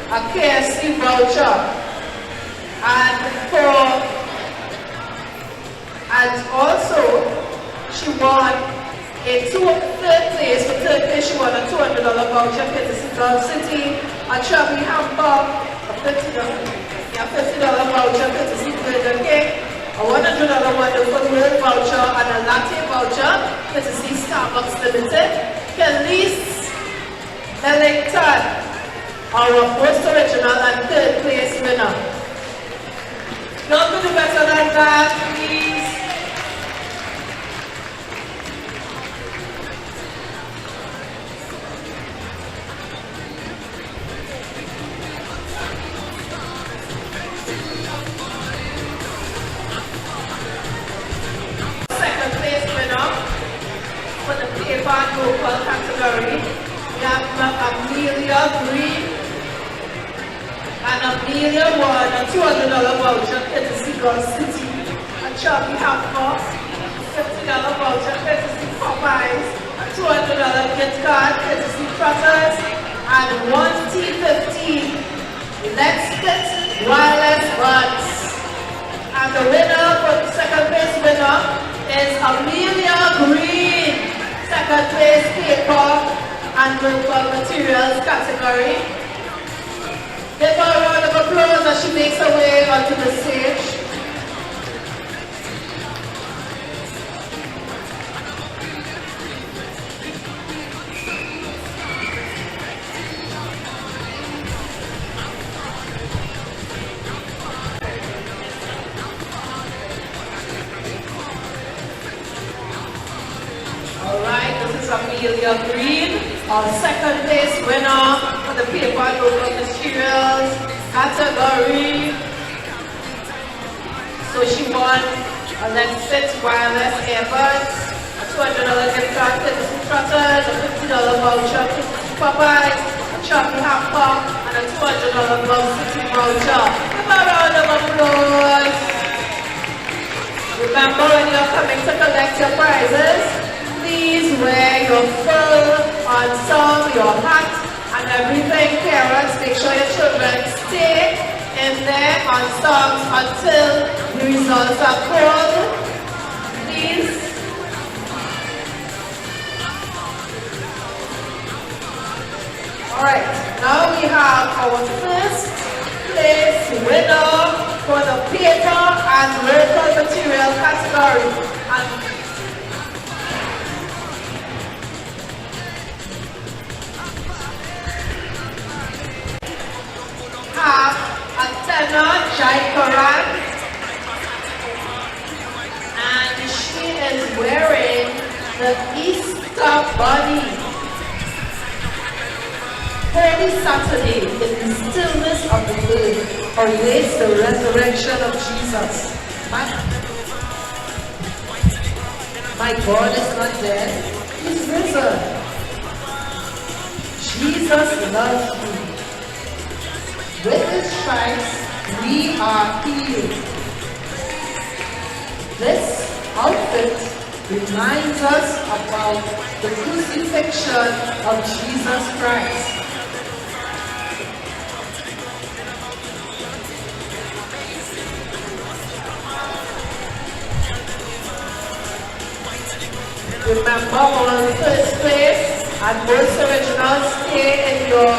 S1: a KFC voucher. And also she won third place. For third place she won a $200 voucher courtesy Gulf City, a traveling hamper, a $50 voucher courtesy Burger King, a $100 Wonderful World voucher, and a latte voucher courtesy Starbucks Limited. Kelly's Ellington, our first original and third place winner. Don't do better than that, please. Second place winner for the paper and local category. We have Amelia Green, and Amelia won a $200 voucher courtesy Gulf City, a Chubby Hamper, $50 voucher courtesy Popeyes, a $200 gift card courtesy Trotters, and one T15 Let's Fit wireless buds. And the winner for the second place winner is Amelia Green, second place paper and local materials category. Give her a round of applause as she makes her way onto the stage. Alright, this is Amelia Green, our second place winner for the paper and local materials category. So she won a Let's Fit wireless earbuds, a $200 gift card courtesy Trotters, a $50 voucher courtesy Popeyes, a Choppy Hamper, and a $200 Gulf City voucher. Give a round of applause. Remember, when you're coming to collect your prizes, please wear your full ensemble, your hat, and everything. Parents, make sure your children stay in their ensembles until the results are called. Please. Alright, now we have our first place winner for the paper and local material category. And have Atena Jaikaran, and she is wearing the Easter Bunny. Holy Saturday, in the stillness of the day, awaits the resurrection of Jesus. My God is not dead, He's risen. Jesus loves you. With His stripes, we are healed. This outfit reminds us about the crucifixion of Jesus Christ. Remember, on first place and most originals, stay in your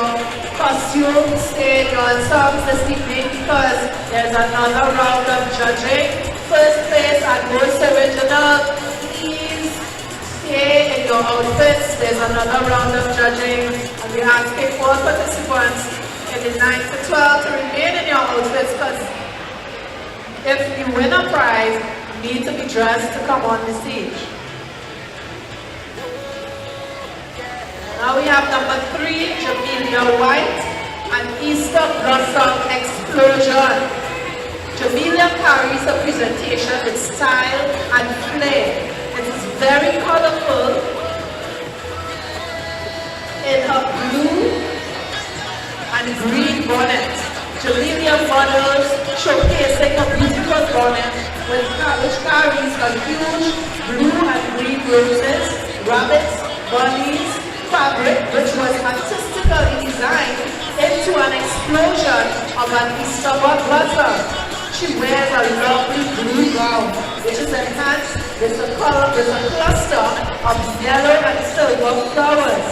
S1: costume, stay in your ensembles this evening because there's another round of judging. First place and most original, please stay in your outfits. There's another round of judging, and we ask all participants in the 9 to 12 to remain in your outfits because if you win a prize, you need to be dressed to come on the stage. Now we have number 3, Jamelia White, and Easter Blossom Explosion. Jamelia carries her presentation with style and flair. It is very colorful in her blue and green bonnet. Jamelia models showcasing her beautiful beautiful bonnet which carries a huge blue and green roses, rabbits, bunnies, fabric which was artistically designed into an explosion of an Easter bug butter. She wears a lovely blue gown which is enhanced with a cluster of yellow and silver flowers.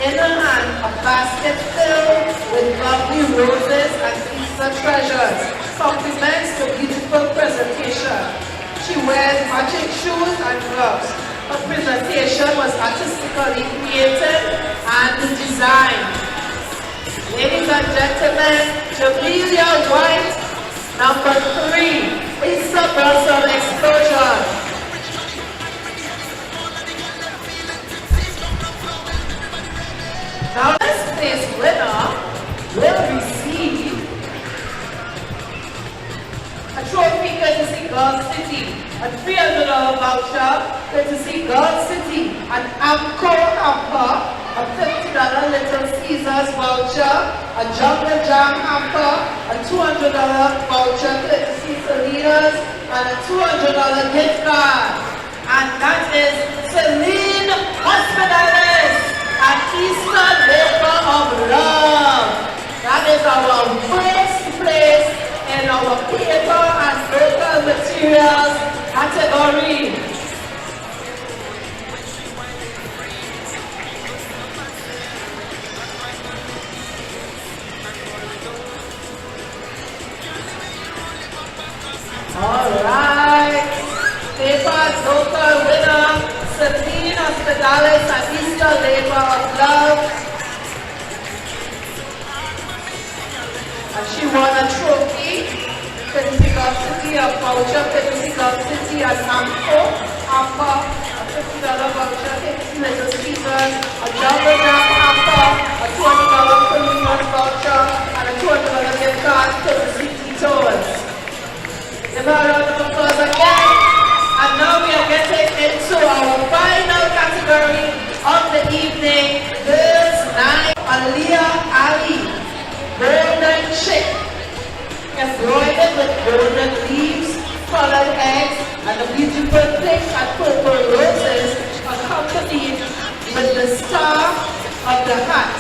S1: In her hand, a basket filled with lovely roses and Easter treasures complements the beautiful presentation. She wears matching shoes and gloves. Her presentation was artistically created and designed. Ladies and gentlemen, Jamelia White, number 3, Easter Blossom Explosion. Now this place winner will receive a trophy courtesy Girl City, a $300 voucher courtesy Girl City, an Amco hamper, a $50 Little Caesars voucher, a Jungle Jam hamper, a $200 voucher courtesy Salinas, and a $200 gift card. And that is Celine Hospitalis at Easter Labor of Love. That is our first place in our paper and local materials category. Alright, paper's local winner, Celine Hospitalis at Easter Labor of Love. And she won a trophy, courtesy Girl City, a voucher, courtesy Girl City, and Amco, hamper, a $50 voucher, courtesy Little Caesars, a Jungle Jam hamper, a $200 Premium voucher, and a $200 gift card, courtesy Tito's. Give her a round of applause again. And now we are getting into our final category of the evening, Girls Night. Aliyah Ali, Golden Chick, embroidered with golden leaves, colored eggs, and the beautiful pink and purple roses, accompanied with the star of the hat,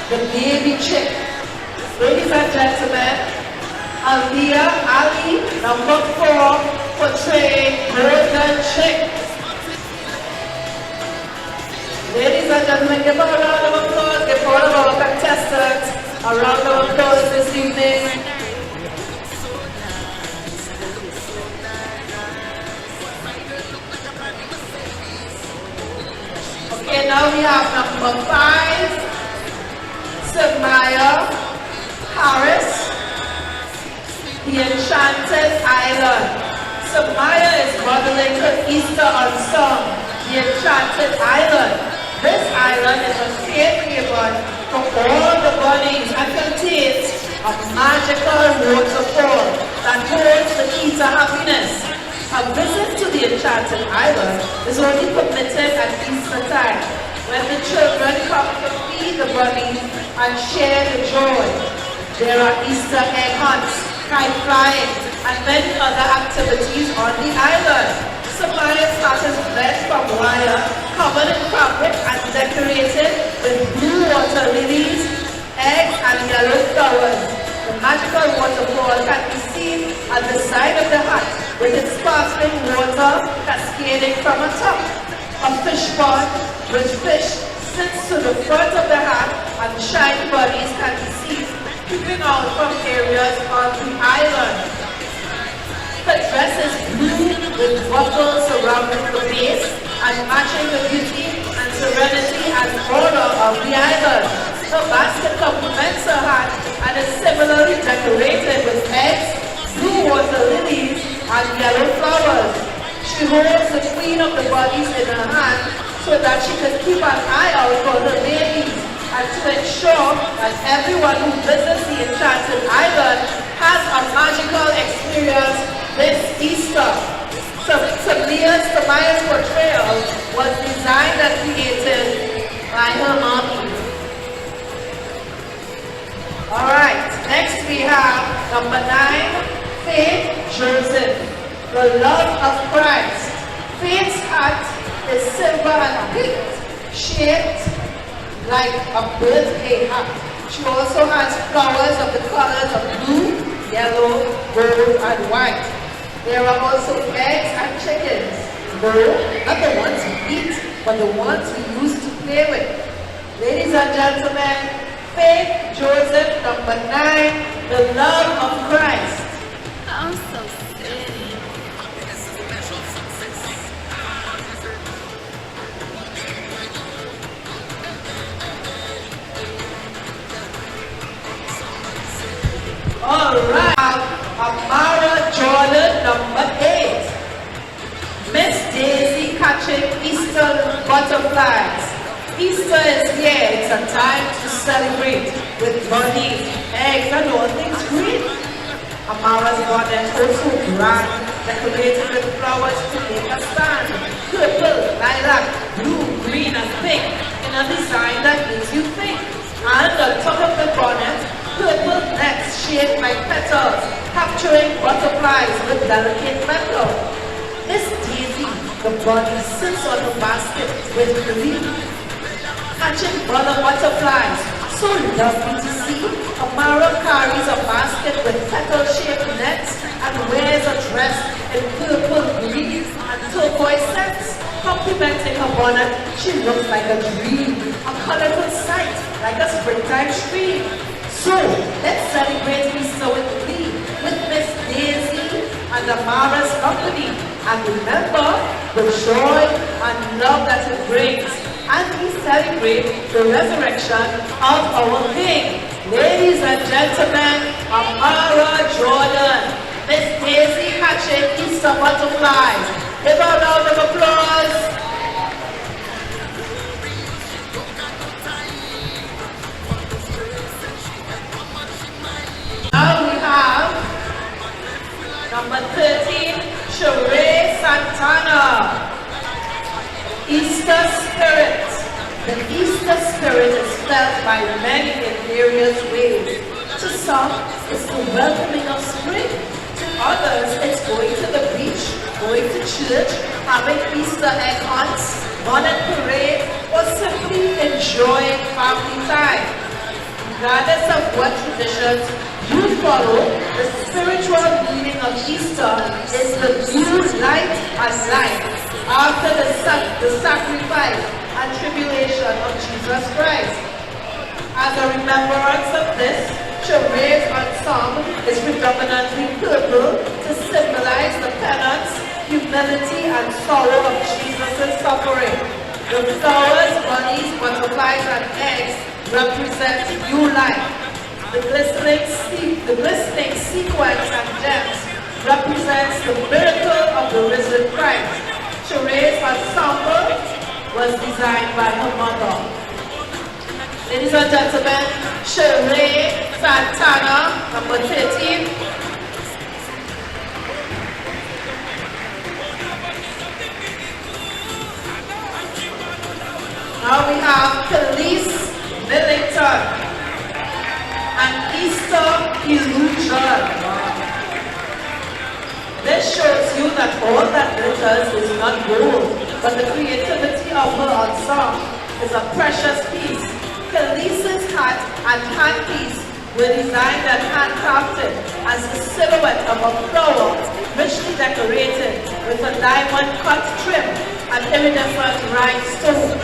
S1: the baby chick. Ladies and gentlemen, Aliyah Ali, number 4, portraying Golden Chick. Ladies and gentlemen, give her a round of applause. Give all of our contestants a round of applause this evening. Okay, now we have number 5, Samaya Harris, The Enchanted Island. Samaya is modeling her Easter unsung, The Enchanted Island. This island is a safe haven for all the bunnies and contains a magical waterfall that holds the key to happiness. A visit to the Enchanted Island is only permitted at Easter time, when the children come to feed the bunnies and share the joy. There are Easter egg hunts, kite flying, and many other activities on the island. Samaya's hat is made from wire, covered in fabric and decorated with blue water lilies, eggs, and yellow flowers. The magical waterfall can be seen at the side of the hat, with its sparkling water cascading from atop. A fish pond with fish sits to the front of the hat, and shiny bunnies can be seen peeping out from areas on the island. Her dress is blue with buckles surrounding the base and matching the beauty and serenity and order of the island. Her basket complements her hat and is similarly decorated with eggs, blue water lilies, and yellow flowers. She holds the queen of the bunnies in her hand so that she can keep an eye out for her babies and to ensure that everyone who visits the Enchanted Island has a magical experience this Easter. Samaya's portrayal was designed and created by her mommy. Alright, next we have number 9, Faith Joseph, the love of Christ. Faith's heart is silver and pink, shaped like a birthday hat. She also has flowers of the colors of blue, yellow, gold, and white. There are also eggs and chickens. No, not the ones we eat, but the ones we used to play with. Ladies and gentlemen, Faith Joseph, number 9, the love of Christ.
S4: I'm so silly.
S1: All right, Amara Jordan, number 8. Miss Daisy catching Easter butterflies. Easter is here. It's a time to celebrate with bunnies, eggs, and all things green. Amara's bonnet also grand, decorated with flowers to make a stand. Purple, lilac, blue, green, and pink in a design that makes you think. And on top of the bonnet, purple nets shaped like petals, capturing butterflies with delicate metal. Miss Daisy, the bunny, sits on the basket with glee, catching butterflies. So lovely to see. Amara carries a basket with petal-shaped nets and wears a dress in purple, green, and turquoise scents. Complementing her bonnet, she looks like a dream, a colorful sight, like a springtime stream. So, let's celebrate Easter with glee, with Miss Daisy and Amara's company. And remember the joy and love that it brings. And we celebrate the resurrection of our King. Ladies and gentlemen, Amara Jordan, Miss Daisy catching Easter butterflies. Give her a round of applause. Now we have number 13, Sheree Santana. Easter spirit. The Easter spirit is felt by many in various ways. To some, it's the welcoming of spring. To others, it's going to the beach, going to church, having Easter egg hunts, bonnet parade, or simply enjoying family time. Regardless of what traditions you follow, the spiritual meaning of Easter is the new light and life after the sacrifice and tribulation of Jesus Christ. As a remembrance of this, Sheree's ensemble is predominantly purple to symbolize the penance, humility, and sorrow of Jesus' suffering. The flowers, bunnies, butterflies, and eggs represent new life. The glistening sequins and gems represents the miracle of the risen Christ. Sheree's ensemble was designed by her mother. Ladies and gentlemen, Sheree Santana, number 13. Now we have Police Millington and Easter Illusion. This shows you that all that glitters is not gold, but the creativity of her ensemble is a precious piece. Khaleesi's hat and handpiece were designed and handcrafted as the silhouette of a flower, richly decorated with a diamond-cut trim and iridescent rhinestone.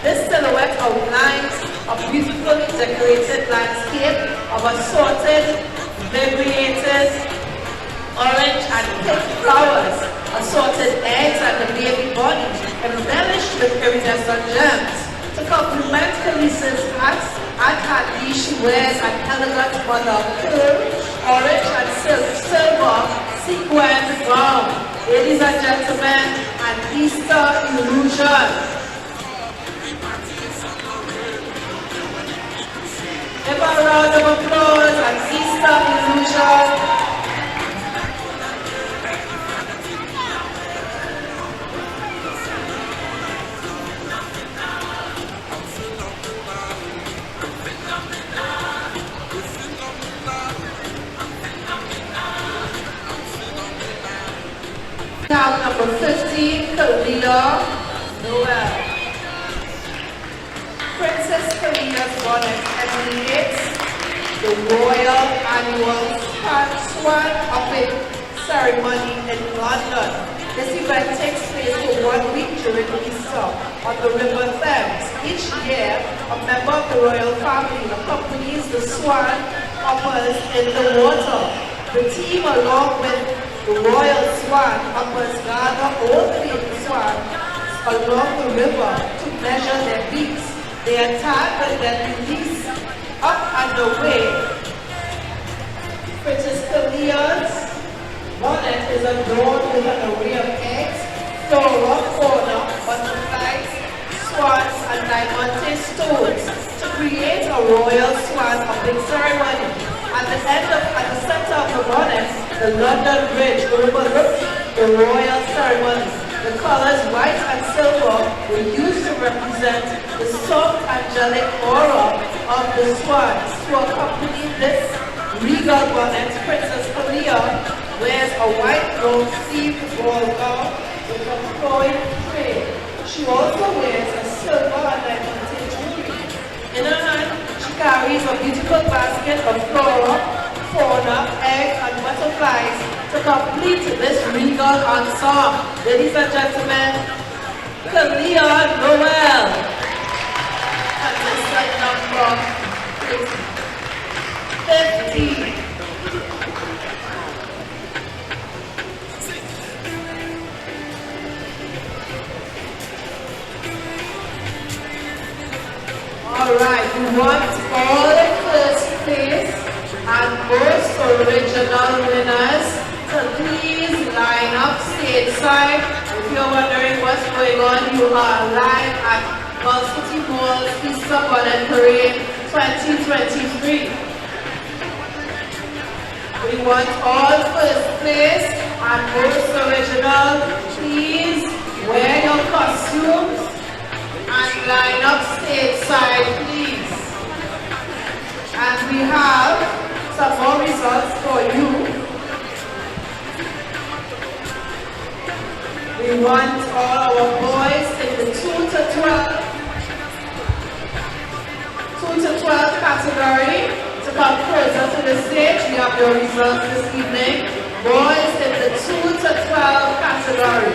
S1: This silhouette outlines a beautifully decorated landscape of assorted, variegated, orange and pink flowers, assorted eggs and the baby bunny, embellished with iridescent gems. To complement Khaleesi's hat and handpiece, she wears an elegant mother of pearl, orange and silver sequined gown. Ladies and gentlemen, an Easter illusion. Give a round of applause, an Easter illusion. number 15, Kalia Noel. Princess Kalia's bonnet emulates the royal annual Swan Hopping ceremony in London. This event takes place for 1 week during Easter on the River Thames. Each year, a member of the royal family accompanies the swan hoppers in the water. The team, along with the royal swan hoppers, gather all the baby swans along the river to measure their beaks. They are tied and then released up and away. Princess Kalia's bonnet is adorned with an array of eggs, flora, fauna, butterflies, swans, and diamante stones to create a royal swan hopping ceremony. At the center of the bonnet, the London Bridge overlooks the royal ceremony. The colors white and silver were used to represent the soft angelic aura of the swans. To accompany this regal bonnet, Princess Kalia wears a white gold-sleeved ball gown with a flowing train. She also wears a silver and diamante jewelry. In her hand, she carries a beautiful basket of flora, fauna, eggs, and butterflies to complete this regal ensemble. Ladies and gentlemen, Kalia Noel. Contestant number 15. Alright, we want all the first place and most original winners to please line up stateside. If you're wondering what's going on, you are live at City Mall's Easter Bonnet Parade 2023. We want all first place and most original. Please wear your costumes and line up stateside, please. And we have some more results for you. We want all our boys in the 2 to 12 category to come closer to the stage. We have your results this evening. Boys in the 2 to 12 category.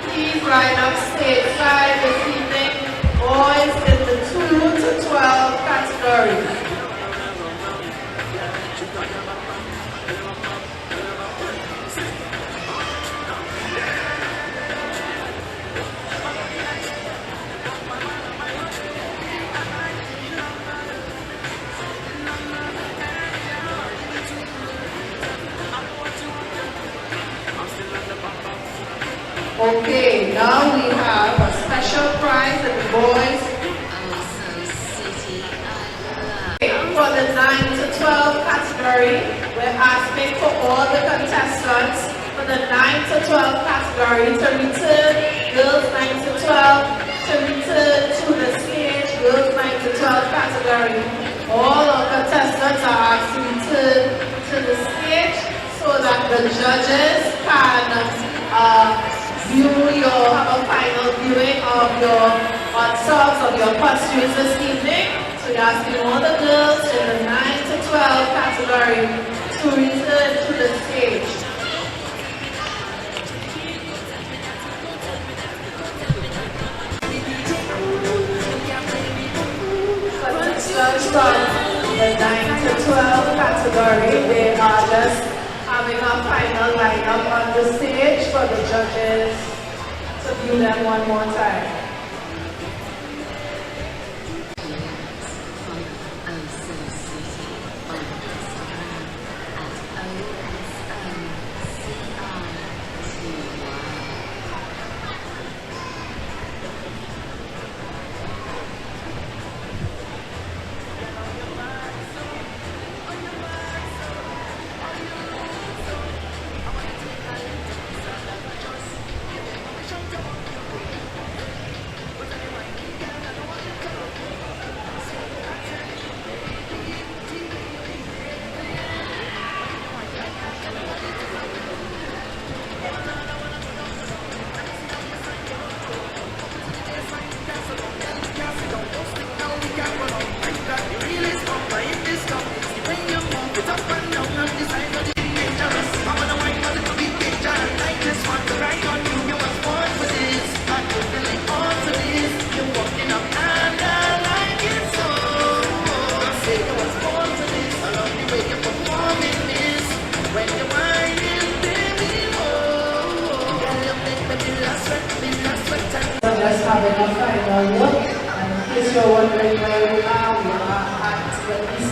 S1: Please line up stateside this evening. Boys in the 2 to 12 category. Okay, now we have a special prize in the boys. For the 9 to 12 category, we're asking for all the contestants for the 9 to 12 category to return, girls 9 to 12, to return to the stage, girls 9 to 12 category. All our contestants are asked to return to the stage so that the judges can have a final viewing of your ensembles, of your costumes this evening. So we're asking all the girls in the 9 to 12 category to return to the stage. Contestants from the 9 to 12 category, they are just having a final lineup on the stage for the judges to view them one more time.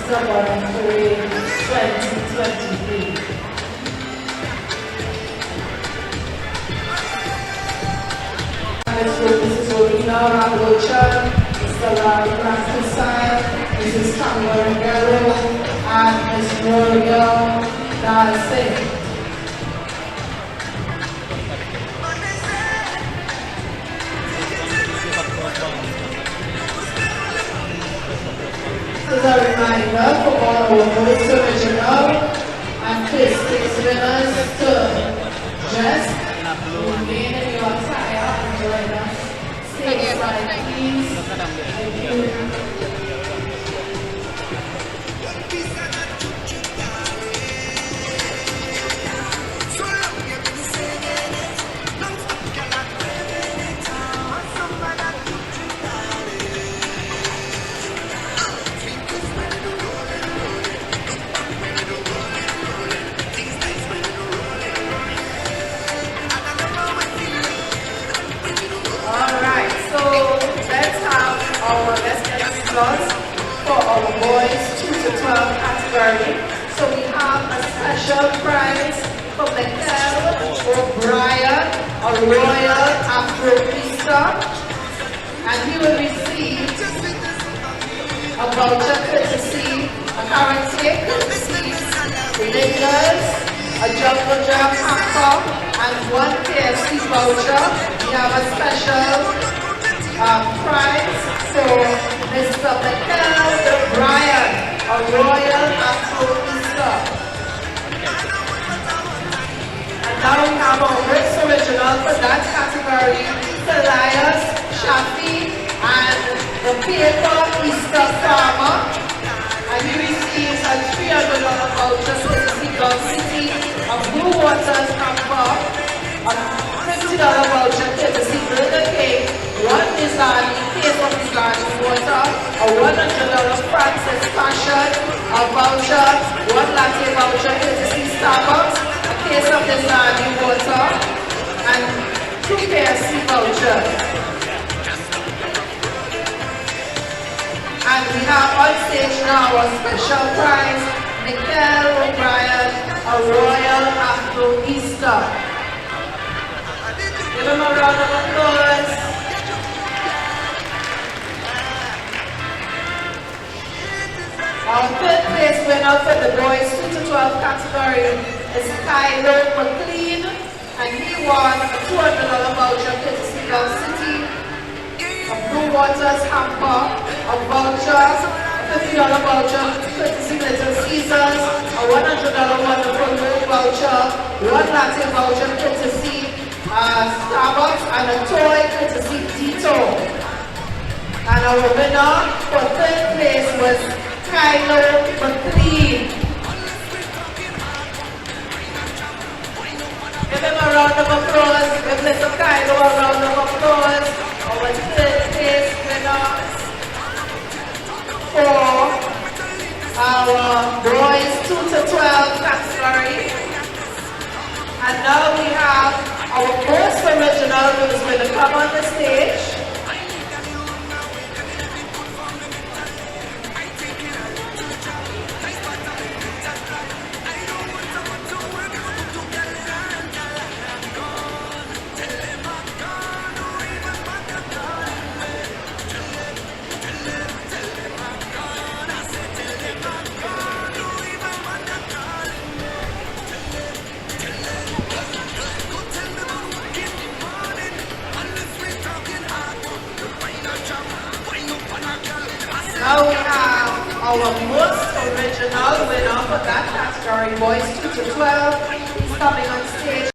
S1: Symbolic Parade 2023. Mrs. Olina Ramlocha, Mr. Larry Rasmussen, Mrs. Kamala Gallo, and Ms. Royal Darcy. This is a reminder for all our most original and Christmas winners to just remain in your attire and join us. Stay aside, please. Thank you. For our boys 2 to 12 category. So we have a special prize for Michael O'Brien, a Royal Afro-Pista, and he will receive a voucher courtesy, a carrot cake courtesy, Lingers, a Jungle Jam hamper, and 1 KFC voucher. We have a special prize for Mr. Michael O'Brien, a Royal Afro-Pista. And now we have our Brits original for that category, Elias, Shafi, and the paper Easter Farmer. And he receives a $300 voucher to the Gulf City, a Blue Waters hamper, a $50 voucher to the Burger King, 1 Nizami, case of Nizami water, a $100 Francis Fashion, a voucher, 1 latte voucher courtesy Starbucks, a case of Nizami water, and 2 KFC vouchers. And we have on stage now a special prize, Michael O'Brien, a Royal Afro-Pista. Give him a round of applause. Our 3rd place winner for the boys 2 to 12 category is Kylo McLean, and he won a $200 voucher courtesy Gulf City, a Blue Waters hamper, a voucher, a $50 voucher courtesy Little Caesars, a $100 Wonderful World voucher, 1 latte voucher courtesy Starbucks, and a toy courtesy Detour. And our winner for 3rd place was Kylo McLean. Give him a round of applause. Give Mr. Kylo a round of applause. Our 3rd place winner for our boys 2 to 12 category. And now we have our most original who is going to come on the stage. Now we have our most original winner for that category, boys 2 to 12. He's coming on stage